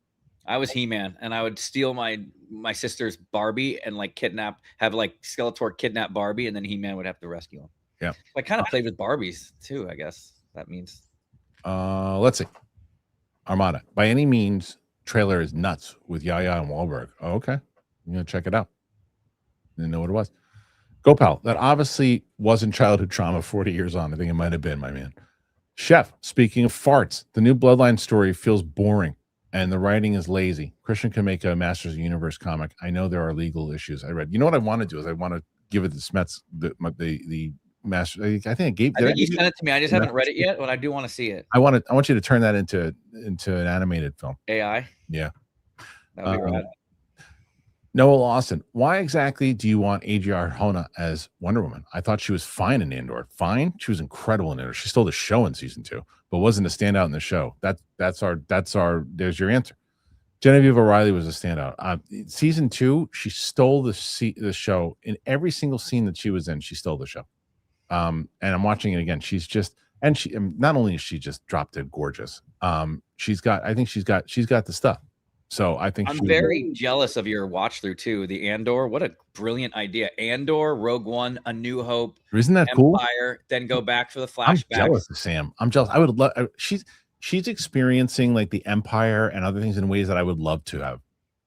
I was He-Man, and I would steal my sister's Barbie and like have like Skeletor kidnap Barbie, and then He-Man would have to rescue him. Yeah. I kind of played with Barbies too, I guess that means. Let's see. Armada. By any means, trailer is nuts with Yaya and Wahlberg. Oh, okay. I'm gonna check it out. Didn't know what it was. Go pal. That obviously wasn't childhood trauma 40 years on. I think it might have been, my man. Chef, speaking of farts, the new Bloodline story feels boring and the writing is lazy. Kristian can make a Masters of the Universe comic. I know there are legal issues. I read. You know what I want to do is I want to give it to Smets the master. I think I gave. I think you sent it to me. I just haven't read it yet, but I do want to see it. I want you to turn that into an animated film. AI. Yeah. That would be rad. Noah Lawson, why exactly do you want Adria Arjona as Wonder Woman? I thought she was fine in Andor. Fine? She was incredible in Andor. She stole the show in season 2, but wasn't a standout in the show. There's your answer. Genevieve O'Reilly was a standout. Season 2, she stole the show in every single scene that she was in. She stole the show. And I'm watching it again. She's just, and she not only is she just drop dead gorgeous. She's got the stuff. So I think I'm very jealous of your watch through too. The Andor, what a brilliant idea! Andor, Rogue One, A New Hope. Isn't that Empire, cool? Then go back for the flashbacks. I'm jealous of Sam. I'm jealous. I would love. She's experiencing like the Empire and other things in ways that I would love to have,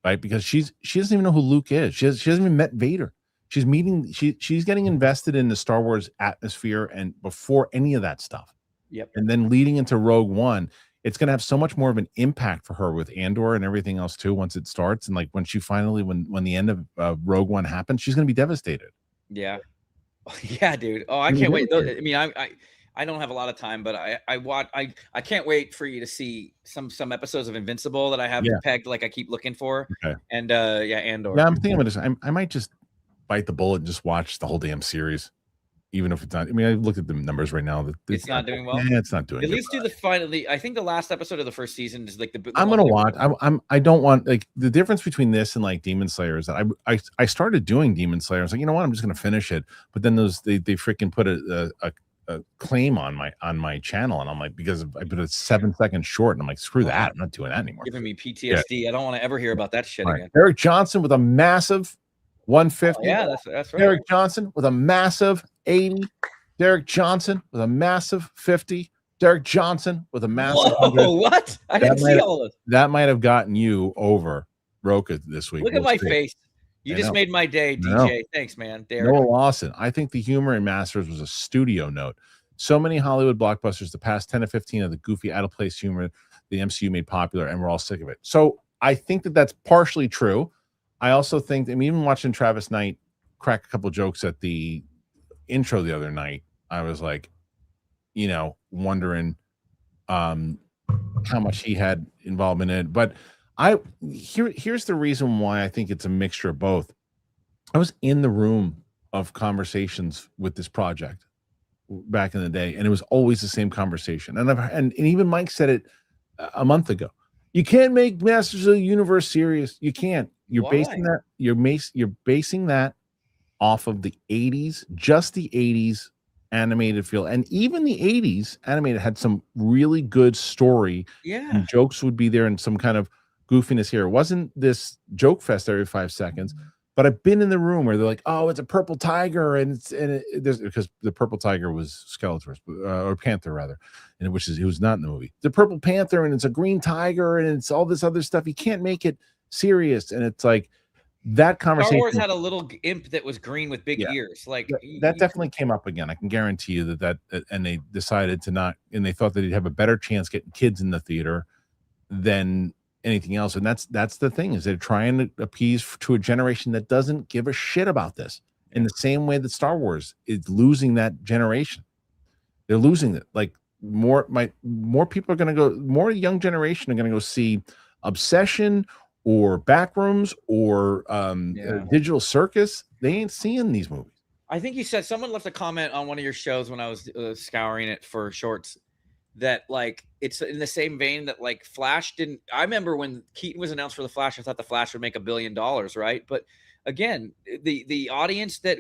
right? Because she doesn't even know who Luke is. She hasn't even met Vader. She's getting invested in the Star Wars atmosphere and before any of that stuff. Yep. And then leading into Rogue One, it's going to have so much more of an impact for her with Andor and everything else too once it starts. And like when she finally, when the end of Rogue One happens, she's going to be devastated. Yeah. Yeah, dude. Oh, I can't wait. I mean, I don't have a lot of time, but I can't wait for you to see some episodes of Invincible that I have pegged, like I keep looking for. Okay. And Andor. Yeah, I'm thinking about this. I might just bite the bullet and just watch the whole damn series. Even if it's not, I mean, I looked at the numbers right now. It's not doing well. Yeah, it's not doing. At least do the final. I think the last episode of the first season is like the. I'm gonna watch. I don't want like the difference between this and like Demon Slayer is that I started doing Demon Slayer. I was like, you know what, I'm just gonna finish it. But then they freaking put a claim on my channel, and I'm like, because I put a 7-second short, and I'm like, screw that, I'm not doing that anymore. Giving me PTSD. Yeah. I don't want to ever hear about that shit again. Eric Johnson with a massive 150. Oh, yeah, that's right. Derek Johnson with a massive 80. Derek Johnson with a massive 50. Derek Johnson with a massive 100. What? I didn't see all of it. That might have gotten you over Rocha this week. Look at my face. You just made my day, DJ. Thanks, man. Derek. Noah Lawson. I think the humor in Masters was a studio note. So many Hollywood blockbusters, the past 10 to 15 of the goofy, out-of-place humor the MCU made popular, and we're all sick of it. So I think that's partially true. I also think, I mean, even watching Travis Knight crack a couple jokes at the intro the other night, I was like, wondering how much he had involvement in it. But here's the reason why I think it's a mixture of both. I was in the room of conversations with this project back in the day, and it was always the same conversation. And even Mike said it a month ago. You can't make Masters of the Universe serious. You can't. You're basing that off of the 80s, just the 80s animated feel. And even the 80s animated had some really good story. Yeah. And jokes would be there and some kind of goofiness here. It wasn't this joke fest every 5 seconds. But I've been in the room where they're like, "Oh, it's a purple tiger," there's because the purple tiger was Skeletor or Panther rather, and he was not in the movie. The purple panther, and it's a green tiger, and it's all this other stuff. You can't make it serious, and it's like that conversation. Star Wars had a little imp that was green with big ears. Like that definitely came up again. I can guarantee you that and they decided to not, and they thought that they'd have a better chance getting kids in the theater than anything else. And that's the thing, is they're trying to appease to a generation that doesn't give a shit about this, in the same way that Star Wars is losing that generation. They're losing it. Like more people are going to go, more young generation are going to go see Obsession or Backrooms or Digital Circus. They ain't seeing these movies. I think you said, someone left a comment on one of your shows when I was scouring it for shorts, that like it's in the same vein that like Flash didn't. I remember when Keaton was announced for the Flash, I thought the Flash would make $1 billion, right? But again, the audience that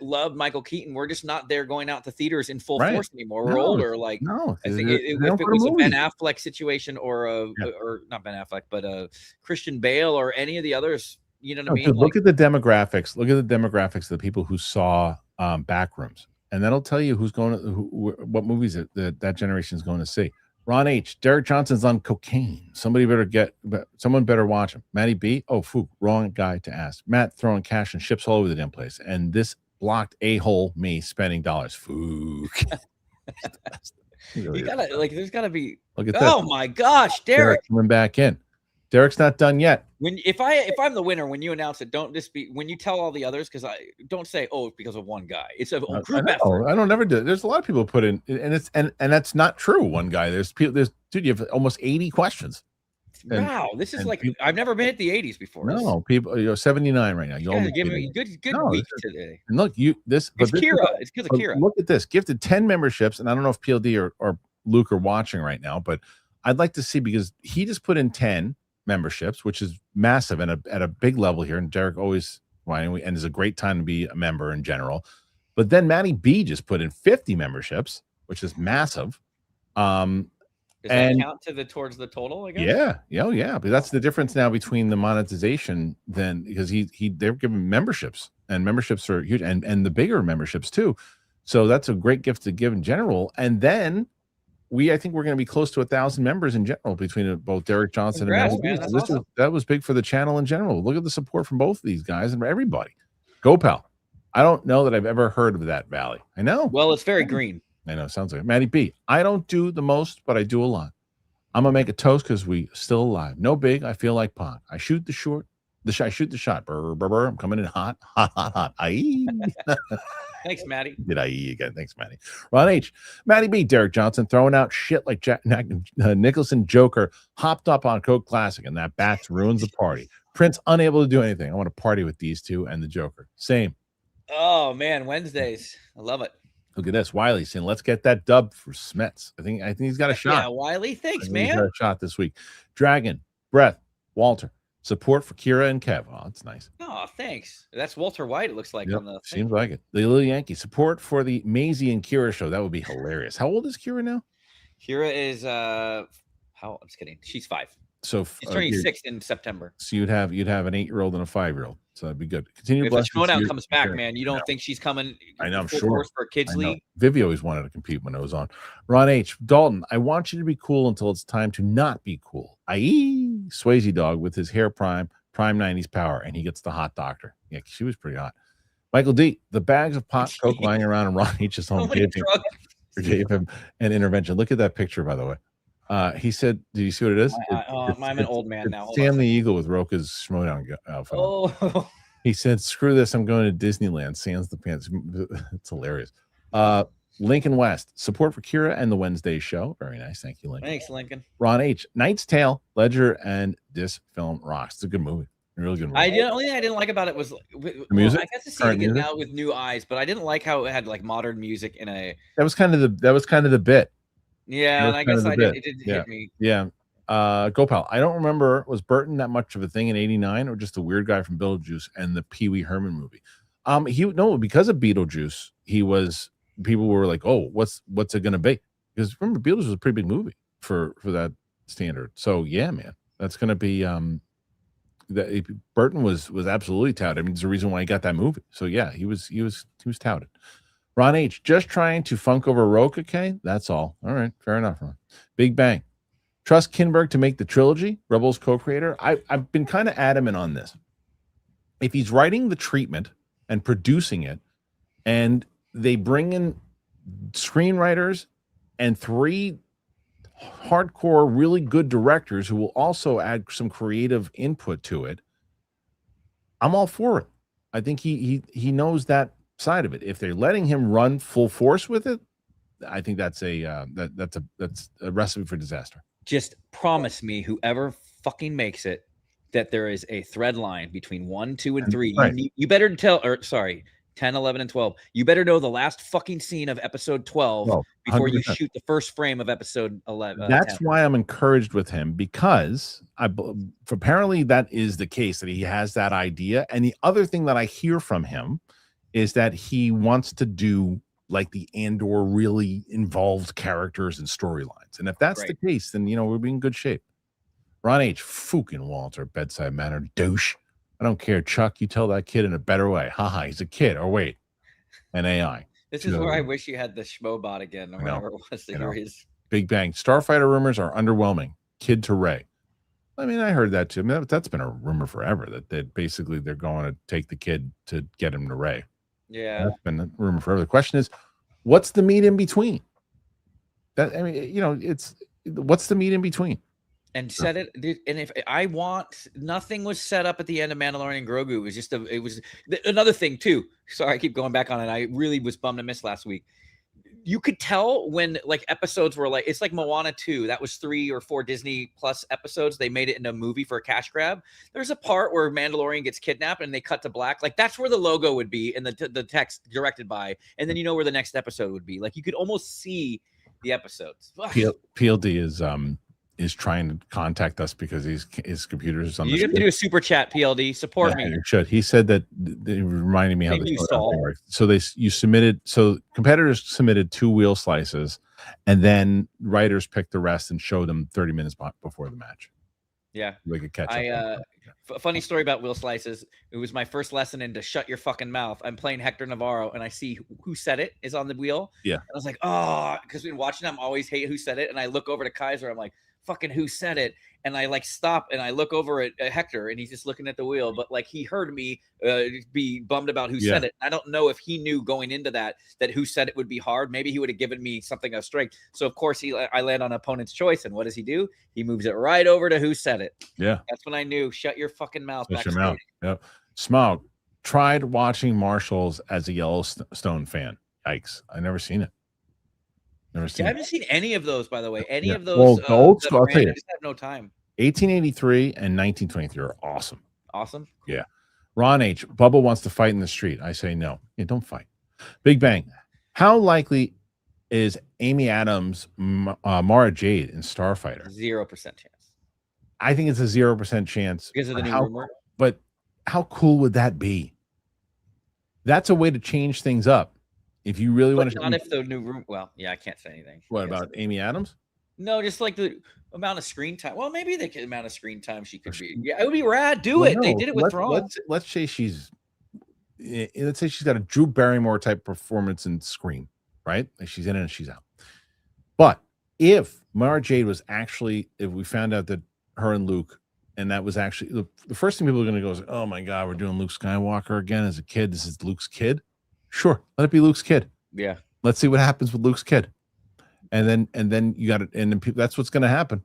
loved Michael Keaton, we're just not there going out to theaters in full force anymore. We're older. Like, no, I think if it was a Ben Affleck situation or or not Ben Affleck, but Christian Bale or any of the others, you know what I mean? Dude, look at the demographics. Look at the demographics of the people who saw Backrooms, and that'll tell you who's going to what movies that generation is going to see. RonH, Derek Johnson's on cocaine. Someone better watch him. Matty B, wrong guy to ask. Matt throwing cash and ships all over the damn place. And this blocked a-hole me spending dollars. Fook. You gotta there's gotta be. Look at this. Oh my gosh, Derek coming back in. Derek's not done yet. If I'm the winner, when you announce it, don't just be when you tell all the others, because I don't say, oh, it's because of one guy. It's a group effort. I don't ever do it. There's a lot of people put in, and it's and that's not true. One guy. Dude, you have almost 80 questions. Wow, this is like I've never been at the 80s before. No, people, you're 79 right now. You gotta give me good week today. And look, it's Kira. It's because of Kira. Look at this. Gifted 10 memberships, and I don't know if PLD or Luke are watching right now, but I'd like to see, because he just put in 10 memberships, which is massive and at a big level here. And Derek always and it's a great time to be a member in general. But then Matty B just put in 50 memberships, which is massive. Does that count towards the total, I guess? Yeah. But that's the difference now between the monetization because they're giving memberships, and memberships are huge, and the bigger memberships too. So that's a great gift to give in general. And then I think we're going to be close to 1,000 members in general between both Derek Johnson and Matty B. That was big for the channel in general. Look at the support from both of these guys and everybody. Go, pal. I don't know that I've ever heard of that valley. I know. Well, it's very green. I know. Sounds like it. Matty B. I don't do the most, but I do a lot. I'm going to make a toast because we still alive. No big. I feel like Pong. I shoot the short. I shoot the shot. Brr, brr, brr. I'm coming in hot. Aye. Thanks, Matty. Did I eat again? Thanks, Matty. RonH, Matty B, Derek Johnson throwing out shit like Jack Nicholson Joker hopped up on Coke Classic, and that bats ruins the party. Prince unable to do anything. I want to party with these two and the Joker. Same. Oh man, Wednesdays. I love it. Look at this. Wiley saying, let's get that dub for Smets. I think he's got a shot. Yeah, Wiley. Thanks, man. He's got a shot this week. Dragon, Breath, Walter. Support for Kira and Kev. Oh, that's nice. Oh, thanks. That's Walter White, it looks like. Yep, on the thing. Seems like it. The Little Yankee. Support for the Maisie and Kira show. That would be hilarious. How old is Kira now? Kira is I'm just kidding. She's 5. So she's turning 6 in September. So you'd have an 8-year-old and a 5-year-old. So that'd be good. Continue. If the Schmoedown comes back, man, you don't think she's coming? I know, I'm sure. For a kids league. Vivi always wanted to compete when it was on. RonH, Dalton, I want you to be cool until it's time to not be cool. I.e. Swayze dog with his hair prime 90s power, and he gets the hot doctor. Yeah, she was pretty hot. Michael D, the bags of pot coke lying around in RonH's home gave him an intervention. Look at that picture, by the way. He said, "Do you see what it is?" I'm an old man now. Sam the Eagle with Rocha's Schmoedown outfit. Oh, he said, "Screw this! I'm going to Disneyland." Sans the pants. It's hilarious. Lincoln West, support for Kira and the Wednesday show. Very nice, thank you, Lincoln. Thanks, Lincoln. RonH, Knight's Tale, Ledger, and this film rocks. It's a good movie. A really good movie. The only thing I didn't like about it was the music. I got to see it again now with new eyes, but I didn't like how it had like modern music in a. That was kind of the bit. Yeah, and I guess it didn't hit me. Yeah. Gopal, I don't remember, was Burton that much of a thing in '89 or just a weird guy from Beetlejuice and the Pee Wee Herman movie? Because of Beetlejuice, people were like, oh, what's it gonna be? Because remember, Beetlejuice was a pretty big movie for that standard. So yeah, man, that's gonna be Burton was absolutely touted. I mean, there's a reason why he got that movie. So yeah, he was touted. RonH, just trying to funk over Rocha, okay? That's all. All right, fair enough, Ron. Big Bang. Trust Kinberg to make the trilogy, Rebels co-creator. I've been kind of adamant on this. If he's writing the treatment and producing it, and they bring in screenwriters and 3 hardcore, really good directors who will also add some creative input to it, I'm all for it. I think he knows that side of it. If they're letting him run full force with it, I think that's a recipe for disaster. Just promise me, whoever fucking makes it, that there is a thread line between 1, 2, and 3. Right. You better 10, 11, and 12. You better know the last fucking scene of episode 12 Well, before you 100%. shoot the first frame of episode 11. That's 10. why I'm encouraged with him, because apparently that is the case, that he has that idea. And the other thing that I hear from him is that he wants to do like the Andor really involved characters and storylines. And if that's the case, then, you know, we'll be in good shape. RonH, fucking Walter, bedside manner, douche. I don't care, Chuck. You tell that kid in a better way. Haha, he's a kid. Or wait, an AI. This is where I wish you had the Schmoebot again, or whatever it was. To hear his Big Bang. Starfighter rumors are underwhelming. Kid to Ray. I mean, I heard that too. I mean, that's been a rumor forever, that basically they're going to take the kid to get him to Ray. Yeah. That's been a rumor forever. The question is, what's the meat in between? That, I mean, you know, what's the meat in between? And set it, and if I want, nothing was set up at the end of Mandalorian and Grogu. It was just it was another thing too. Sorry, I keep going back on it. I really was bummed to miss last week. You could tell when like episodes were like, it's like Moana 2. That was 3 or 4 Disney Plus episodes. They made it into a movie for a cash grab. There's a part where Mandalorian gets kidnapped and they cut to black. Like that's where the logo would be and the text directed by, and then you know where the next episode would be. Like you could almost see the episodes. PLD is trying to contact us because his computer is on. You have to do a super chat, PLD. Support me. You should. He said that they reminded me how Maybe this works. So competitors submitted 2 wheel slices, and then writers picked the rest and showed them 30 minutes before the match. Yeah, they could catch up. Funny story about wheel slices. It was my first lesson in to shut your fucking mouth. I'm playing Hector Navarro, and I see Who Said It is on the wheel. Yeah, and I was like, oh, because we've been watching them, always hate Who Said It, and I look over to Kaiser. I'm like, fucking Who Said It? And I like stop and I look over at Hector, and he's just looking at the wheel, but like he heard me be bummed about Who Said It. I don't know if he knew going into that Who Said It would be hard. Maybe he would have given me something of strength. So of course I land on opponent's choice, and what does he do? He moves it right over to Who Said It. Yeah, that's when I knew. Shut your fucking mouth. Shut your mouth. Yep. Smog tried watching Marshalls as a Yellowstone fan. Yikes! I never seen it. I haven't seen any of those, by the way. Any of those. Well, the old school, I'll tell you. I just have no time. 1883 and 1923 are awesome. Awesome. Cool. Yeah. RonH, Bubba wants to fight in the street. I say no. Yeah, don't fight. Big Bang. How likely is Amy Adams, Mara Jade in Starfighter? 0% chance. I think it's a 0% chance. Because of the new rumor. But how cool would that be? That's a way to change things up. If you really want to, not if the new room. Well, yeah, I can't say anything. What about Amy Adams? No, just like the amount of screen time. Well, maybe the amount of screen time she could be. Yeah, it would be rad. Do it. No, they did it with Thrawn. Let's say she's got a Drew Barrymore type performance in Scream, right? Like she's in it and she's out. But if Mara Jade was actually, if we found out that her and Luke, and that was actually the first thing people are going to go is, oh my God, we're doing Luke Skywalker again as a kid. This is Luke's kid. Sure, let it be Luke's kid. Yeah. Let's see what happens with Luke's kid. And then you got it, and then that's what's going to happen.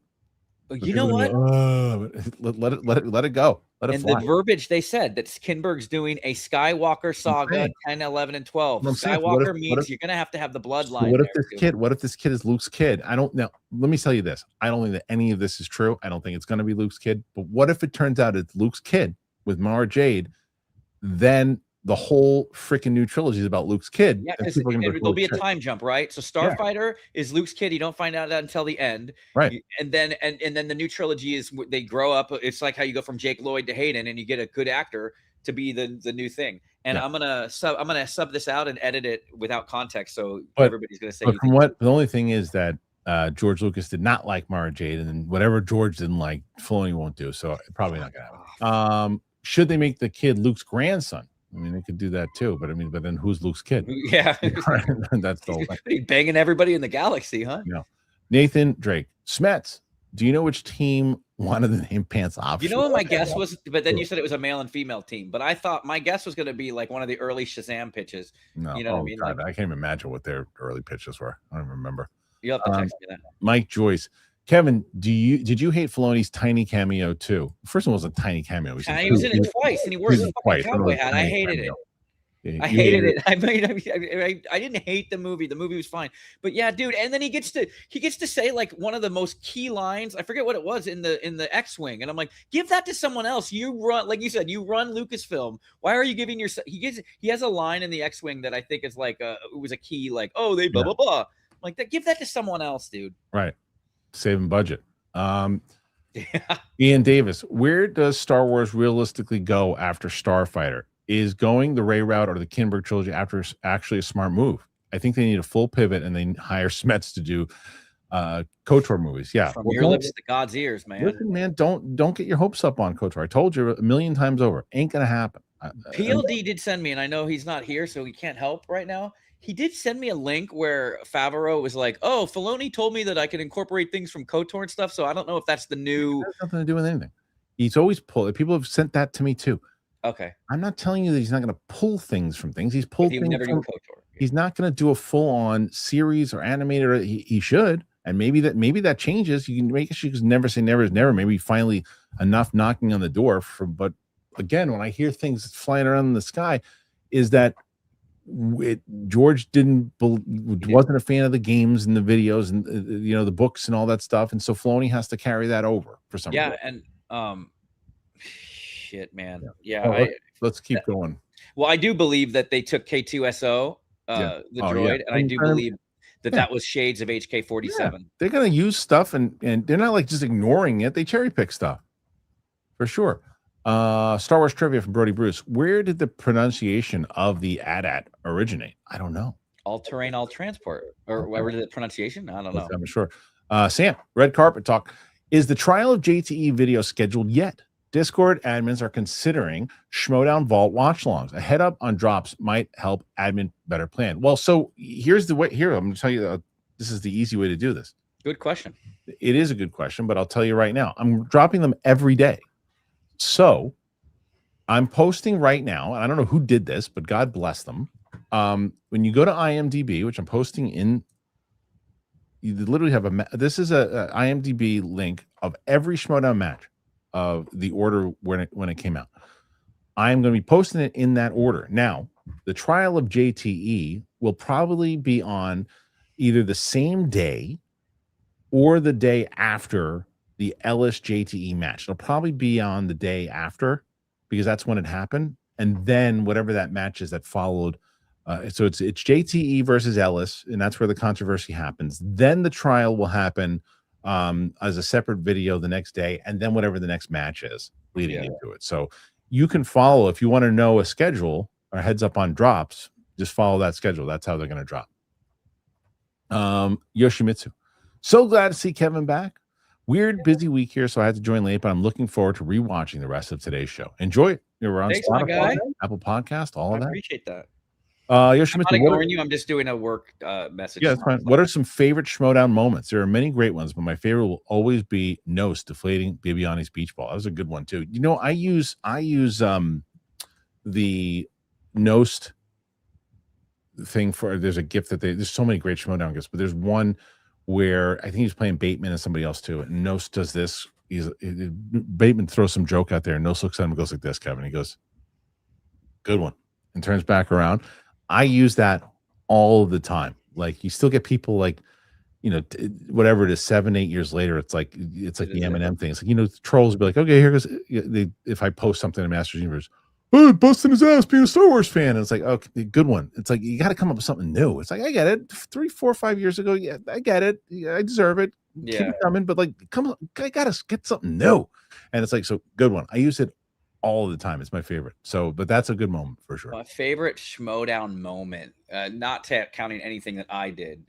You know what? Let it go. Let it fly. The verbiage they said that Kinberg's doing a Skywalker saga 10, 11, and 12. Skywalker means you're going to have the bloodline. What if this kid is Luke's kid? I don't know. Let me tell you this. I don't think that any of this is true. I don't think it's going to be Luke's kid. But what if it turns out it's Luke's kid with Mara Jade? Then the whole freaking new trilogy is about Luke's kid. Yeah, because there'll be a time jump, right? So Starfighter is Luke's kid. You don't find out that until the end, right? And then the new trilogy is they grow up. It's like how you go from Jake Lloyd to Hayden, and you get a good actor to be the new thing. And I'm gonna sub this out and edit it without context, so everybody's gonna say. But from what the only thing is that George Lucas did not like Mara Jade, and whatever George didn't like, Filoni won't do. So probably not gonna happen. Should they make the kid Luke's grandson? I mean, they could do that too, but then who's Luke's kid? Yeah, that's the whole thing. He's banging everybody in the galaxy, huh? No. Nathan Drake, Smets. Do you know which team wanted the name Pants Option? You know what my guess was, but then you said it was a male and female team. But I thought my guess was going to be like one of the early Shazam pitches. No, you know what I mean? God, I can't even imagine what their early pitches were. I don't remember. You have to text me that. Mike Joyce. Kevin, did you hate Filoni's tiny cameo too? First one was a tiny cameo. He was in it twice, and he wore a fucking cowboy hat. I hated it. I hated it. I mean, I didn't hate the movie. The movie was fine, but yeah, dude. And then he gets to say like one of the most key lines. I forget what it was in the X-wing, and I'm like, give that to someone else. You run, like you said, you run Lucasfilm. Why are you giving your? He has a line in the X-wing that I think is like it was a key, like, oh, they blah blah blah. Like that. Give that to someone else, dude. Right, saving budget. Yeah. Ian Davis, where does Star Wars realistically go after Starfighter? Is going the Rey route or the Kinberg trilogy after actually a smart move? I think they need a full pivot and they hire Smets to do KOTOR movies. Yeah, from your lips to God's ears, man. Listen, man, don't get your hopes up on KOTOR. I told you a million times over, ain't gonna happen. PLD did send me, and I know he's not here, so he can't help right now. He did send me a link where Favreau was like, "Oh, Filoni told me that I can incorporate things from KOTOR and stuff." So I don't know if that's the new. It has nothing to do with anything. He's always pulled. People have sent that to me too. Okay. I'm not telling you that he's not going to pull things from things. He's pulled things never from. do KOTOR. He's not going to do a full-on series or animated. He should, and maybe that changes. You can make it. You can never say never is never. Maybe finally enough knocking on the door. But again, when I hear things flying around in the sky, is that George wasn't a fan of the games and the videos and the books and all that stuff, and so Filoni has to carry that over for some reason. And shit, man. Let's keep going. Well, I do believe that they took K2SO, the droid, and I do believe that was shades of HK-47. Yeah. They're gonna use stuff, and they're not like just ignoring it. They cherry pick stuff for sure. Star Wars trivia from Brody Bruce. Where did the pronunciation of the AT-AT originate? I don't know. All terrain, all transport, or whatever the pronunciation. I don't know. I'm sure. Sam, red carpet talk. Is the trial of JTE video scheduled yet? Discord admins are considering Schmoedown Vault watch-alongs. A head up on drops might help admin better plan. Well, so here's the way. Here, I'm going to tell you, this is the easy way to do this. Good question. It is a good question, but I'll tell you right now. I'm dropping them every day. So I'm posting right now, and I don't know who did this, but God bless them. When you go to IMDb, which I'm posting in, you literally have this is a IMDb link of every Schmoedown match of the order when it came out. I'm going to be posting it in that order. Now, the trial of JTE will probably be on either the same day or the day after the Ellis JTE match. It'll probably be on the day after because that's when it happened. And then whatever that match is that followed. So it's JTE versus Ellis, and that's where the controversy happens. Then the trial will happen as a separate video the next day, and then whatever the next match is leading into it. So you can follow if you want to know a schedule or heads up on drops, just follow that schedule. That's how they're going to drop. Yoshimitsu. So glad to see Kevin back. Weird, busy week here, so I had to join late, but I'm looking forward to rewatching the rest of today's show. Enjoy it. We're on Spotify, Apple Podcast, all of that. I appreciate that. Yoshimitsu, I'm not ignoring you. I'm just doing a work message. Yeah, that's fine. What are some favorite Schmoedown moments? There are many great ones, but my favorite will always be Nos deflating Bibiani's beach ball. That was a good one too. You know, I use the Nost thing for. There's a gift that there's so many great Schmoedown gifts, but there's one where I think he's playing Bateman and somebody else too. And Nos does this. Bateman throws some joke out there, and Nos looks at him and goes like this, Kevin. He goes, "Good one," and turns back around. I use that all the time. Like you still get people like, whatever it is, 7-8 years later, it's like the Eminem thing. It's like, trolls will be like, okay, here goes. If I post something in Masters Universe, oh, busting his ass being a Star Wars fan. And it's like, okay, good one. It's like, you got to come up with something new. It's like, I get it. 3, 4, 5 years ago. Yeah, I get it. Yeah, I deserve it. Keep it coming. But like, come on, I got to get something new. And it's like, so good one. I use it all the time. It's my favorite. So, but that's a good moment for sure. My favorite Schmoedown moment, not counting anything that I did.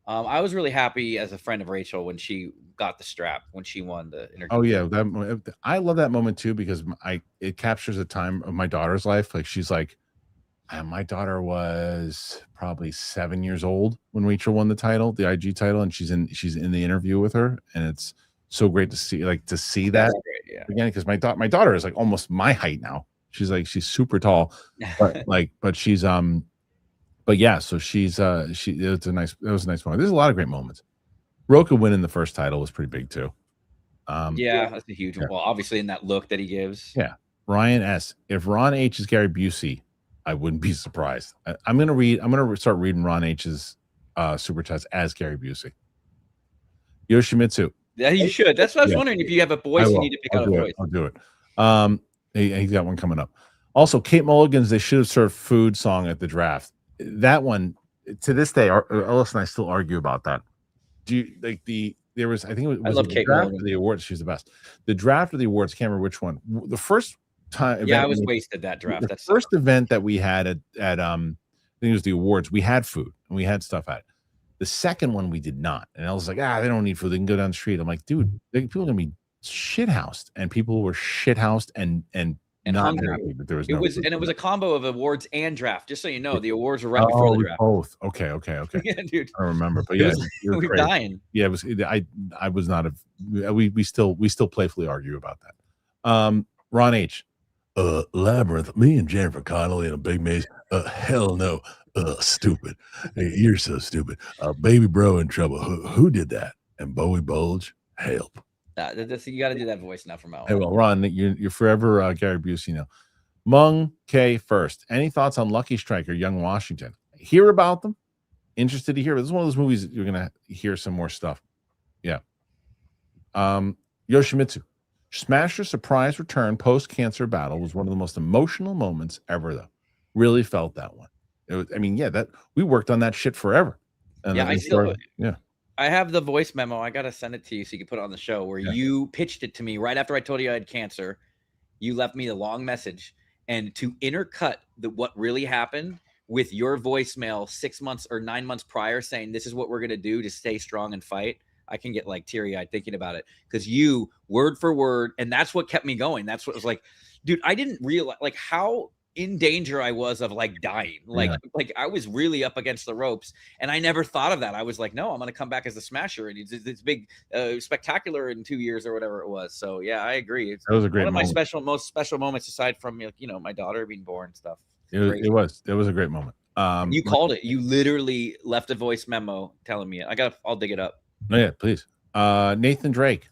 I was really happy as a friend of Rachel when she got the strap, when she won the interview. Oh yeah, I love that moment too because it captures a time of my daughter's life. Like she's like, my daughter was probably 7 years old when Rachel won the title, the IG title, and she's in the interview with her, and it's so great to see that again because my daughter is like almost my height now. She's super tall, but she's but yeah, so that was a nice moment. There's a lot of great moments. Rocha winning the first title was pretty big too. That's a huge one. Well, obviously in that look that he gives. Yeah. Ryan S. If RonH is Gary Busey, I wouldn't be surprised. I'm gonna start reading RonH's super chats as Gary Busey. Yoshimitsu. Yeah, you should. That's what I was wondering. If you have a voice, you need to pick out a voice. I'll do it. He's got one coming up. Also, Kate Mulligan's "They Should Have Served Food" song at the draft. That one, to this day, Ellis and I still argue about that. Do you like there was, I think it was, I love Kate draft Mulligan. of the awards. She's the best. The draft of the awards, can't remember which one. The first time, Yeah, I was wasted that draft. The first event that we had at I think it was the awards. We had food and we had stuff at it. The second one we did not, and I was like, they don't need food. They can go down the street. I'm like, dude, people are gonna be shithoused, and people were shithoused and not hungry. happy, but there was It was a combo of awards and draft. Just so you know, the awards were right before the draft. Both. Okay. Yeah, dude. I remember, but yeah, we were dying. Yeah, it was. I was not we still playfully argue about that. RonH, Labyrinth. Me and Jennifer Connelly in a big maze. Hell no. Stupid. Hey, you're so stupid. Baby bro in trouble. Who did that? And Bowie Bulge. Help. You got to do that voice now from now on. Hey, well, Ron, you're forever Gary Busey now. Mung K first. Any thoughts on Lucky Strike or Young Washington? Hear about them? Interested to hear. This is one of those movies that you're gonna hear some more stuff. Yeah. Yoshimitsu. Smasher's surprise return post-cancer battle was one of the most emotional moments ever, though. Really felt that one. It was, that we worked on that shit forever. And I have the voice memo. I gotta send it to you so you can put it on the show where you pitched it to me right after I told you I had cancer. You left me a long message, and to intercut what really happened with your voicemail 6 months or 9 months prior saying this is what we're gonna do to stay strong and fight. I can get like teary-eyed thinking about it because you word for word, and that's what kept me going. That's what was like, dude, I didn't realize like how in danger I was of like dying. Like I was really up against the ropes, and I never thought of that. I was like, no, I'm going to come back as the Smasher, and it's big, spectacular in 2 years or whatever it was. So yeah, I agree. That was a great one of moment. my most special moments aside from my daughter being born and stuff. It was a great moment. You called it. You literally left a voice memo telling me it. I'll dig it up. No, yeah, please. Nathan Drake.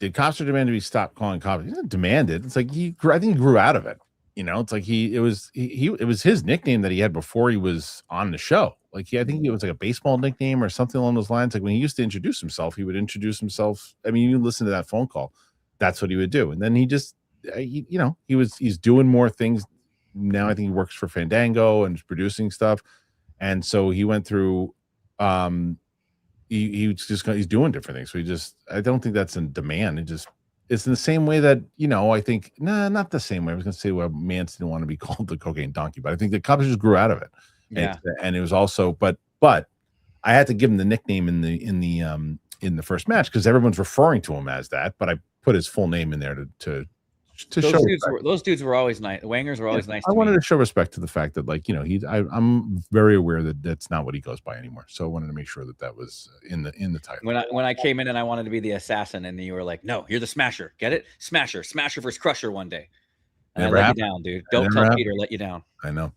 Did Copster demand to be stopped calling cops? He didn't demand it. It's like I think he grew out of it. It's like it was his nickname that he had before he was on the show. Like I think it was like a baseball nickname or something along those lines. Like when he used to introduce himself, he would introduce himself. You listen to that phone call. That's what he would do. And then he's doing more things now. I think he works for Fandango and is producing stuff. And so he went through he's doing different things. So I don't think that's in demand. It's in the same way that, I think, not the same way. I was going to say, well, Mance didn't want to be called the cocaine donkey, but I think the cops just grew out of it. Yeah. And it was also, but I had to give him the nickname in the first match because everyone's referring to him as that, but I put his full name in there to show those dudes were always nice. The Wangers were always nice. I wanted to show respect to the fact that, I'm very aware that that's not what he goes by anymore. So I wanted to make sure that was in the title. When I came in and I wanted to be the assassin, and you were like, "No, you're the Smasher. Get it? Smasher versus Crusher one day." And I let you down, dude. Don't tell Peter, let you down. I know.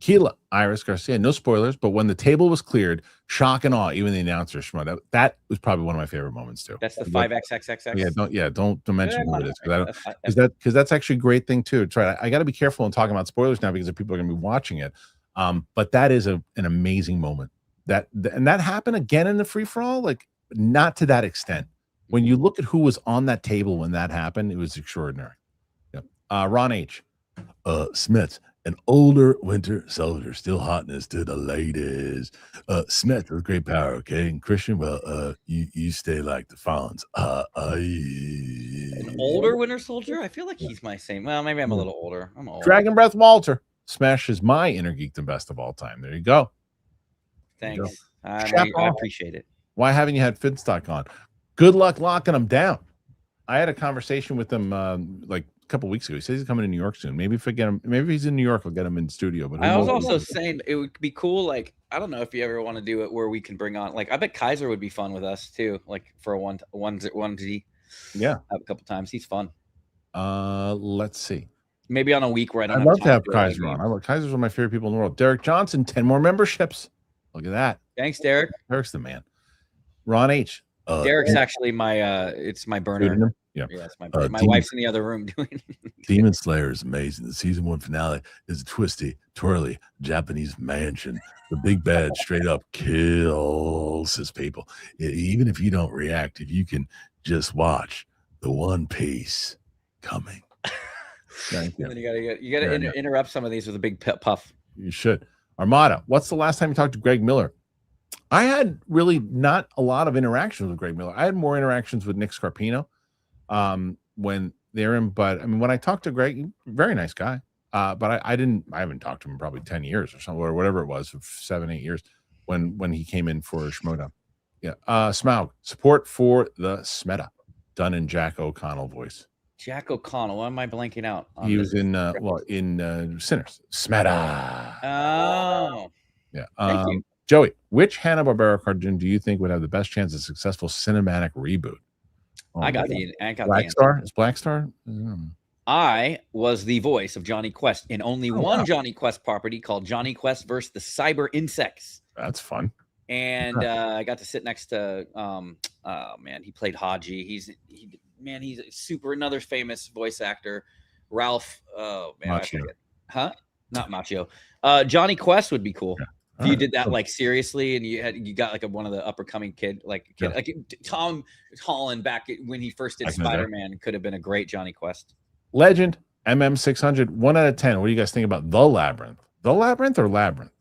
Keela, Iris Garcia, no spoilers, but when the table was cleared, shock and awe, even the announcer, Schmo, that was probably one of my favorite moments too. That's the 5XXXX. Don't mention who it is because that's actually a great thing too. I got to be careful in talking about spoilers now because people are going to be watching it. But that is an amazing moment. That happened again in the free for all, like not to that extent. When you look at who was on that table when that happened, it was extraordinary. Yeah. RonH, Smets. An older winter soldier, still hotness to the ladies. Smets with great power, okay? And Kristian, well, you stay like the Fonz. An older winter soldier? I feel like he's my same. Well, maybe I'm a little older. I'm old. Dragon Breath Walter. Smash is my inner geekdom best of all time. There you go. Thanks. I appreciate it. Why haven't you had Finstock on? Good luck locking him down. I had a conversation with him a couple weeks ago. He says he's coming to New York soon. Maybe if I get him, maybe he's in New York, I'll get him in the studio. But I was also saying it would be cool. Like, I don't know if you ever want to do it where we can bring on, I bet Kaiser would be fun with us too. Like for a onesie. Yeah. A couple times. He's fun. Let's see. Maybe on a week where I don't I'd love to have Kaiser on. Kaiser's one of my favorite people in the world. Derek Johnson, 10 more memberships. Look at that. Thanks, Derek. Derek's the man. RonH. Derek's actually my it's my burner. Shooting him? Yeah. Yeah, it's my Demon- wife's in the other room doing. Demon Slayer is amazing. The season 1 finale is a twisty, twirly Japanese mansion. The big bad straight up kills his people. Even if you don't react, if you can just watch the One Piece coming. Thank you. And then you gotta interrupt some of these with a big puff. You should. Armada, what's the last time you talked to Greg Miller? I had really not a lot of interactions with Greg Miller. I had more interactions with Nick Scarpino when they're in, but I mean, when I talked to Greg, very nice guy. But I haven't talked to him in probably 10 years or something, or whatever it was, 7-8 years when he came in for Schmoedown. Yeah. Smaug, support for the Smeta, done in Jack O'Connell voice. Jack O'Connell. Why am I blanking out? He was in Sinners. Smeta. Oh. Yeah. Thank you. Joey, which Hanna-Barbera cartoon do you think would have the best chance of successful cinematic reboot? I got the Black Star. Is Black Star? I was the voice of Johnny Quest in only one Johnny Quest property called Johnny Quest versus the Cyber Insects. That's fun. And I got to sit next to oh man, he played Haji. He's super another famous voice actor. Ralph. Oh man, Macchio. I forget. Huh? Not Macchio. Johnny Quest would be cool. Yeah. If you did that like seriously, and you got like one of the upper coming kid, like Tom Holland back when he first did Spiderman, could have been a great Johnny Quest. Legend MM600 1 out of 10. What do you guys think about The Labyrinth? The Labyrinth or Labyrinth?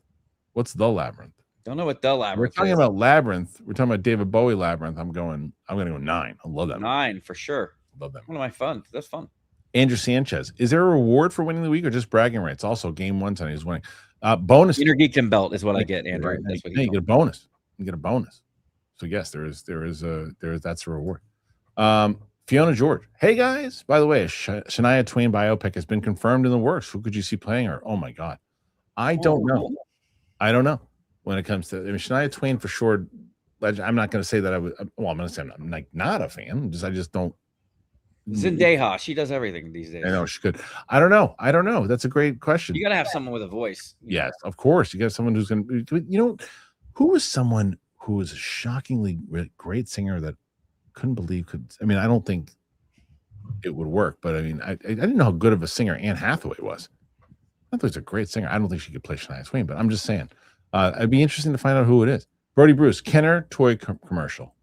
What's The Labyrinth? Don't know what The Labyrinth. We're talking about Labyrinth. We're talking about David Bowie Labyrinth. I'm gonna go 9. I love that. 9 for sure. Love that. One of my fun. That's fun. Andrew Sanchez. Is there a reward for winning the week or just bragging rights? Also, game 1 tonight is winning. Bonus. Inner Geekdom belt is what I get, Andrew. Right. That's what You get a bonus. You get a bonus. So yes, that's a reward. Fiona George. Hey guys, by the way, a Shania Twain biopic has been confirmed in the works. Who could you see playing her? Oh my god. I don't know. I don't know when it comes to Shania Twain for sure. Legend. I'm not going to say that I would. Well, I'm going to say I'm like not a fan. I just don't. Zendaya, she does everything these days. I know she could. I don't know. That's a great question. You got to have someone with a voice. Yes, of course. You got someone who's going to. Who was someone who was a shockingly great singer that couldn't believe could. I mean, I don't think it would work, but I mean, I didn't know how good of a singer Anne Hathaway was. Hathaway's a great singer. I don't think she could play Shania Twain, but I'm just saying. It'd be interesting to find out who it is. Brody Bruce, Kenner toy commercial.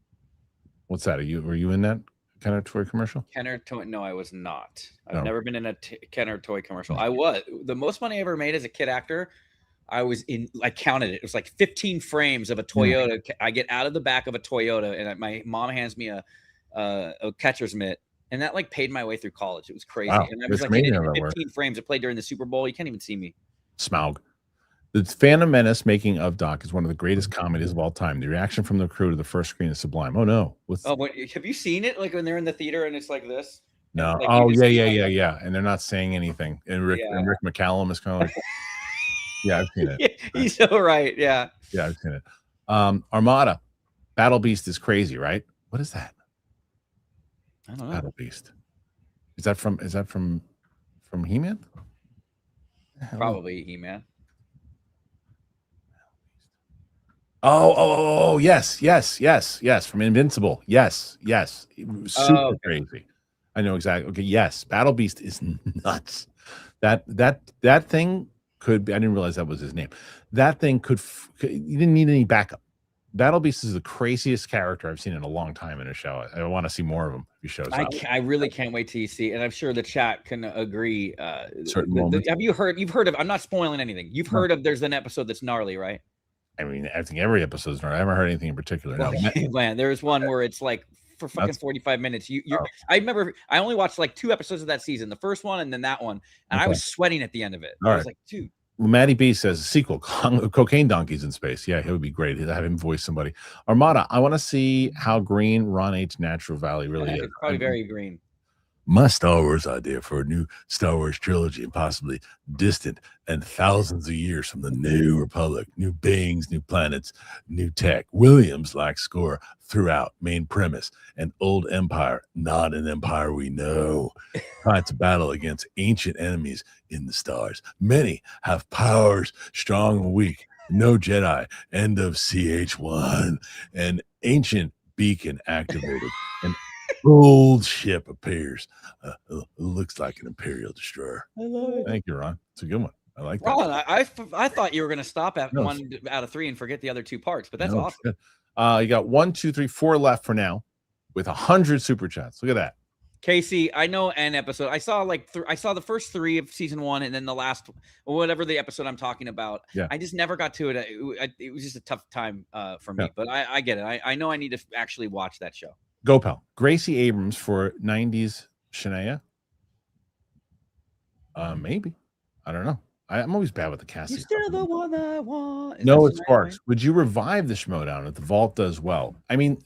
What's that? Were you in that Kenner toy commercial? Kenner toy? No, I was not. I've never been in a Kenner toy commercial. I was the most money I ever made as a kid actor. I counted it. It was like 15 frames of a Toyota. I get out of the back of a Toyota, and my mom hands me a catcher's mitt, and that like paid my way through college. It was crazy. Wow. And I was like in 15 frames. I played during the Super Bowl. You can't even see me. Smaug. The Phantom Menace making of Doc is one of the greatest comedies of all time. The reaction from the crew to the first screen is sublime. Oh no! Have you seen it? Like when they're in the theater and it's like this? No. Like, yeah. And they're not saying anything. And Rick McCallum is kind of like, yeah, I've seen it. He's so right. Yeah. Yeah, I've seen it. Armada, Battle Beast is crazy, right? What is that? I don't know. Battle Beast. Is that from He-Man? Probably He-Man. Oh, yes. From Invincible. Yes. Super crazy. I know exactly. Okay, yes. Battle Beast is nuts. That thing could be, I didn't realize that was his name. That thing you didn't need any backup. Battle Beast is the craziest character I've seen in a long time in a show. I want to see more of him if he shows up. I really can't wait till you see, and I'm sure the chat can agree. Certain moments. Have you heard? You've heard of? I'm not spoiling anything. You've heard of? There's an episode that's gnarly, right? I mean, I think every episode is gnarly. I haven't heard anything in particular. Well, man, there's one where it's like for fucking 45 minutes. I remember I only watched like 2 episodes of that season, the first one and then that one, and I was sweating at the end of it. I was like, dude. Well, Maddie B says a sequel, Cocaine Donkeys in Space. Yeah, it would be great to have him voice somebody. Armada, I want to see how green RonH Natural Valley really is. It's probably very green. My Star Wars idea for a new Star Wars trilogy, and possibly distant and thousands of years from the New Republic, new beings, new planets, new tech. Williams lacks score throughout, main premise, an old empire, not an empire we know. Trying to battle against ancient enemies in the stars. Many have powers, strong and weak. No Jedi. End of CH1. An ancient beacon activated. An old ship appears. Looks like an Imperial destroyer. I love it. Thank you, Ron. It's a good one. I like that. Ron, I thought you were going to stop at No, 1 out of 3 and forget the other 2 parts, but that's No, awesome. it's good. You got 1, 2, 3, 4 left for now with 100 super chats. Look at that. Casey, I know an episode. I saw I saw the first 3 of season 1, and then the last, whatever the episode I'm talking about. Yeah. I just never got to it. It was just a tough time for me, but I get it. I know I need to actually watch that show. Go, pal. Gracie Abrams for 90s Shania. Maybe. I don't know. I'm always bad with the casting. You're still the one I want. No, it's Sparks. Would you revive the Schmoedown if the vault does well? I mean,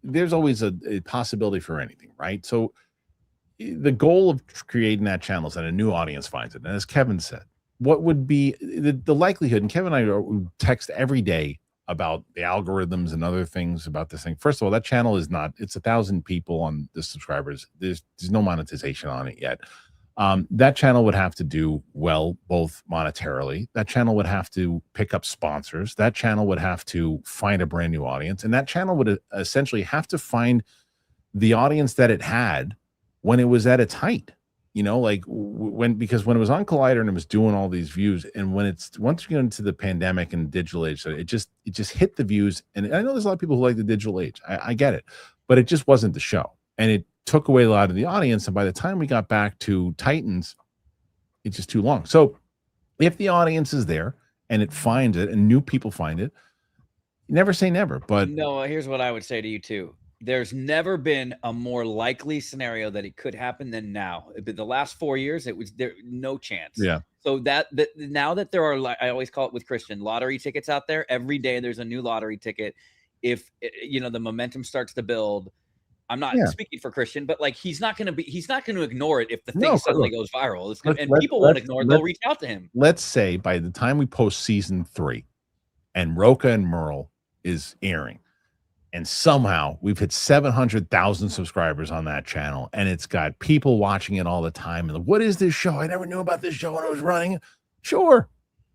there's always a possibility for anything, right? So the goal of creating that channel is that a new audience finds it. And as Kevin said, what would be the likelihood? And Kevin and I text every day about the algorithms and other things about this thing. First of all, that channel is not, it's 1,000 people on the subscribers. There's no monetization on it yet. That channel would have to do well, both monetarily. That channel would have to pick up sponsors. That channel would have to find a brand new audience. And that channel would essentially have to find the audience that it had when it was at its height. You know, like because when it was on Collider and it was doing all these views, and once you get into the pandemic and digital age, so it just hit the views. And I know there's a lot of people who like the digital age. I get it, but it just wasn't the show, and it took away a lot of the audience. And by the time we got back to Titans, it's just too long. So if the audience is there and it finds it, and new people find it, never say never. But no, here's what I would say to you too. There's never been a more likely scenario that it could happen than now. But the last 4 years, it was there no chance. Yeah. So that now that there are, I always call it with Kristian, lottery tickets out there. Every day there's a new lottery ticket. If the momentum starts to build, I'm not speaking for Kristian, but like he's not going to ignore it if the thing suddenly goes viral. People won't ignore it. They'll reach out to him. Let's say by the time we post season 3 and Rocha and Merle is airing, and somehow we've hit 700,000 subscribers on that channel, and it's got people watching it all the time. And what is this show? I never knew about this show when I was running. Sure,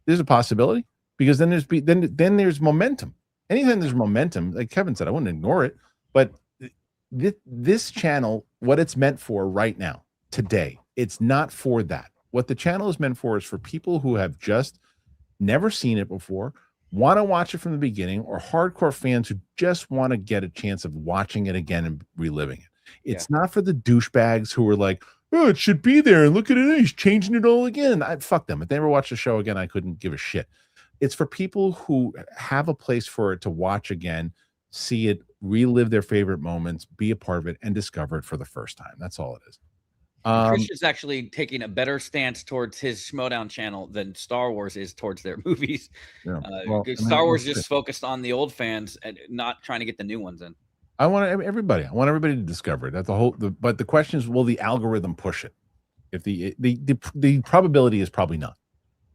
there's a possibility, because then there's momentum. Anytime there's momentum, like Kevin said, I wouldn't ignore it. But this channel, what it's meant for right now, today, it's not for that. What the channel is meant for is for people who have just never seen it before, want to watch it from the beginning, or hardcore fans who just want to get a chance of watching it again and reliving it. It's not for the douchebags who are like, oh, it should be there, and look at it, he's changing it all again. Fuck them. If they ever watch the show again, I couldn't give a shit. It's for people who have a place for it to watch again, see it, relive their favorite moments, be a part of it, and discover it for the first time. That's all it is. Kristian's actually taking a better stance towards his Schmoedown channel than Star Wars is towards their movies. Yeah. Star Wars just focused on the old fans and not trying to get the new ones in. I want everybody to discover it. That's but the question is, will the algorithm push it? If the probability is probably not,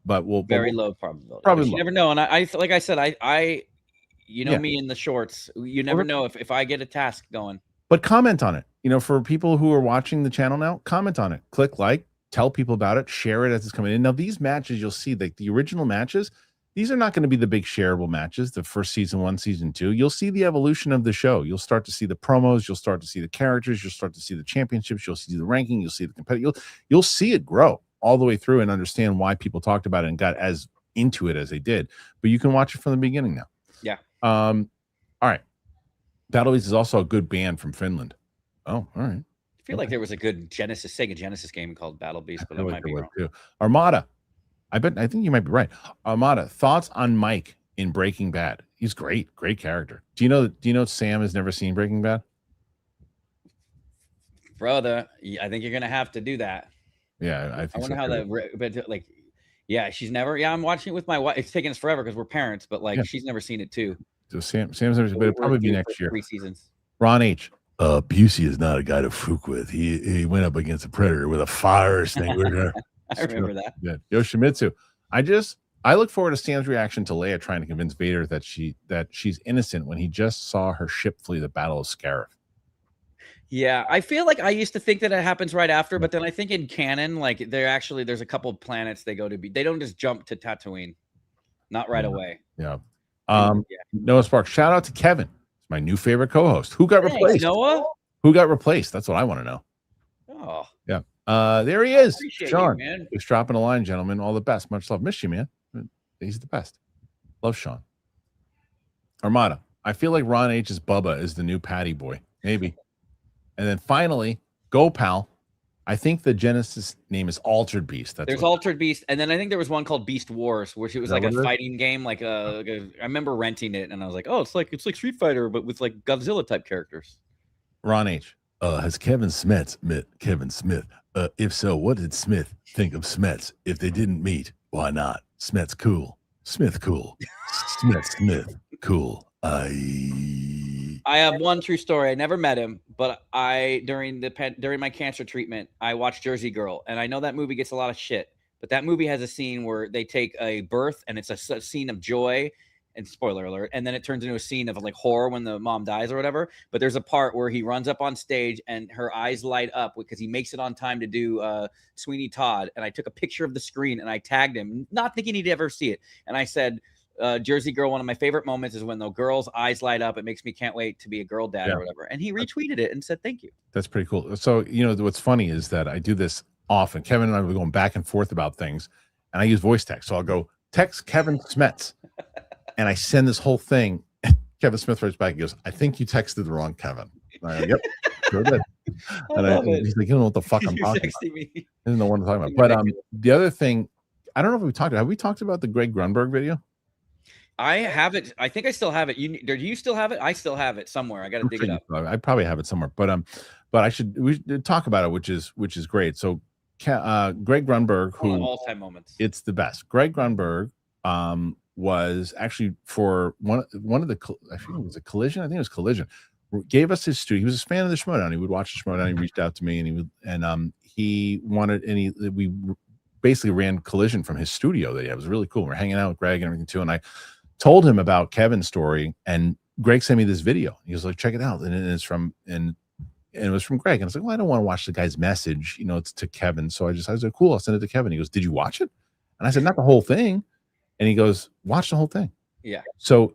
but very low probability. Probably you never know. And I like I said, me in the shorts. You never know if I get a task going. But comment on it. For people who are watching the channel now, comment on it. Click like, tell people about it, share it as it's coming in. Now, these matches, you'll see, like the original matches, these are not going to be the big shareable matches, the first season 1, season 2. You'll see the evolution of the show. You'll start to see the promos. You'll start to see the characters. You'll start to see the championships. You'll see the ranking. You'll see the competitive. You'll see it grow all the way through and understand why people talked about it and got as into it as they did. But you can watch it from the beginning now. Yeah. All right. Battle Beast is also a good band from Finland. Oh, all right. I feel like there was a good Sega Genesis game called Battle Beast, but I might be wrong. Too. Armada. I think you might be right. Armada, thoughts on Mike in Breaking Bad? He's great character. Do you know Sam has never seen Breaking Bad? Brother, I think you're gonna have to do that. Yeah, I think wonder how that, like, yeah, she's never. Yeah, I'm watching it with my wife. It's taking us forever because we're parents, but like she's never seen it too. So Sam's never, but it'll probably be next year. 3 seasons. RonH. Busey is not a guy to fuck with. He went up against a predator with a fire extinguisher. I remember that. Yeah. Yoshimitsu. I look forward to Sam's reaction to Leia trying to convince Vader that she's innocent when he just saw her ship flee the Battle of Scarif. Yeah, I feel like I used to think that it happens right after, but then I think in canon, like there's a couple of planets they go to be. They don't just jump to Tatooine, not right away. Yeah. Noah Sparks. Shout out to Kevin my new favorite co-host. Who got Thanks, replaced? Noah. Who got replaced? That's what I want to know. Oh, Yeah. There he is. appreciate Sean. you, man. Just dropping a line, gentlemen. All the best. Much love. Miss you, man. He's the best. Love Sean. Armada. I feel like RonH's Bubba is the new Patty Boy. Maybe. And then finally, Go Pal. I think the Genesis name is Altered Beast. There's Altered Beast, and then I think there was one called Beast Wars, which it was like a fighting game. Like I remember renting it, and I was like, oh, it's like Street Fighter, but with like Godzilla type characters. RonH. Has Kevin Smets met Kevin Smith? If so, what did Smith think of Smets? If they didn't meet, why not? Smets cool. Smith cool. Smith cool. I have one true story. I never met him, but during my cancer treatment, I watched Jersey Girl, and I know that movie gets a lot of shit, but that movie has a scene where they take a birth, and it's a scene of joy, and spoiler alert, and then it turns into a scene of like horror when the mom dies or whatever. But there's a part where he runs up on stage and her eyes light up because he makes it on time to do Sweeney Todd, and I took a picture of the screen and I tagged him, not thinking he'd ever see it, and I said, Jersey Girl, one of my favorite moments is when the girl's eyes light up. It makes me can't wait to be a girl dad or whatever. And he retweeted it and said, thank you. That's pretty cool. So, what's funny is that I do this often. Kevin and I were going back and forth about things, and I use voice text. So I'll go text Kevin Smets, and I send this whole thing. Kevin Smith writes back. He goes, I think you texted the wrong Kevin. And I go, yep, sure did. And he's like, you don't know what the fuck I'm talking about. I didn't know what I'm talking about. But the other thing, I don't know if have we talked about the Greg Grunberg video? I have it. I think I still have it. Do you still have it? I still have it somewhere. I got to dig it up. I probably have it somewhere, but we should talk about it, which is great. So, Greg Grunberg, who all-time moments. It's the best. Greg Grunberg, was actually for one of the. I think it was a Collision. I think it was Collision. Gave us his studio. He was a fan of the Schmoedown. He would watch the Schmoedown. He reached out to me, and he wanted we basically ran Collision from his studio. That it was really cool. We're hanging out with Greg and everything too, and I told him about Kevin's story, and Greg sent me this video. He was like, check it out. And it's from, and it was from Greg. And I was like, well, I don't want to watch the guy's message. It's to Kevin. So I was like, cool, I'll send it to Kevin. He goes, did you watch it? And I said, not the whole thing. And he goes, watch the whole thing. Yeah. So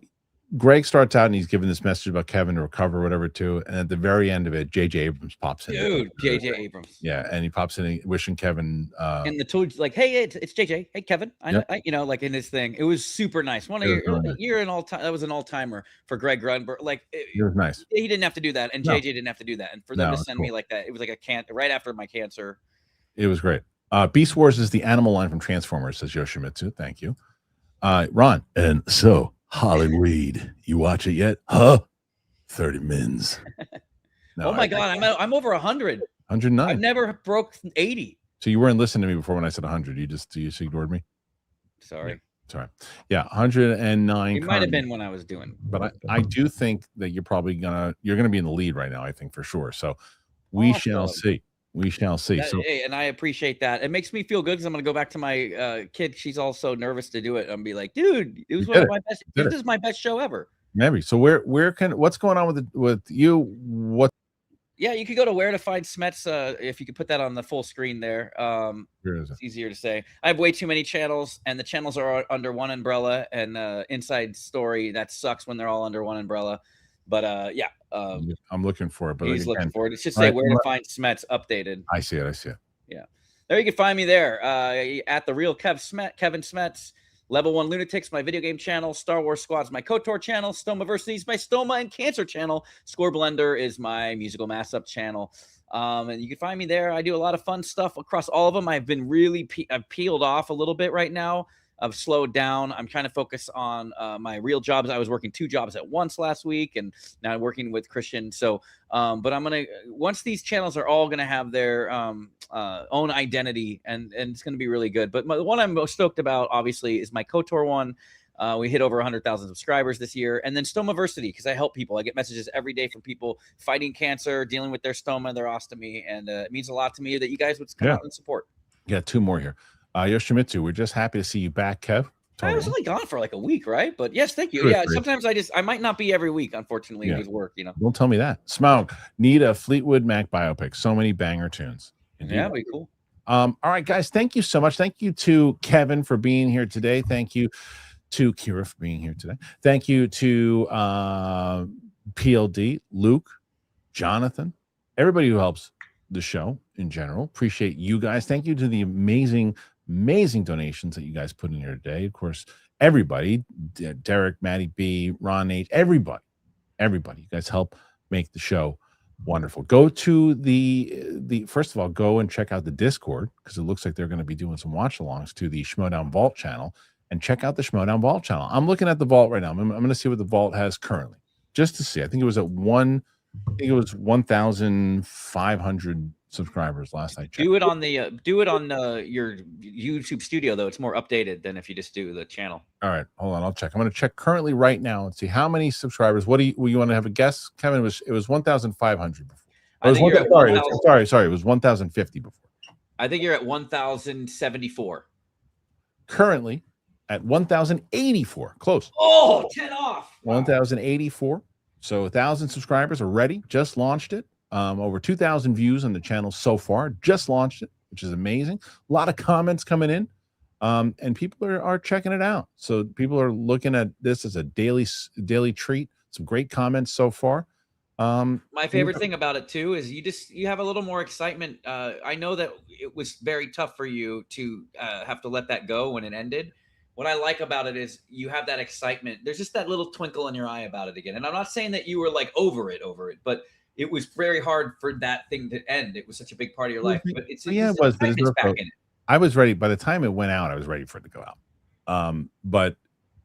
Greg starts out and he's giving this message about Kevin to recover, whatever, too. And at the very end of it, J.J. Abrams pops in. Dude, J.J. Abrams. Yeah, and he pops in wishing Kevin. And the two like, hey, it's J.J. Hey, Kevin. I know, like in this thing. It was super nice. You're an all-time. That was an all-timer for Greg Grunberg. Like, it was nice. He didn't have to do that, and J.J. didn't have to do that. And for them to send me like that, it was like right after my cancer. It was great. Beast Wars is the animal line from Transformers, says Yoshimitsu. Thank you. Ron. And so, Hollywood, you watch it yet? Huh? 30 mins. No, oh my God, I'm over 100. 109. I've never broke 80. So you weren't listening to me before when I said 100. You just ignored me. Sorry. Yeah, sorry. Yeah, 109. It might have been when I was doing. But I do think that you're gonna be in the lead right now. I think for sure. So we shall see. We shall see. And I appreciate that. It makes me feel good because I'm going to go back to my kid. She's also nervous to do it. I'm be like, dude, it was one of my best. This is my best show ever. Maybe. So what's going on with you? What? Yeah, you could go to Where to Find Smets. If you could put that on the full screen there. It's easier to say. I have way too many channels, and the channels are under one umbrella. And Inside Story, that sucks when they're all under one umbrella. But I'm looking for it. But he's looking for it. It should say Where to Find Smets updated. I see it. Yeah, there you can find me there. At the real Kevin Smets, Level 1 Lunatics, my video game channel, Star Wars Squad's my KOTOR channel, Stomaversity's my Stoma and Cancer channel, Score Blender is my musical mashup channel. And you can find me there. I do a lot of fun stuff across all of them. I've been really I've peeled off a little bit right now. I've slowed down. I'm trying to focus on my real jobs. I was working 2 jobs at once last week, and now I'm working with Kristian. So, but I'm going to, once these channels are all going to have their own identity, and it's going to be really good. But the one I'm most stoked about, obviously, is my KOTOR one. We hit over 100,000 subscribers this year. And then Stomaversity, because I help people. I get messages every day from people fighting cancer, dealing with their stoma, their ostomy. And it means a lot to me that you guys would come out and support. Yeah, 2 more here. Yoshimitsu, we're just happy to see you back, Kev. Totally. I was only gone for like a week, right? But yes, thank you. Yeah, sometimes I might not be every week, unfortunately, with work, Don't tell me that. Smaug, need a Fleetwood Mac biopic. So many banger tunes. Indeed. Yeah, that'd be cool. All right, guys, thank you so much. Thank you to Kevin for being here today. Thank you to Kira for being here today. Thank you to PLD, Luke, Jonathan, everybody who helps the show in general. Appreciate you guys. Thank you to the amazing donations that you guys put in here today. Of course, everybody, Derek, Maddie B, RonH, everybody. You guys help make the show wonderful. Go to the first of all, go and check out the Discord, because it looks like they're going to be doing some watch alongs to the Schmoedown Vault channel, and check out the Schmoedown Vault channel. I'm looking at the vault right now. I'm going to see what the vault has currently, just to see. I think it was at 1,500 subscribers last I checked. Do it on the your YouTube studio though. It's more updated than if you just do the channel. All right, hold on. I'll check. I'm going to check currently right now and see how many subscribers. What do you want to have a guess, Kevin? It was 1,500 before. Sorry. It was 1,050 before. I think you're at 1,074. Currently at 1,084. Close. Oh, 10 off. 1,084. So 1,000 subscribers already. Just launched it. Over 2,000 views on the channel so far. Just launched it, which is amazing. A lot of comments coming in, and people are checking it out. So people are looking at this as a daily treat. Some great comments so far. My favorite thing about it too is you have a little more excitement. I know that it was very tough for you to have to let that go when it ended. What I like about it is you have that excitement. There's just that little twinkle in your eye about it again. And I'm not saying that you were like over it, but it was very hard for that thing to end. It was such a big part of your life. But it was. Back in it. I was ready. By the time it went out, I was ready for it to go out. But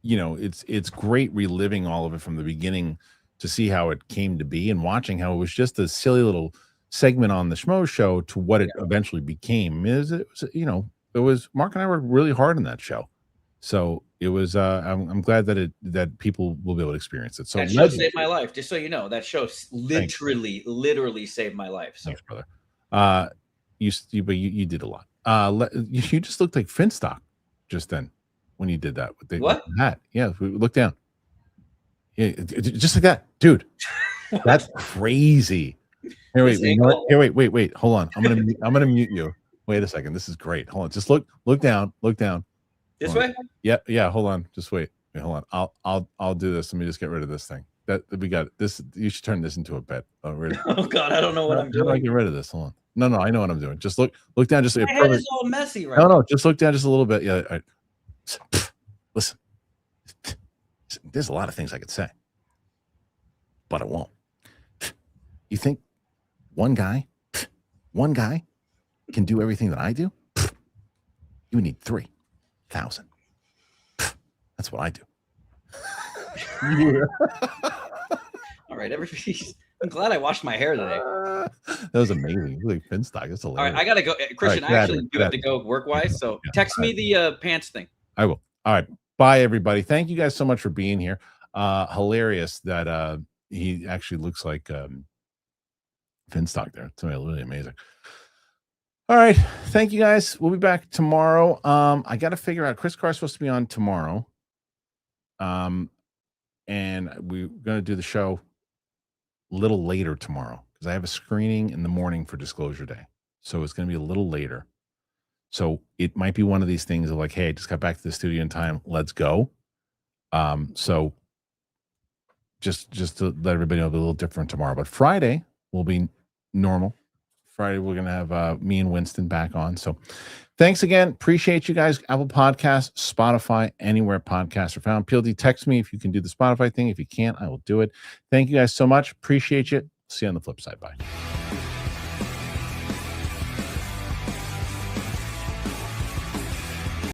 you know, it's great reliving all of it from the beginning to see how it came to be, and watching how it was just a silly little segment on the Schmo show to what it eventually became. It was Mark and I were really hard on that show. So it was. I'm glad that people will be able to experience it. So that show saved my life. Just so you know, that show literally saved my life. So. Thanks, brother. You did a lot. You just looked like Finstock just then when you did that. What? Hat? Yeah, look down. Yeah, just like that, dude. That's crazy. Here, wait. Hold on. I'm gonna mute you. Wait a second. This is great. Hold on. Just look down. Look down. This way? Yeah. Hold on. Just wait. Hold on. I'll do this. Let me just get rid of this thing. That we got this. You should turn this into a bet. Oh God, I don't know what I'm doing. How do I get rid of this? Hold on. No, I know what I'm doing. Just look down. Just my head is all messy right now. No. Just look down just a little bit. Yeah. All right. Listen. There's a lot of things I could say, but I won't. You think one guy can do everything that I do? You need 3,000. That's what I do. All right, everybody's. I'm glad I washed my hair today. That was amazing. Like Finstock. That's hilarious. All right, I gotta go, Kristian. Right, I actually do have to go work wise. So text me the pants thing. I will. All right. Bye, everybody. Thank you guys so much for being here. Hilarious that he actually looks like Finstock there. It's really amazing. All right. Thank you guys. We'll be back tomorrow. I got to figure out. Kris Carr is supposed to be on tomorrow. And we're going to do the show a little later tomorrow because I have a screening in the morning for Disclosure Day. So it's going to be a little later. So it might be one of these things of like, hey, I just got back to the studio in time. Let's go. So just to let everybody know, it'll be a little different tomorrow. But Friday will be normal. Friday, we're going to have me and Winston back on. So thanks again. Appreciate you guys. Apple Podcasts, Spotify, anywhere podcasts are found. PLD, text me if you can do the Spotify thing. If you can't, I will do it. Thank you guys so much. Appreciate you. See you on the flip side. Bye.